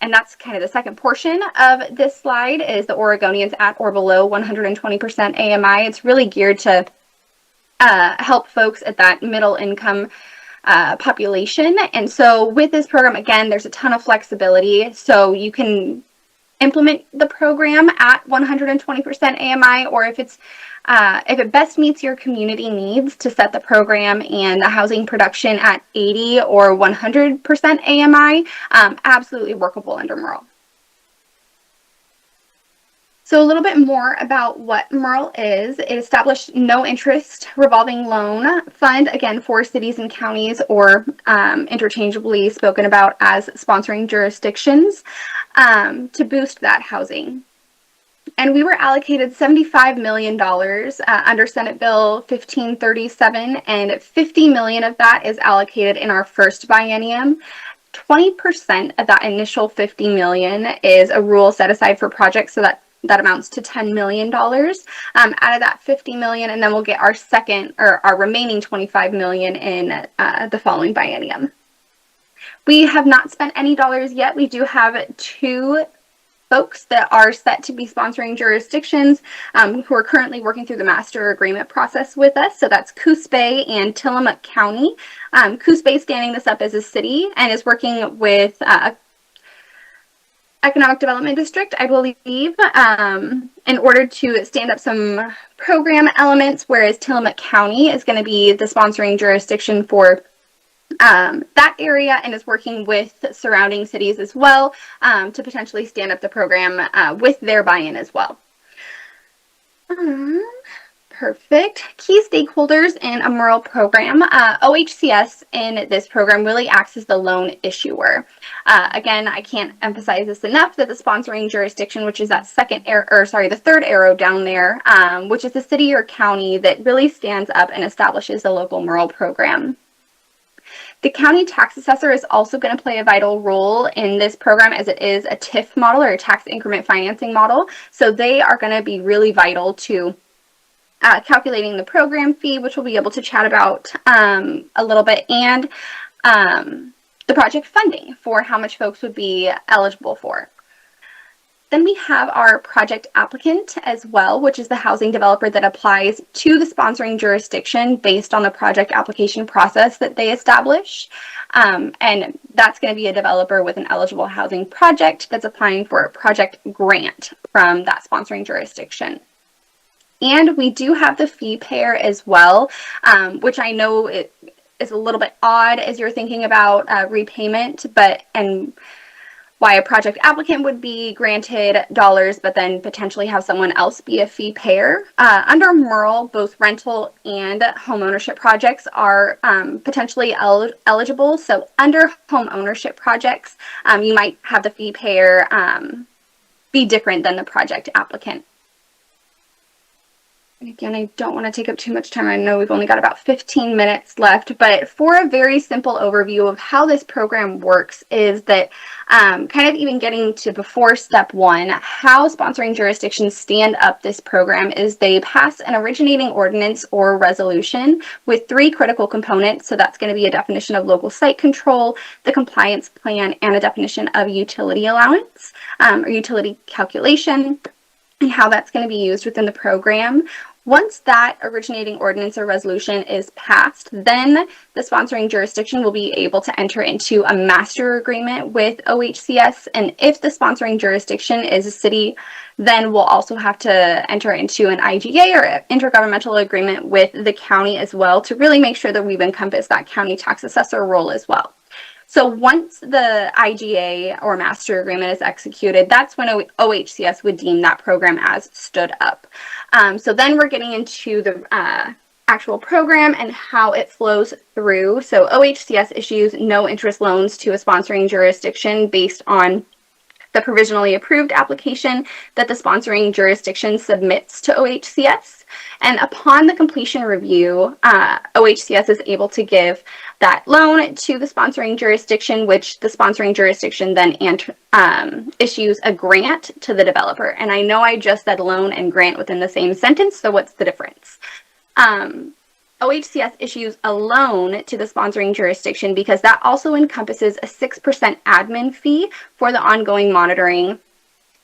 S16: And that's kind of the second portion of this slide is the Oregonians at or below 120% AMI. It's really geared to help folks at that middle income population. And so with this program, again, there's a ton of flexibility. So you can implement the program at 120% AMI, or if it best meets your community needs, to set the program and the housing production at 80 or 100% AMI, absolutely workable under MURL. So a little bit more about what MURL is. It established no interest revolving loan fund, again, for cities and counties, or interchangeably spoken about as sponsoring jurisdictions, to boost that housing. And we were allocated $75 million under Senate Bill 1537, and $50 million of that is allocated in our first biennium. 20% of that initial $50 million is a rule set aside for projects, so that amounts to $10 million out of that $50 million, and then we'll get our remaining $25 million in the following biennium. We have not spent any dollars yet. We do have 2 folks that are set to be sponsoring jurisdictions who are currently working through the master agreement process with us. So that's Coos Bay and Tillamook County. Coos Bay standing this up as a city and is working with Economic Development District, I believe, in order to stand up some program elements, whereas Tillamook County is going to be the sponsoring jurisdiction for that area and is working with surrounding cities as well to potentially stand up the program with their buy-in as well. Perfect. Key stakeholders in a MURL program. OHCS in this program really acts as the loan issuer. Again, I can't emphasize this enough that the sponsoring jurisdiction, which is that the third arrow down there, which is the city or county that really stands up and establishes the local MURL program. The county tax assessor is also going to play a vital role in this program, as it is a TIF model, or a tax increment financing model. So they are going to be really vital to calculating the program fee, which we'll be able to chat about a little bit, and the project funding for how much folks would be eligible for. Then we have our project applicant as well, which is the housing developer that applies to the sponsoring jurisdiction based on the project application process that they establish. And that's going to be a developer with an eligible housing project that's applying for a project grant from that sponsoring jurisdiction. And we do have the fee payer as well, which I know it is a little bit odd as you're thinking about repayment, and why a project applicant would be granted dollars, but then potentially have someone else be a fee payer. Under MURL, both rental and home ownership projects are potentially eligible. So under home ownership projects, you might have the fee payer be different than the project applicant. Again, I don't want to take up too much time. I know we've only got about 15 minutes left, but for a very simple overview of how this program works is that kind of even getting to before step 1, how sponsoring jurisdictions stand up this program is they pass an originating ordinance or resolution with 3 critical components. So that's going to be a definition of local site control, the compliance plan, and a definition of utility allowance or utility calculation, and how that's going to be used within the program. Once that originating ordinance or resolution is passed, then the sponsoring jurisdiction will be able to enter into a master agreement with OHCS. And if the sponsoring jurisdiction is a city, then we'll also have to enter into an IGA or intergovernmental agreement with the county as well, to really make sure that we've encompassed that county tax assessor role as well. So once the IGA or master agreement is executed, that's when OHCS would deem that program as stood up. So then we're getting into the actual program and how it flows through. So OHCS issues no interest loans to a sponsoring jurisdiction based on the provisionally approved application that the sponsoring jurisdiction submits to OHCS. And upon the completion review, OHCS is able to give that loan to the sponsoring jurisdiction, which the sponsoring jurisdiction then issues a grant to the developer. And I know I just said loan and grant within the same sentence, so what's the difference? OHCS issues a loan to the sponsoring jurisdiction because that also encompasses a 6% admin fee for the ongoing monitoring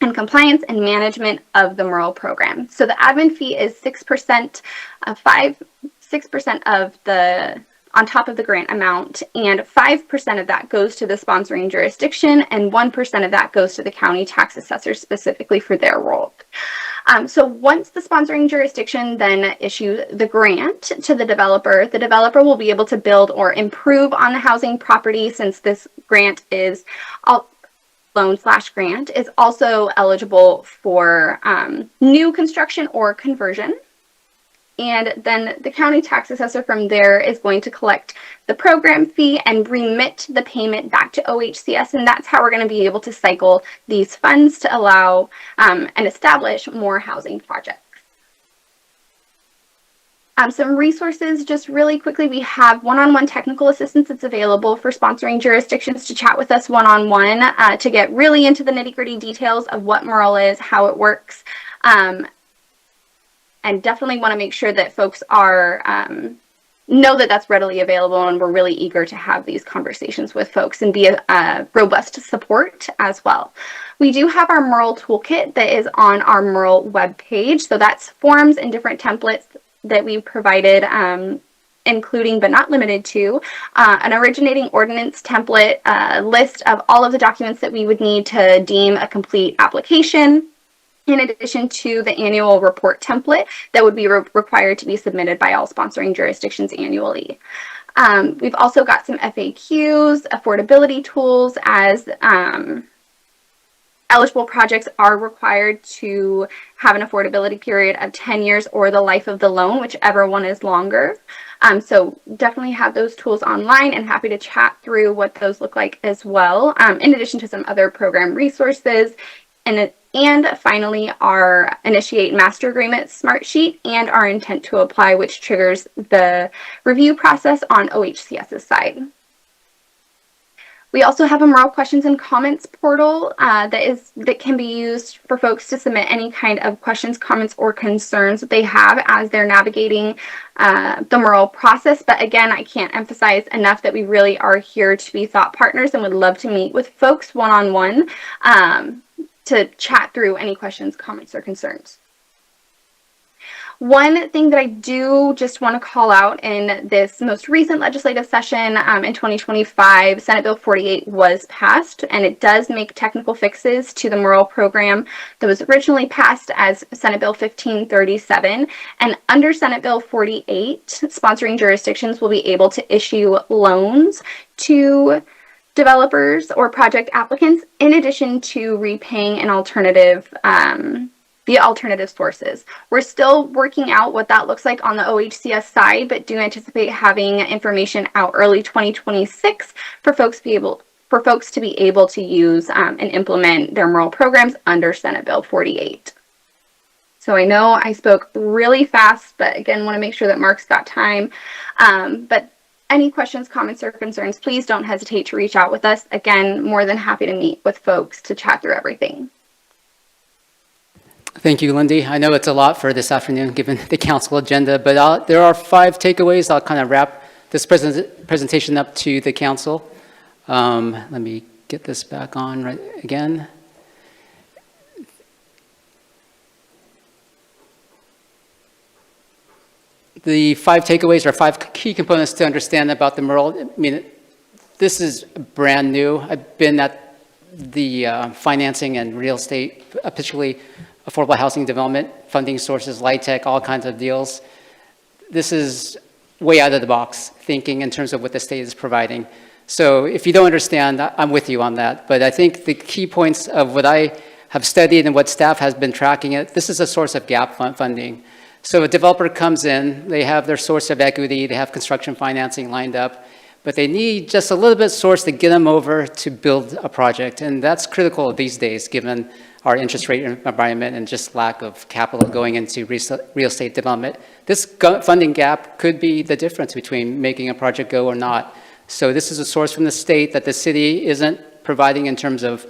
S16: and compliance and management of the MURL program. So the admin fee is 6% of the on top of the grant amount, and 5% of that goes to the sponsoring jurisdiction, and 1% of that goes to the county tax assessor specifically for their role. So once the sponsoring jurisdiction then issues the grant to the developer will be able to build or improve on the housing property, since this grant is loan/grant is also eligible for new construction or conversion. And then the county tax assessor from there is going to collect the program fee and remit the payment back to OHCS. And that's how we're going to be able to cycle these funds to allow and establish more housing projects. Some resources, just really quickly, we have one-on-one technical assistance that's available for sponsoring jurisdictions to chat with us one-on-one to get really into the nitty-gritty details of what MURL is, how it works. And definitely want to make sure that folks are know that that's readily available, and we're really eager to have these conversations with folks and be a robust support as well. We do have our MURL toolkit that is on our MURL webpage. So that's forms and different templates that we provided, including but not limited to an originating ordinance template, list of all of the documents that we would need to deem a complete application, in addition to the annual report template that would be required to be submitted by all sponsoring jurisdictions annually. We've also got some FAQs, affordability tools, as eligible projects are required to have an affordability period of 10 years or the life of the loan, whichever one is longer. So definitely have those tools online, and happy to chat through what those look like as well, in addition to some other program resources. And finally, our Initiate Master Agreement Smart Sheet and our Intent to Apply, which triggers the review process on OHCS's side. We also have a MURL questions and comments portal that can be used for folks to submit any kind of questions, comments, or concerns that they have as they're navigating the MURL process. But again, I can't emphasize enough that we really are here to be thought partners and would love to meet with folks one-on-one to chat through any questions, comments, or concerns. One thing that I do just want to call out in this most recent legislative session in 2025, Senate Bill 48 was passed, and it does make technical fixes to the MURL program that was originally passed as Senate Bill 1537. And under Senate Bill 48, sponsoring jurisdictions will be able to issue loans to developers or project applicants, in addition to repaying an alternative via alternative sources. We're still working out what that looks like on the OHCS side, but do anticipate having information out early 2026 for folks to be able to use and implement their MURL programs under Senate Bill 48. So I know I spoke really fast, but again, want to make sure that Mark's got time. But any questions, comments, or concerns, please don't hesitate to reach out with us. Again, more than happy to meet with folks to chat through everything.
S15: Thank you, Lindy. I know it's a lot for this afternoon, given the council agenda, but there are 5 takeaways. I'll kind of wrap this presentation up to the council. Let me get this back on right again. The 5 takeaways are 5 key components to understand about the MURL. I mean, this is brand new. I've been at the financing and real estate, particularly affordable housing development, funding sources, LIHTC, all kinds of deals. This is way out of the box thinking in terms of what the state is providing. So if you don't understand, I'm with you on that. But I think the key points of what I have studied and what staff has been tracking it, this is a source of gap funding. So a developer comes in, they have their source of equity, they have construction financing lined up, but they need just a little bit of source to get them over to build a project. And that's critical these days, given our interest rate environment and just lack of capital going into real estate development. This funding gap could be the difference between making a project go or not. So this is a source from the state that the city isn't providing in terms of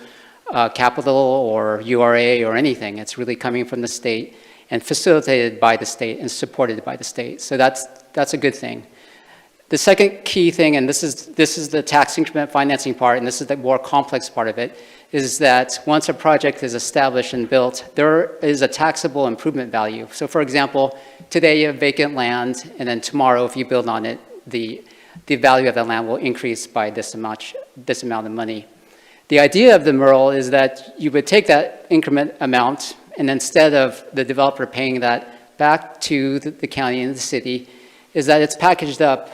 S15: capital or URA or anything. It's really coming from the state and facilitated by the state and supported by the state. So that's that's a good thing. The second key thing, and this is the tax increment financing part, and this is the more complex part of it, is that once a project is established and built, there is a taxable improvement value. So for example, today you have vacant land, and then tomorrow if you build on it, the value of the land will increase by this amount of money. The idea of the MURL is that you would take that increment amount, and instead of the developer paying that back to the county and the city, is that it's packaged up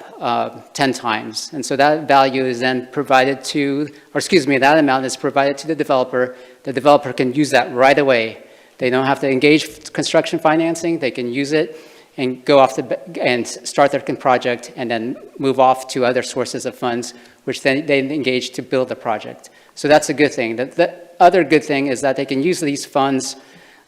S15: 10 times. And so that value is then provided to, or excuse me, that amount is provided to the developer. The developer can use that right away. They don't have to engage construction financing. They can use it and go off and start their project and then move off to other sources of funds, which then they engage to build the project. So that's a good thing. The other good thing is that they can use these funds,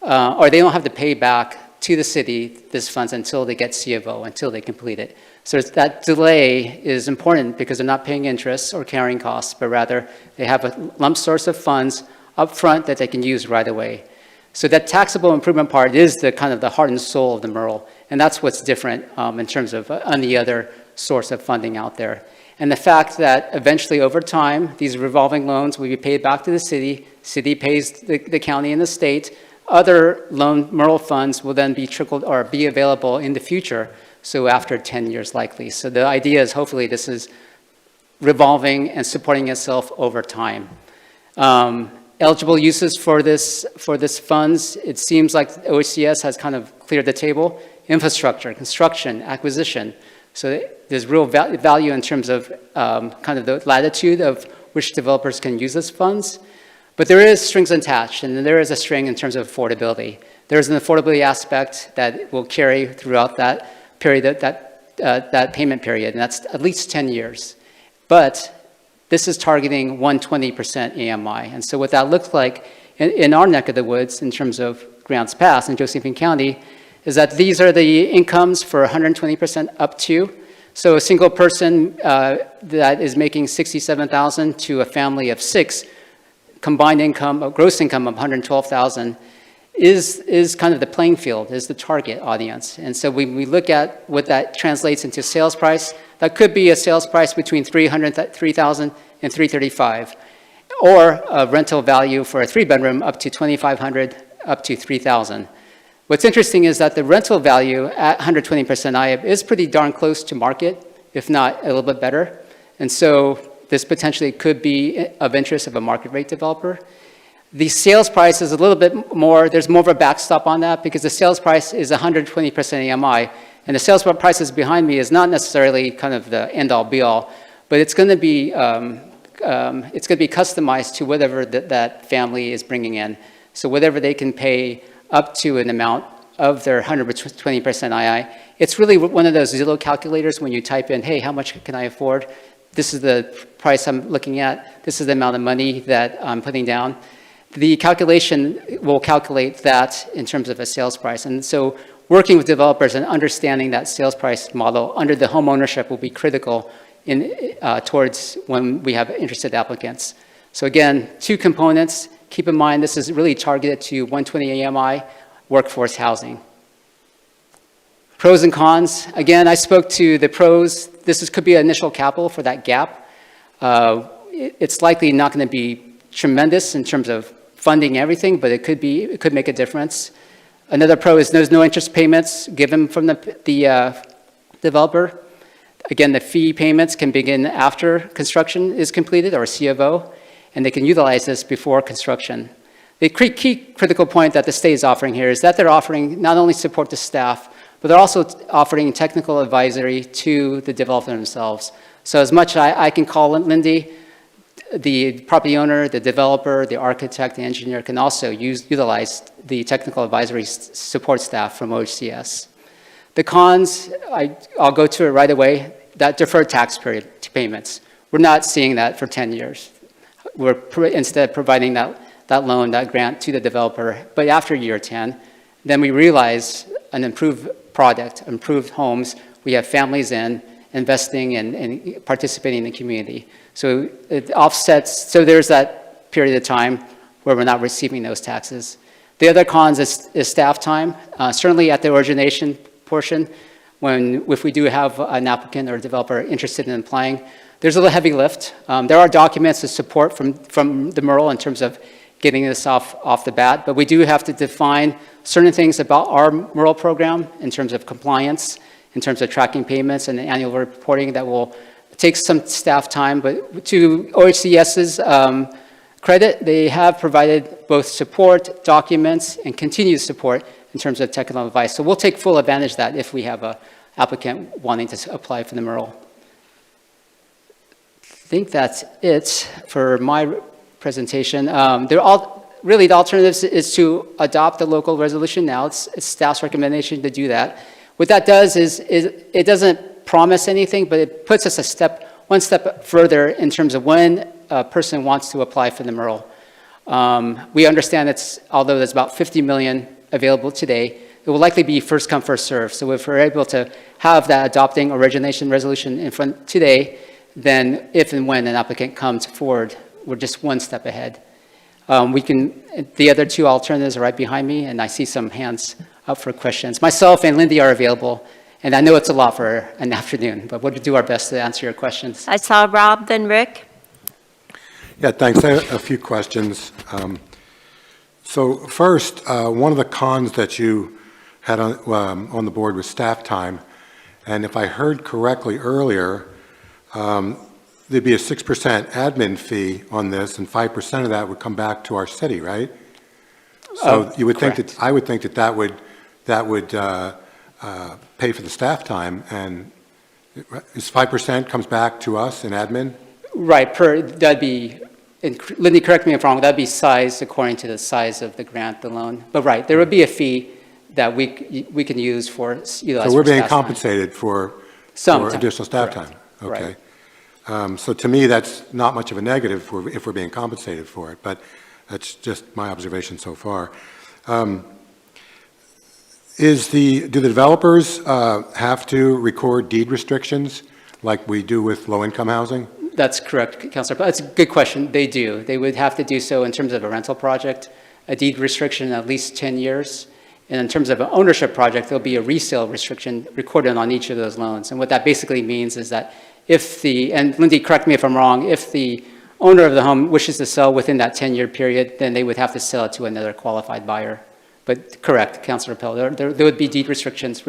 S15: or they don't have to pay back to the city these funds until they get C of O, until they complete it. So that delay is important because they're not paying interest or carrying costs, but rather they have a lump source of funds up front that they can use right away. So that taxable improvement part is the kind of the heart and soul of the MURL, and that's what's different in terms of any other source of funding out there. And the fact that eventually over time, these revolving loans will be paid back to the city pays the county and the state. Other loan MURL funds will then be trickled or be available in the future, so after 10 years likely. So the idea is hopefully this is revolving and supporting itself over time. Eligible uses for this funds, it seems like OCS has kind of cleared the table. Infrastructure, construction, acquisition. So there's real value in terms of kind of the latitude of which developers can use these funds. But there is strings attached, and there is a string in terms of affordability. There's an affordability aspect that will carry throughout that period, that payment period, and that's at least 10 years. But this is targeting 120% AMI. And so what that looks like in our neck of the woods in terms of Grants Pass in Josephine County is that these are the incomes for 120% up to. So a single person that is making $67,000 to a family of 6, combined income, a gross income of $112,000 is kind of the playing field, is the target audience. And so when we look at what that translates into sales price, that could be a sales price between $300,000 and $335,000, or a rental value for a 3-bedroom up to $2,500 up to $3,000. What's interesting is that the rental value at 120% IAB is pretty darn close to market, if not a little bit better. And so this potentially could be of interest of a market rate developer. The sales price is a little bit more, there's more of a backstop on that because the sales price is 120% AMI, and the sales prices behind me is not necessarily kind of the end-all be-all, but it's going to be customized to whatever that family is bringing in. So whatever they can pay up to an amount of their 120% II. It's really one of those Zillow calculators when you type in, hey, how much can I afford? This is the price I'm looking at. This is the amount of money that I'm putting down. The calculation will calculate that in terms of a sales price. And so working with developers and understanding that sales price model under the home ownership will be critical towards when we have interested applicants. So again, 2 components. Keep in mind, this is really targeted to 120 AMI workforce housing. Pros and cons. Again, I spoke to the pros. This could be initial capital for that gap. It's likely not going to be tremendous in terms of funding everything, but it could make a difference. Another pro is there's no interest payments given from the developer. Again, the fee payments can begin after construction is completed or C of O, and they can utilize this before construction. The key critical point that the state is offering here is that they're offering not only support to staff, but they're also offering technical advisory to the developer themselves. So as much I can call Lindy, the property owner, the developer, the architect, the engineer can also utilize the technical advisory support staff from OHCS. The cons, I'll go to it right away, that deferred tax period payments. We're not seeing that for 10 years. We're instead providing that loan, that grant to the developer, but after year 10, then we realize an improved product, improved homes, we have families investing and participating in the community. So it offsets, so there's that period of time where we're not receiving those taxes. The other cons is staff time. Certainly at the origination portion, if we do have an applicant or a developer interested in applying, there's a little heavy lift. There are documents to support from the MURL in terms of getting this off the bat, but we do have to define certain things about our MURL program in terms of compliance, in terms of tracking payments and annual reporting that will take some staff time. But to OHCS's credit, they have provided both support, documents, and continued support in terms of technical advice. So we'll take full advantage of that if we have an applicant wanting to apply for the MURL. I think that's it for my presentation. Really, the alternatives is to adopt the local resolution now. It's staff's recommendation to do that. What that does is it doesn't promise anything, but it puts us one step further in terms of when a person wants to apply for the MURL. We understand although there's about 50 million available today, it will likely be first come, first serve. So if we're able to have that adopting origination resolution in front today, then if and when an applicant comes forward, we're just one step ahead. The other two alternatives are right behind me, and I see some hands up for questions. Myself and Lindy are available, and I know it's a lot for an afternoon, but we'll do our best to answer your questions.
S1: I saw Rob, then Rick.
S8: Yeah, thanks. I have a few questions. So first, one of the cons that you had on the board was staff time, and if I heard correctly earlier, there'd be a 6% admin fee on this, and 5% of that would come back to our city, right? So you would think that, I would think that would pay for the staff time, and is 5% comes back to us in admin?
S15: Right, that'd be, and Lindy, correct me if I'm wrong, that'd be sized according to the size of the grant, the loan. But right, there would be a fee that we can use for utilize.
S8: So we're being compensated for additional staff time. Okay.
S15: Right.
S8: So to me, that's not much of a negative if we're being compensated for it, but that's just my observation so far. Do the developers have to record deed restrictions like we do with low-income housing?
S15: That's correct, Councilor. That's a good question. They do. They would have to do so in terms of a rental project, a deed restriction at least 10 years. And in terms of an ownership project, there'll be a resale restriction recorded on each of those loans. And what that basically means is that and Lindy, correct me if I'm wrong, if the owner of the home wishes to sell within that 10-year period, then they would have to sell it to another qualified buyer. But correct, Councilor Pell, there would be deed restrictions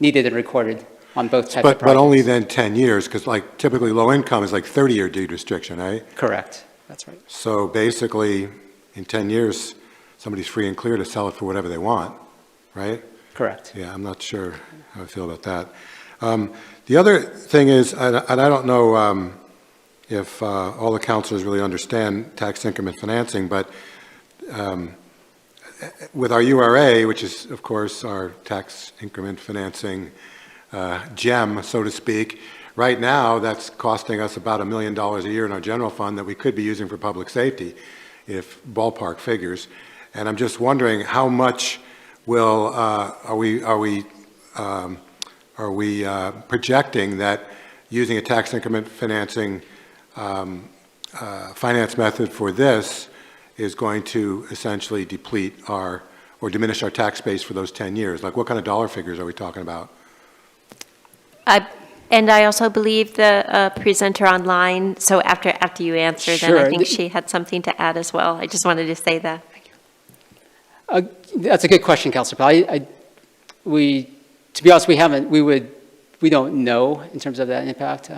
S15: needed and recorded on both types of projects.
S8: But only then 10 years, because like typically low income is like 30-year deed restriction, right?
S15: Correct, that's right.
S8: So basically, in 10 years, somebody's free and clear to sell it for whatever they want, right?
S15: Correct.
S8: Yeah, I'm not sure how I feel about that. The other thing is, and I don't know if all the councilors really understand tax increment financing, but with our URA, which is, of course, our tax increment financing gem, so to speak, right now that's costing us about $1 million a year in our general fund that we could be using for public safety, if ballpark figures. And I'm just wondering how much are we projecting that using a tax increment financing finance method for this is going to essentially deplete or diminish our tax base for those 10 years? Like what kind of dollar figures are we talking about?
S1: And I also believe the presenter online, so after you answer,
S15: Sure.
S1: then I think she had something to add as well. I just wanted to say that.
S15: That's a good question, Councilor Pell. To be honest, we don't know in terms of that impact.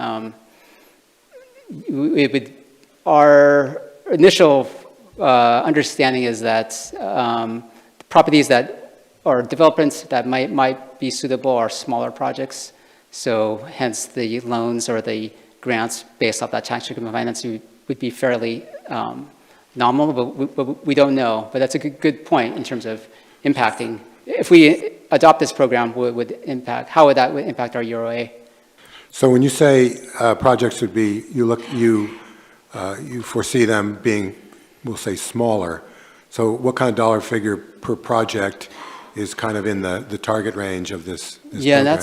S15: Our initial understanding is that properties that are developments that might be suitable are smaller projects. So hence the loans or the grants based off that tax increment financing would be fairly nominal, but we don't know. But that's a good point in terms of impacting. If we adopt this program, how would that impact our URA?
S8: So when you say projects would be, you foresee them being, we'll say, smaller. So what kind of dollar figure per project is kind of in the target range of this
S15: Yeah,
S8: program?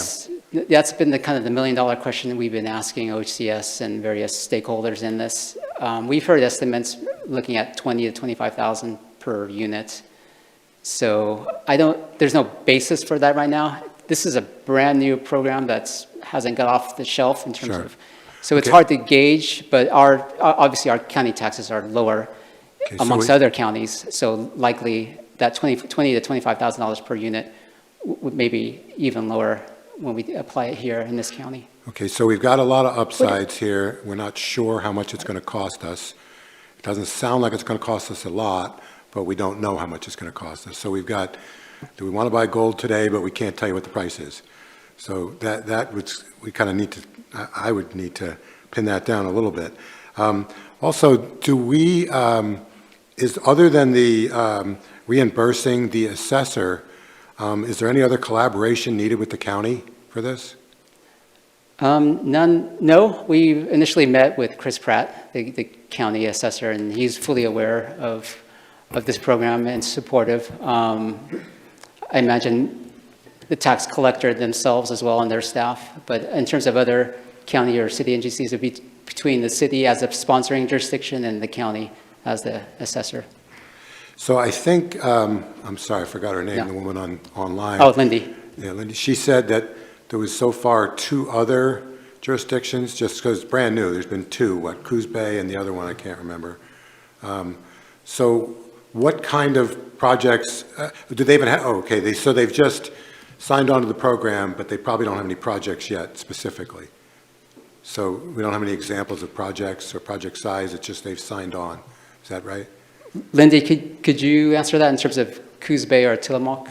S15: that's been the kind of the $1 million question that we've been asking OHCS and various stakeholders in this. We've heard estimates looking at 20 to 25,000 per unit. So there's no basis for that right now. this is a brand-new program hasn't got off the shelf in terms
S8: Sure.
S15: of, so it's hard to gauge, but obviously our county taxes are lower
S8: Okay, so
S15: amongst other counties, so likely that $20,000 to $25,000 per unit would maybe even lower when we apply it here in this county.
S8: Okay, so we've got a lot of upsides here. We're not sure how much it's going to cost us. It doesn't sound like it's going to cost us a lot, but we don't know how much it's going to cost us. So we've got, do we want to buy gold today, but we can't tell you what the price is. So that would, we kind of need to, I would need to pin that down a little bit. Also, do we, is other than the reimbursing the assessor, is there any other collaboration needed with the county for this?
S15: None, no. We initially met with Chris Pratt, the county assessor, and he's fully aware of this program and supportive. I imagine the tax collector themselves as well and their staff, but in terms of other county or city agencies, it would be between the city as a sponsoring jurisdiction and the county as the assessor.
S8: So I think, I'm sorry, I forgot her name,
S15: Yeah.
S8: the woman online.
S15: Oh, Lindy.
S8: Yeah, Lindy. She said that there was so far 2 other jurisdictions, just because it's brand new. There's been 2, what, Coos Bay and the other one, I can't remember. So what kind of projects, do they even have, oh, okay, so they've just signed on to the program, but they probably don't have any projects yet specifically. So we don't have any examples of projects or project size, it's just they've signed on. Is that right?
S15: Lindy, could you answer that in terms of Coos Bay or Tillamook?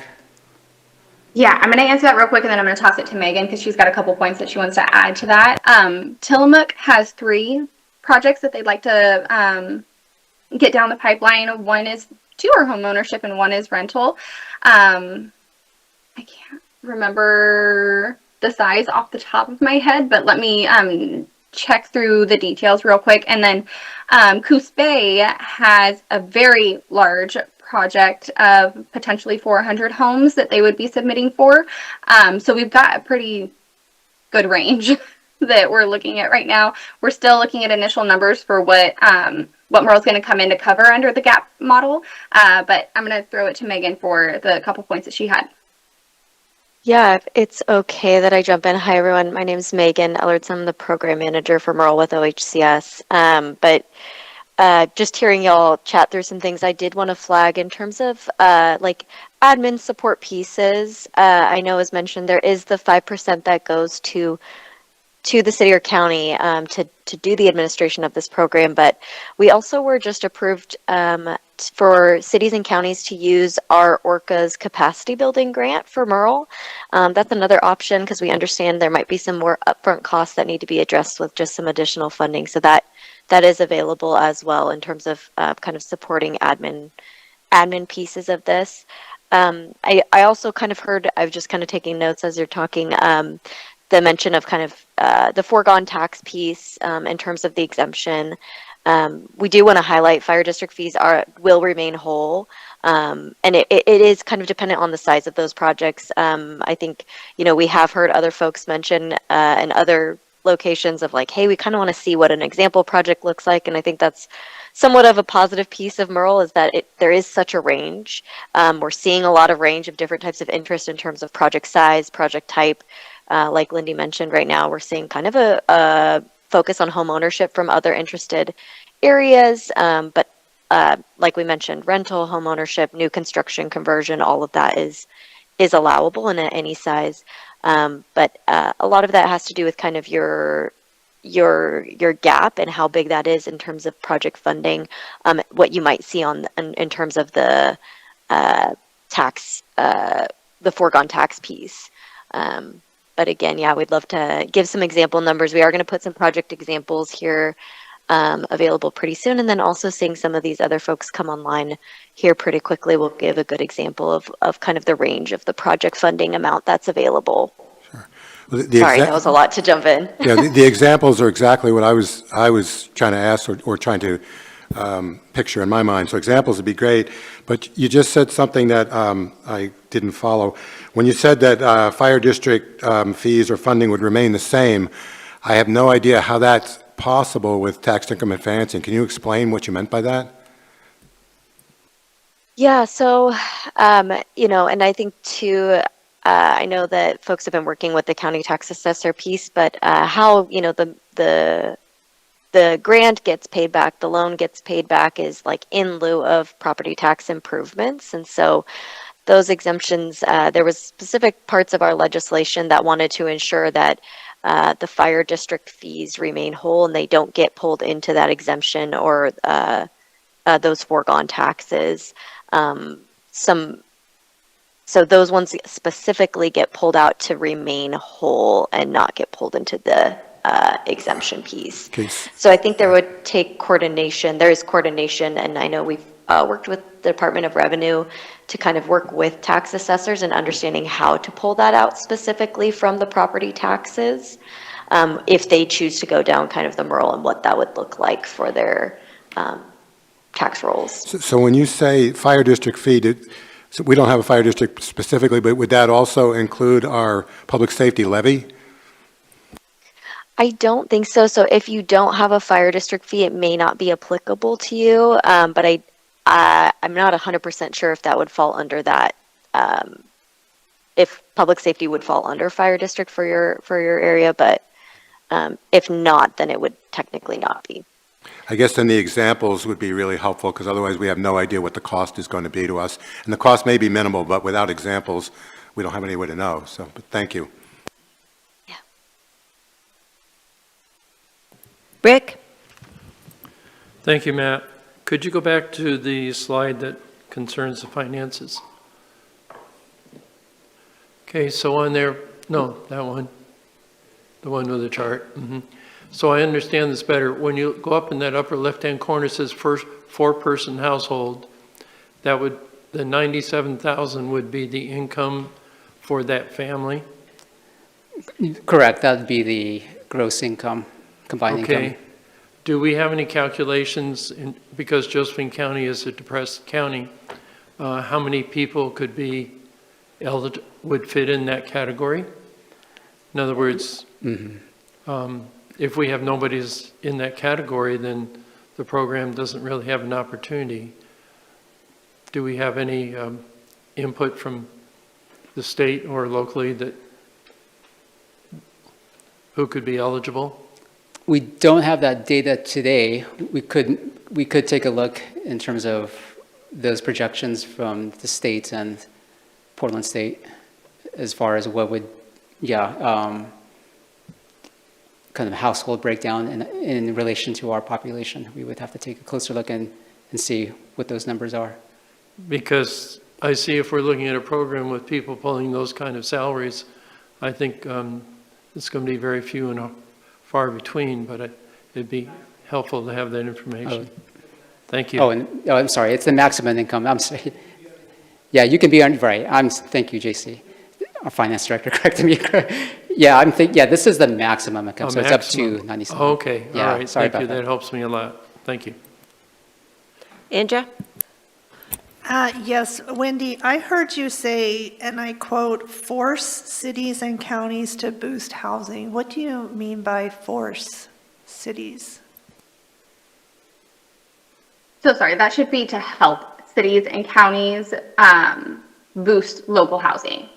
S16: Yeah, I'm going to answer that real quick, and then I'm going to toss it to Megan because she's got a couple points that she wants to add to that. Tillamook has 3 projects that they'd like to get down the pipeline. One is 2 are home ownership, and 1 is rental. I can't remember the size off the top of my head, but let me check through the details real quick. And then Coos Bay has a very large project of potentially 400 homes that they would be submitting for. So we've got a pretty good range that we're looking at right now. We're still looking at initial numbers for what Merle's going to come in to cover under the GAP model. But I'm going to throw it to Megan for the couple points that she had.
S17: Yeah, if it's okay that I jump in. Hi, everyone. My name is Megan Ellerts. I'm the program manager for Merle with OHCS. Just hearing y'all chat through some things I did want to flag in terms of like admin support pieces. I know as mentioned, there is the 5% that goes to the city or county to do the administration of this program, but we also were just approved for cities and counties to use our ORCA's capacity building grant for Merle. That's another option because we understand there might be some more upfront costs that need to be addressed with just some additional funding. So that is available as well in terms of kind of supporting admin pieces of this. I also kind of heard, I was just kind of taking notes as you're talking, the mention of kind of the foregone tax piece in terms of the exemption. We do want to highlight fire district fees will remain whole. And it is kind of dependent on the size of those projects. I think, we have heard other folks mention in other locations of like, hey, we kind of want to see what an example project looks like. And I think that's somewhat of a positive piece of Merle is that there is such a range. We're seeing a lot of range of different types of interest in terms of project size, project type. Like Lindy mentioned, right now we're seeing kind of a focus on home ownership from other interested areas. But like we mentioned, rental, home ownership, new construction, conversion, all of that is allowable in any size. But a lot of that has to do with kind of your gap and how big that is in terms of project funding, what you might see in terms of the tax, the foregone tax piece. But again, yeah, we'd love to give some example numbers. We are going to put some project examples here available pretty soon. And then also seeing some of these other folks come online here pretty quickly will give a good example of kind of the range of the project funding amount that's available.
S8: Sure.
S17: Sorry, that was a lot to jump in.
S8: Yeah, the examples are exactly what I was trying to ask or trying to picture in my mind. So examples would be great, but you just said something that I didn't follow. When you said that fire district fees or funding would remain the same, I have no idea how that's possible with tax increment financing. Can you explain what you meant by that?
S17: Yeah, so, and I think too, I know that folks have been working with the county tax assessor piece, but how, the grant gets paid back, the loan gets paid back is like in lieu of property tax improvements. And so those exemptions, there was specific parts of our legislation that wanted to ensure that the fire district fees remain whole and they don't get pulled into that exemption or those foregone taxes. So those ones specifically get pulled out to remain whole and not get pulled into the exemption piece. So I think there would take coordination. There is coordination, and I know we've worked with the Department of Revenue to kind of work with tax assessors and understanding how to pull that out specifically from the property taxes, if they choose to go down kind of the MRL and what that would look like for their tax rolls.
S8: So when you say fire district fee, so we don't have a fire district specifically, but would that also include our public safety levy?
S17: I don't think so. So if you don't have a fire district fee, it may not be applicable to you. But I'm not 100% sure if that would fall under that. If public safety would fall under fire district for your area, but if not, then it would technically not be.
S8: I guess then the examples would be really helpful, because otherwise we have no idea what the cost is going to be to us. And the cost may be minimal, but without examples, we don't have any way to know. So, but thank you.
S17: Yeah.
S1: Rick?
S6: Thank you, Matt. Could you go back to the slide that concerns the finances? Okay, so on there, no, that one, the one with the chart. So I understand this better. When you go up in that upper left-hand corner, it says first four-person household. That would, the 97,000 would be the income for that family?
S15: Correct, that would be the gross income, combined income.
S6: Okay. Do we have any calculations, because Josephine County is a depressed county, how many people could be would fit in that category? In other words, if we have nobody's in that category, then the program doesn't really have an opportunity. Do we have any input from the state or locally that who could be eligible?
S15: We don't have that data today. We could take a look in terms of those projections from the state and Portland State as far as what would, kind of household breakdown in relation to our population. We would have to take a closer look and see what those numbers are.
S6: Because I see if we're looking at a program with people pulling those kind of salaries, I think it's going to be very few and far between, but it'd be helpful to have that information. Thank you.
S15: I'm sorry, it's the maximum income. I'm sorry. Yeah, you can be on, right. Thank you, JC. Our finance director corrected me. This is the maximum income, so it's up to 97.
S6: Okay, all right,
S15: sorry
S6: thank you.
S15: about
S6: That helps me a lot. Thank you.
S1: Andrea?
S7: Yes, Wendy, I heard you say, and I quote, force cities and counties to boost housing. What do you mean by force cities?
S16: So sorry, that should be to help cities and counties boost local housing.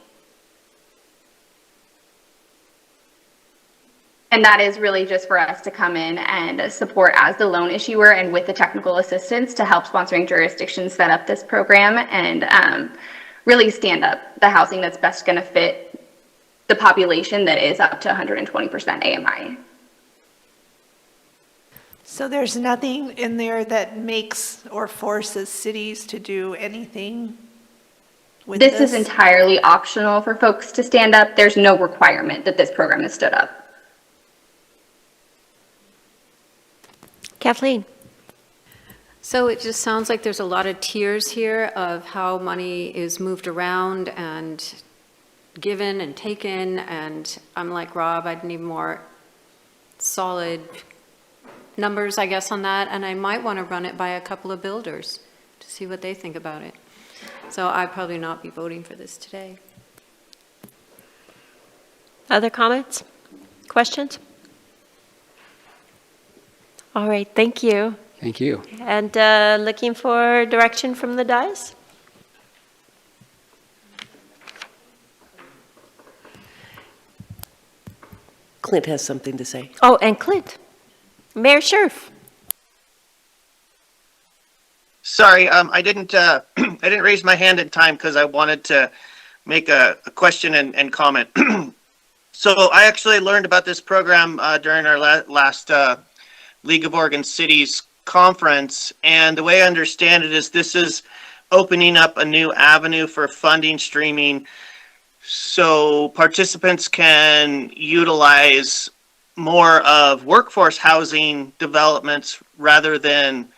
S16: And that is really just for us to come in and support as the loan issuer and with the technical assistance to help sponsoring jurisdictions set up this program and really stand up the housing that's best going to fit the population that is up to 120% AMI.
S7: So there's nothing in there that makes or forces cities to do anything with this?
S16: This is entirely optional for folks to stand up. There's no requirement that this program is stood up.
S1: Kathleen?
S5: So it just sounds like there's a lot of tiers here of how money is moved around and given and taken, and I'm like Rob, I'd need more solid numbers, I guess, on that, and I might want to run it by a couple of builders to see what they think about it. So I'd probably not be voting for this today.
S1: Other comments? Questions? All right, thank you.
S15: Thank you.
S1: And looking for direction from the dais?
S18: Clint has something to say.
S1: Oh, and Clint. Mayor Scherf.
S9: Sorry, I didn't raise my hand in time because I wanted to make a question and comment. So I actually learned about this program during our last League of Oregon Cities conference, and the way I understand it is this is opening up a new avenue for funding streaming so participants can utilize more of workforce housing developments rather than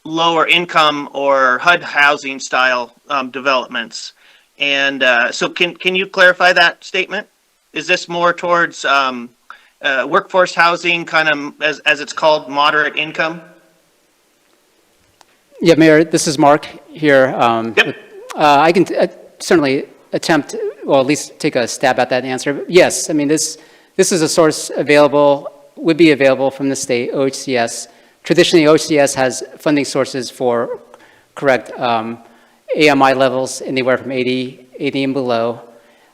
S9: lower income or HUD housing style developments. And so can you clarify that statement? Is this more towards workforce housing, kind of as it's called, moderate income?
S15: Yeah, Mayor, this is Mark here.
S9: Yep.
S15: I can certainly attempt, or at least take a stab at that answer. But yes, I mean, this is a source available, would be available from the state, OHCS. Traditionally, OHCS has funding sources for correct AMI levels anywhere from 80 and below.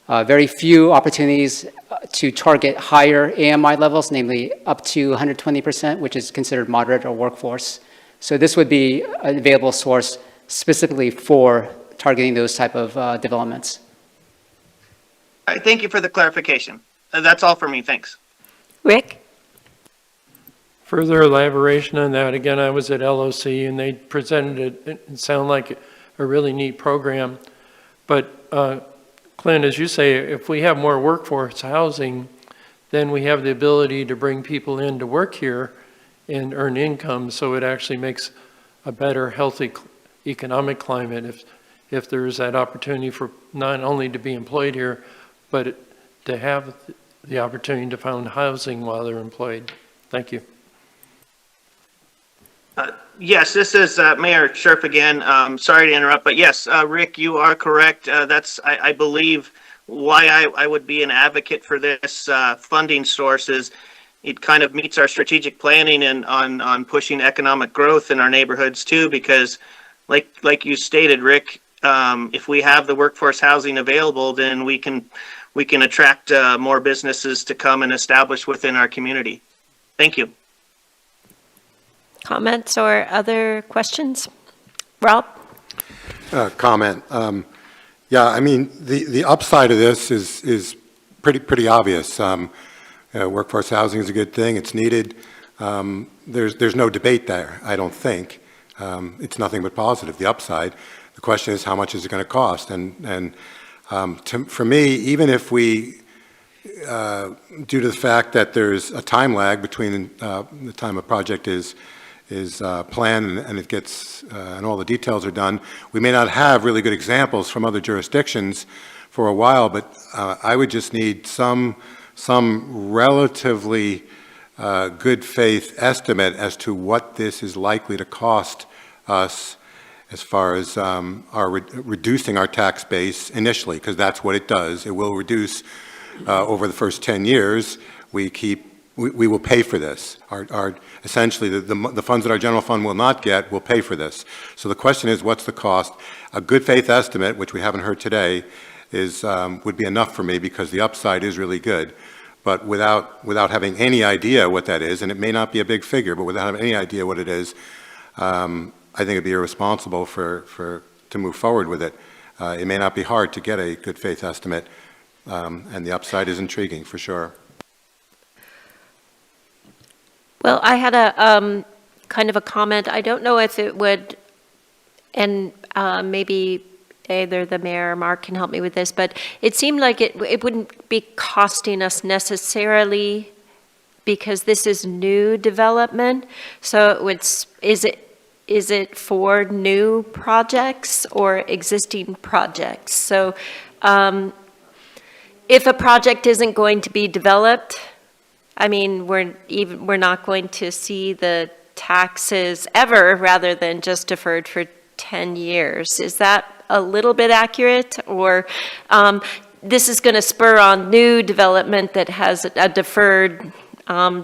S15: Very few opportunities to target higher AMI levels, namely up to 120%, which is considered moderate or workforce. So this would be an available source specifically for targeting those type of developments.
S9: All right, thank you for the clarification. That's all for me. Thanks.
S1: Rick?
S6: Further elaboration on that, again, I was at LOC and they presented it, it sounded like a really neat program. But Clint, as you say, if we have more workforce housing, then we have the ability to bring people in to work here and earn income, so it actually makes a better, healthy economic climate if there's that opportunity for not only to be employed here, but to have the opportunity to find housing while they're employed. Thank you.
S9: Yes, this is Mayor Scherf again. Sorry to interrupt, but yes, Rick, you are correct. That's, I believe, why I would be an advocate for this funding source is it kind of meets our strategic planning and on pushing economic growth in our neighborhoods too, because like you stated, Rick, if we have the workforce housing available, then we can attract more businesses to come and establish within our community. Thank you.
S1: Comments or other questions? Rob?
S8: Comment. Yeah, I mean, the upside of this is pretty obvious. Workforce housing is a good thing. It's needed. There's no debate there, I don't think. It's nothing but positive, the upside. The question is, how much is it going to cost? And for me, even if we, due to the fact that there's a time lag between the time a project is planned and it gets, and all the details are done, we may not have really good examples from other jurisdictions for a while, but I would just need some relatively good faith estimate as to what this is likely to cost us as far as reducing our tax base initially, because that's what it does. It will reduce over the first 10 years. We will pay for this. Essentially, the funds that our general fund will not get will pay for this. So the question is, what's the cost? A good faith estimate, which we haven't heard today, would be enough for me because the upside is really good. But without having any idea what that is, and it may not be a big figure, but without having any idea what it is, I think it'd be irresponsible to move forward with it. It may not be hard to get a good faith estimate, and the upside is intriguing for sure.
S1: Well, I had a kind of a comment. I don't know if it would, and maybe either the mayor or Mark can help me with this, but it seemed like it wouldn't be costing us necessarily because this is new development. So is it for new projects or existing projects? So if a project isn't going to be developed, I mean, we're not going to see the taxes ever rather than just deferred for 10 years. Is that a little bit accurate? Or this is going to spur on new development that has a deferred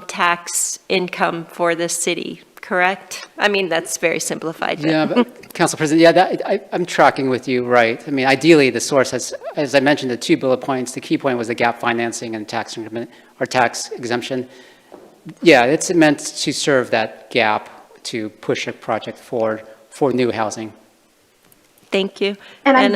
S1: tax income for the city, correct? I mean, that's very simplified. but-
S15: Yeah, but Council President, yeah, I'm tracking with you, right. I mean, ideally, the source has, as I mentioned, the 2 bullet points, the key point was the gap financing and tax increment, or tax exemption. Yeah, it's meant to serve that gap to push a project forward for new housing.
S1: Thank you.
S16: And I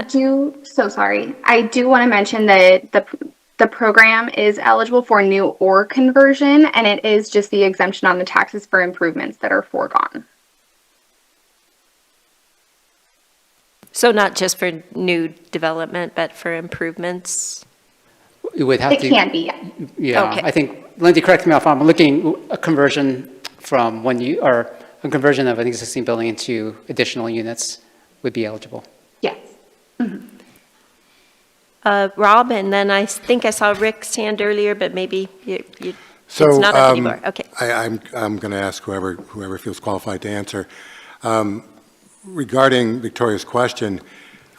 S16: do want to mention that the program is eligible for new or conversion, and it is just the exemption on the taxes for improvements that are foregone.
S1: So not just for new development, but for improvements?
S15: It would have
S16: It
S15: to.
S16: can be, yeah.
S15: Yeah,
S1: Okay.
S15: I think, Lindsay, correct me if I'm looking, a conversion from or a conversion of an existing building into additional units would be eligible.
S16: Yes.
S1: Rob, and then I think I saw Rick's hand earlier, but maybe
S8: So,
S1: it's not up anymore. Okay.
S8: I'm going to ask whoever feels qualified to answer. Regarding Victoria's question,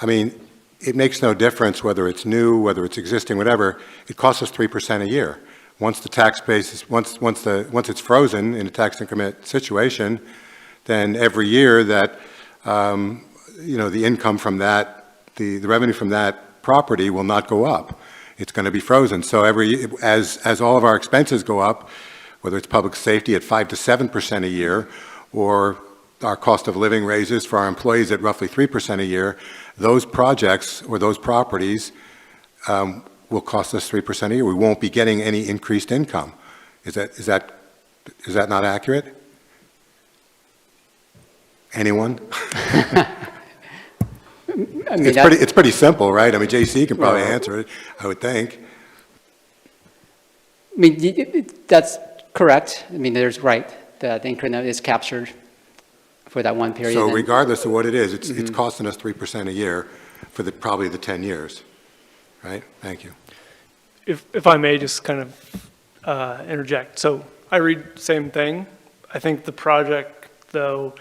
S8: I mean, it makes no difference whether it's new, whether it's existing, whatever. It costs us 3% a year. Once the tax base is, once it's frozen in a tax increment situation, then every year that, the income from that, the revenue from that property will not go up. It's going to be frozen. So as all of our expenses go up, whether it's public safety at 5 to 7% a year, or our cost of living raises for our employees at roughly 3% a year, those projects or those properties will cost us 3% a year. We won't be getting any increased income. Is that not accurate? Anyone?
S15: I mean,
S8: it's pretty simple, right? I mean, JC can probably answer it, I would think.
S15: I mean, that's correct. I mean, there's the increment is captured for that one period.
S8: So regardless of what it is, it's costing us 3% a year for probably the 10 years, right? Thank you.
S18: If I may just kind of interject. So I read the same thing. I think the project, though,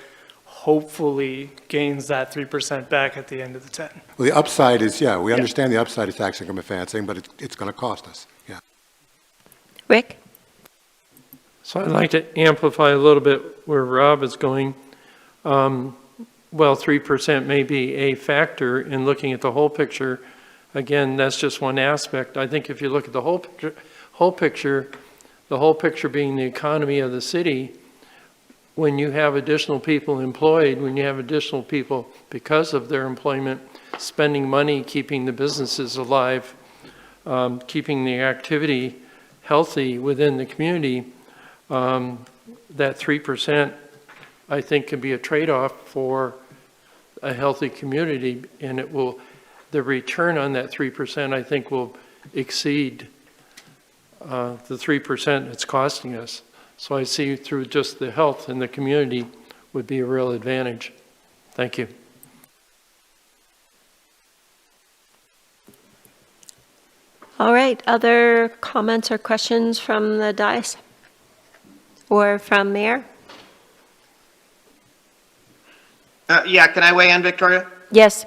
S18: hopefully gains that 3% back at the end of the 10.
S8: Well, the upside is, we understand the upside of tax increment financing, but it's going to cost us, yeah.
S1: Rick?
S6: So I'd like to amplify a little bit where Rob is going. Well, 3% may be a factor in looking at the whole picture. Again, that's just one aspect. I think if you look at the whole picture, the whole picture being the economy of the city, when you have additional people employed, when you have additional people because of their employment, spending money, keeping the businesses alive, keeping the activity healthy within the community, that 3%, I think, can be a trade-off for a healthy community, and the return on that 3%, I think, will exceed the 3% it's costing us. So I see through just the health in the community would be a real advantage. Thank you.
S1: All right, other comments or questions from the dais or from Mayor?
S9: Can I weigh in, Victoria?
S1: Yes.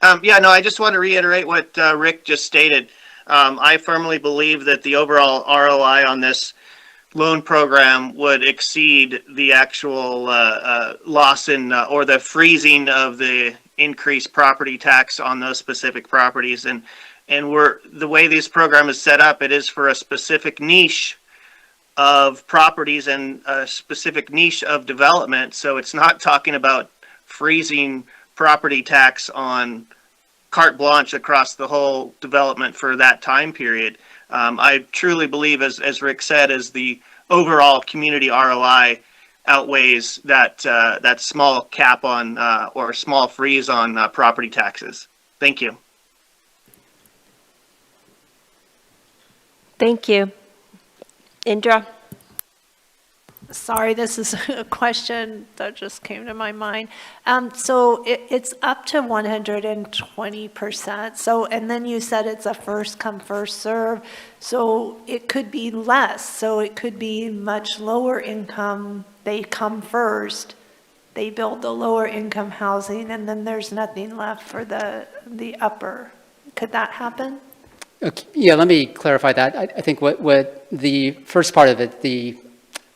S9: I just want to reiterate what Rick just stated. I firmly believe that the overall ROI on this loan program would exceed the actual loss in or the freezing of the increased property tax on those specific properties. And the way this program is set up, it is for a specific niche of properties and a specific niche of development. So it's not talking about freezing property tax on carte blanche across the whole development for that time period. I truly believe, as Rick said, as the overall community ROI outweighs that small cap on or small freeze on property taxes. Thank you.
S1: Thank you. Indra?
S7: Sorry, this is a question that just came to my mind. So it's up to 120%. So, and then you said it's a first come, first serve. So it could be less. So it could be much lower income. They come first. They build the lower income housing, and then there's nothing left for the upper. Could that happen?
S15: Okay, yeah, let me clarify that. I think what the first part of it, the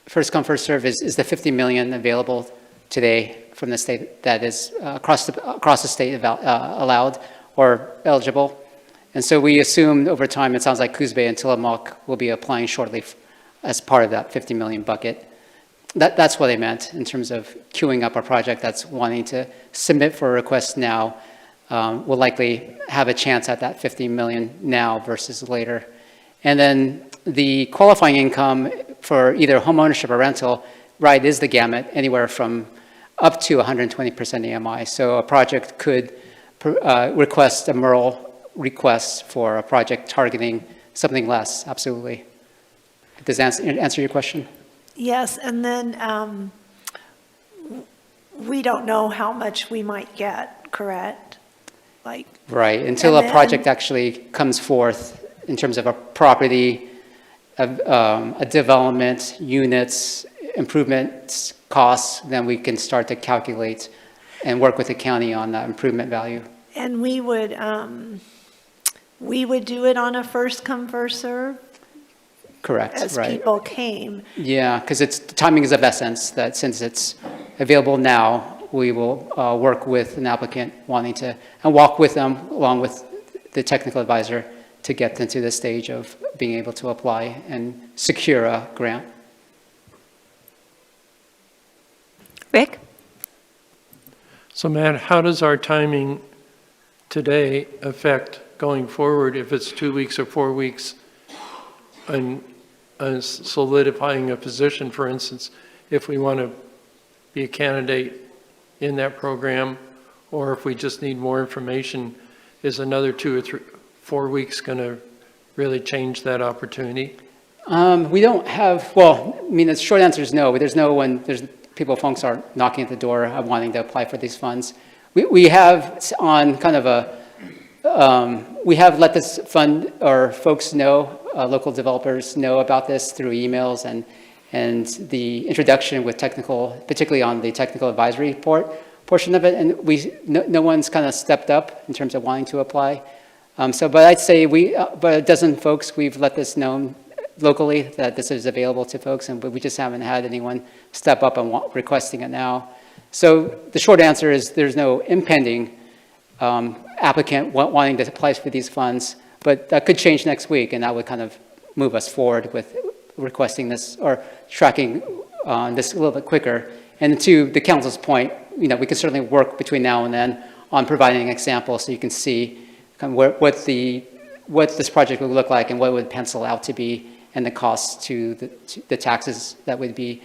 S15: first come, first serve is the 50 million available today from the state that is across the state allowed or eligible. And so we assume over time, it sounds like Coos Bay and Tillamook will be applying shortly as part of that 50 million bucket. That's what I meant in terms of queuing up a project that's wanting to submit for a request now, will likely have a chance at that 50 million now versus later. And then the qualifying income for either home ownership or rental, right, is the gamut, anywhere from up to 120% AMI. So a project could request a MURL request for a project targeting something less, absolutely. Does that answer your question?
S7: Yes, and then we don't know how much we might get, correct? Like,
S15: right, until a project actually comes forth in terms of a property, a development, units, improvements, costs, then we can start to calculate and work with the county on that improvement value.
S7: and we would do it on a first come, first serve?
S15: Correct,
S7: As
S15: right.
S7: people came.
S15: Yeah, because the timing is of essence, that since it's available now, we will work with an applicant wanting to, and walk with them along with the technical advisor to get them to the stage of being able to apply and secure a grant.
S1: Rick?
S6: So Matt, how does our timing today affect going forward if it's 2 weeks or 4 weeks and solidifying a position, for instance, if we want to be a candidate in that program, or if we just need more information, is another 2 or 4 weeks going to really change that opportunity?
S15: We don't have, well, I mean, the short answer is no, but there's no one, folks are knocking at the door wanting to apply for these funds. We have on kind of we have let this fund, or folks know, local developers know about this through emails and the introduction with technical, particularly on the technical advisory portion of it, and no one's kind of stepped up in terms of wanting to apply. But I'd say but a dozen folks, we've let this known locally that this is available to folks, but we just haven't had anyone step up and requesting it now. So the short answer is there's no impending applicant wanting to apply for these funds, but that could change next week, and that would kind of move us forward with requesting this or tracking this a little bit quicker. And to the council's point, we can certainly work between now and then on providing an example so you can see kind of what this project would look like and what it would pencil out to be, and the costs to the taxes that would be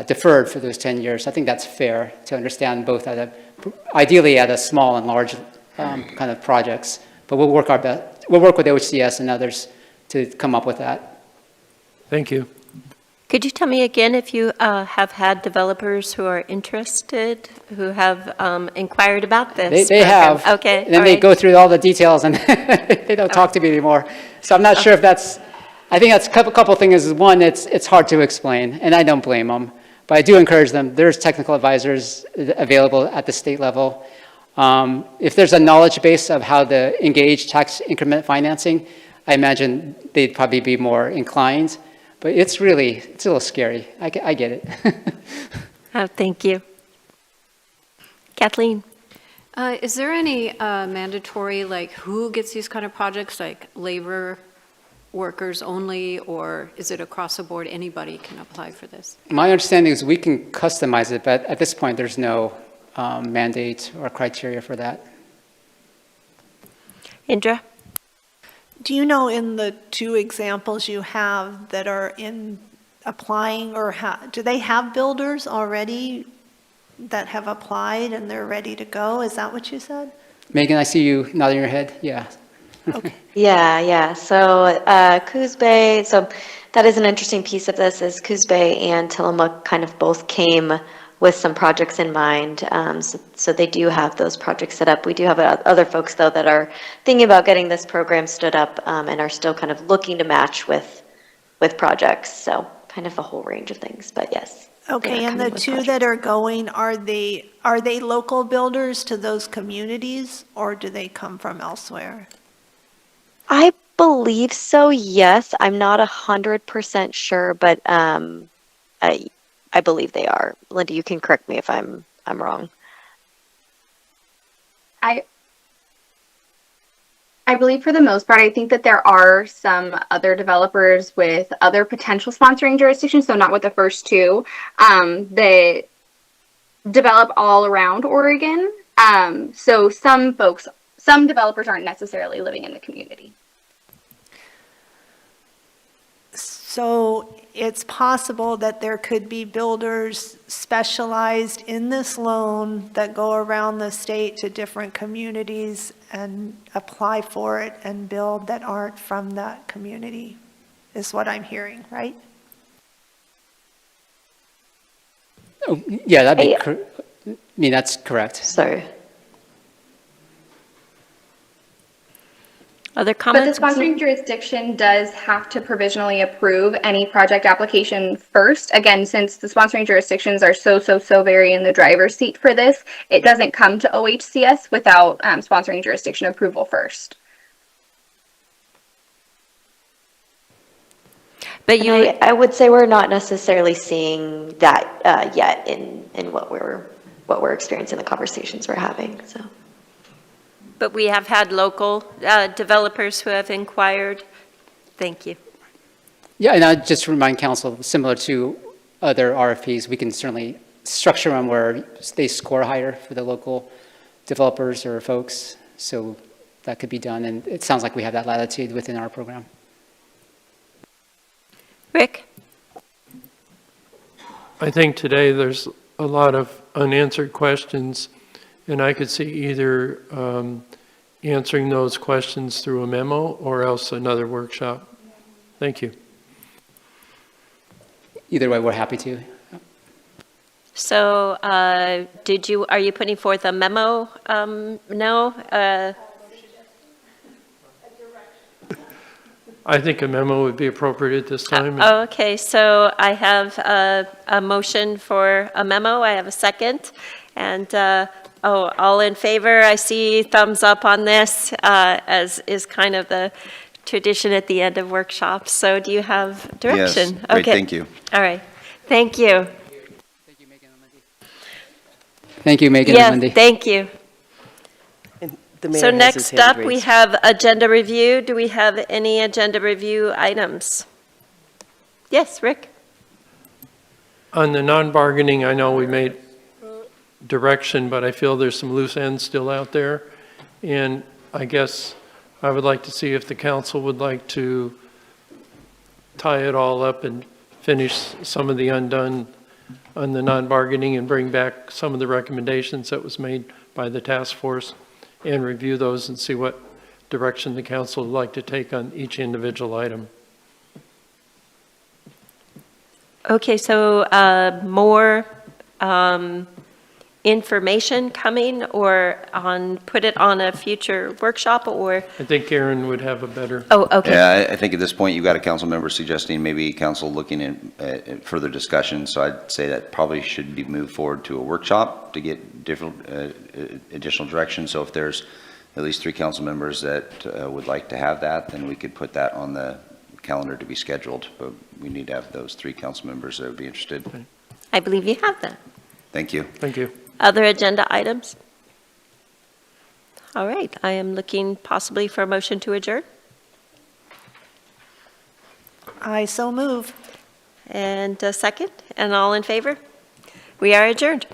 S15: deferred for those 10 years. I think that's fair to understand both ideally at a small and large kind of projects, but we'll work our best. We'll work with OHCS and others to come up with that.
S6: Thank you.
S1: Could you tell me again if you have had developers who are interested, who have inquired about this?
S15: They have.
S1: Okay.
S15: And then they go through all the details and they don't talk to me anymore. So I'm not sure if that's, I think that's a couple things. One, it's hard to explain, and I don't blame them. But I do encourage them. There's technical advisors available at the state level. If there's a knowledge base of how to engage tax increment financing, I imagine they'd probably be more inclined. But it's a little scary. I get it.
S1: Thank you. Kathleen?
S5: Is there any mandatory, like, who gets these kind of projects, like labor workers only, or is it across the board, anybody can apply for this?
S15: My understanding is we can customize it, but at this point, there's no mandate or criteria for that.
S1: Indra?
S7: Do you know in the two examples you have that are in applying, or do they have builders already that have applied and they're ready to go? Is that what you said?
S15: Megan, I see you nodding your head. Yeah.
S7: Okay.
S17: Yeah. So Coos Bay, so that is an interesting piece of this, is Coos Bay and Tillamook kind of both came with some projects in mind. So they do have those projects set up. We do have other folks, though, that are thinking about getting this program stood up and are still kind of looking to match with projects. So kind of a whole range of things, but yes.
S7: Okay, and the two that are going, are they local builders to those communities, or do they come from elsewhere?
S17: I believe so, yes. I'm not 100% sure, but I I believe they are. Linda, you can correct me if I'm wrong.
S16: I believe for the most part, I think that there are some other developers with other potential sponsoring jurisdictions, so not with the first two, that develop all around Oregon. So some developers aren't necessarily living in the community.
S7: So it's possible that there could be builders specialized in this loan that go around the state to different communities and apply for it and build that aren't from that community, is what I'm hearing, right?
S15: Oh, yeah, that'd be, I mean, that's correct.
S17: Sorry.
S1: Other
S16: But
S1: comments?
S16: the sponsoring jurisdiction does have to provisionally approve any project application first. Again, since the sponsoring jurisdictions are so very in the driver's seat for this, it doesn't come to OHCS without sponsoring jurisdiction approval first.
S1: But
S17: I would say we're not necessarily seeing that yet in what we're experiencing, the conversations we're having. So.
S1: But we have had local developers who have inquired. Thank you.
S15: Yeah, and I'd just remind council, similar to other RFPs, we can certainly structure them where they score higher for the local developers or folks. So that could be done, and it sounds like we have that latitude within our program.
S1: Rick?
S6: I think today there's a lot of unanswered questions, and I could see either answering those questions through a memo or else another workshop. Thank you.
S15: Either way, we're happy to.
S1: So are you putting forth a memo? No?
S6: I think a memo would be appropriate at this time.
S1: Okay, so I have a motion for a memo. I have a second. And, all in favor? I see thumbs up on this, as is kind of the tradition at the end of workshops. So do you have direction?
S10: Yes, great,
S1: okay.
S10: thank you.
S1: All right, thank you.
S15: Thank you, Megan and Wendy.
S1: Yes, thank you.
S19: The mayor
S1: So
S19: has his
S1: next
S19: hand
S1: up, we
S19: raised.
S1: have agenda review. Do we have any agenda review items? Yes, Rick?
S6: On the non-bargaining, I know we made direction, but I feel there's some loose ends still out there. And I guess I would like to see if the council would like to tie it all up and finish some of the undone on the non-bargaining and bring back some of the recommendations that was made by the task force and review those and see what direction the council would like to take on each individual item.
S1: Okay, so more information coming or put it on a future workshop or?
S6: I think Aaron would have a better.
S1: Oh, okay.
S10: Yeah, I think at this point, you've got a council member suggesting maybe council looking at further discussion. So I'd say that probably should be moved forward to a workshop to get different additional direction. So if there's at least 3 council members that would like to have that, then we could put that on the calendar to be scheduled. But we need to have those 3 council members that would be interested.
S1: I believe you have that.
S10: Thank you.
S6: Thank you.
S1: Other agenda items? All right, I am looking possibly for a motion to adjourn.
S7: I so move.
S1: And a second, and all in favor? We are adjourned.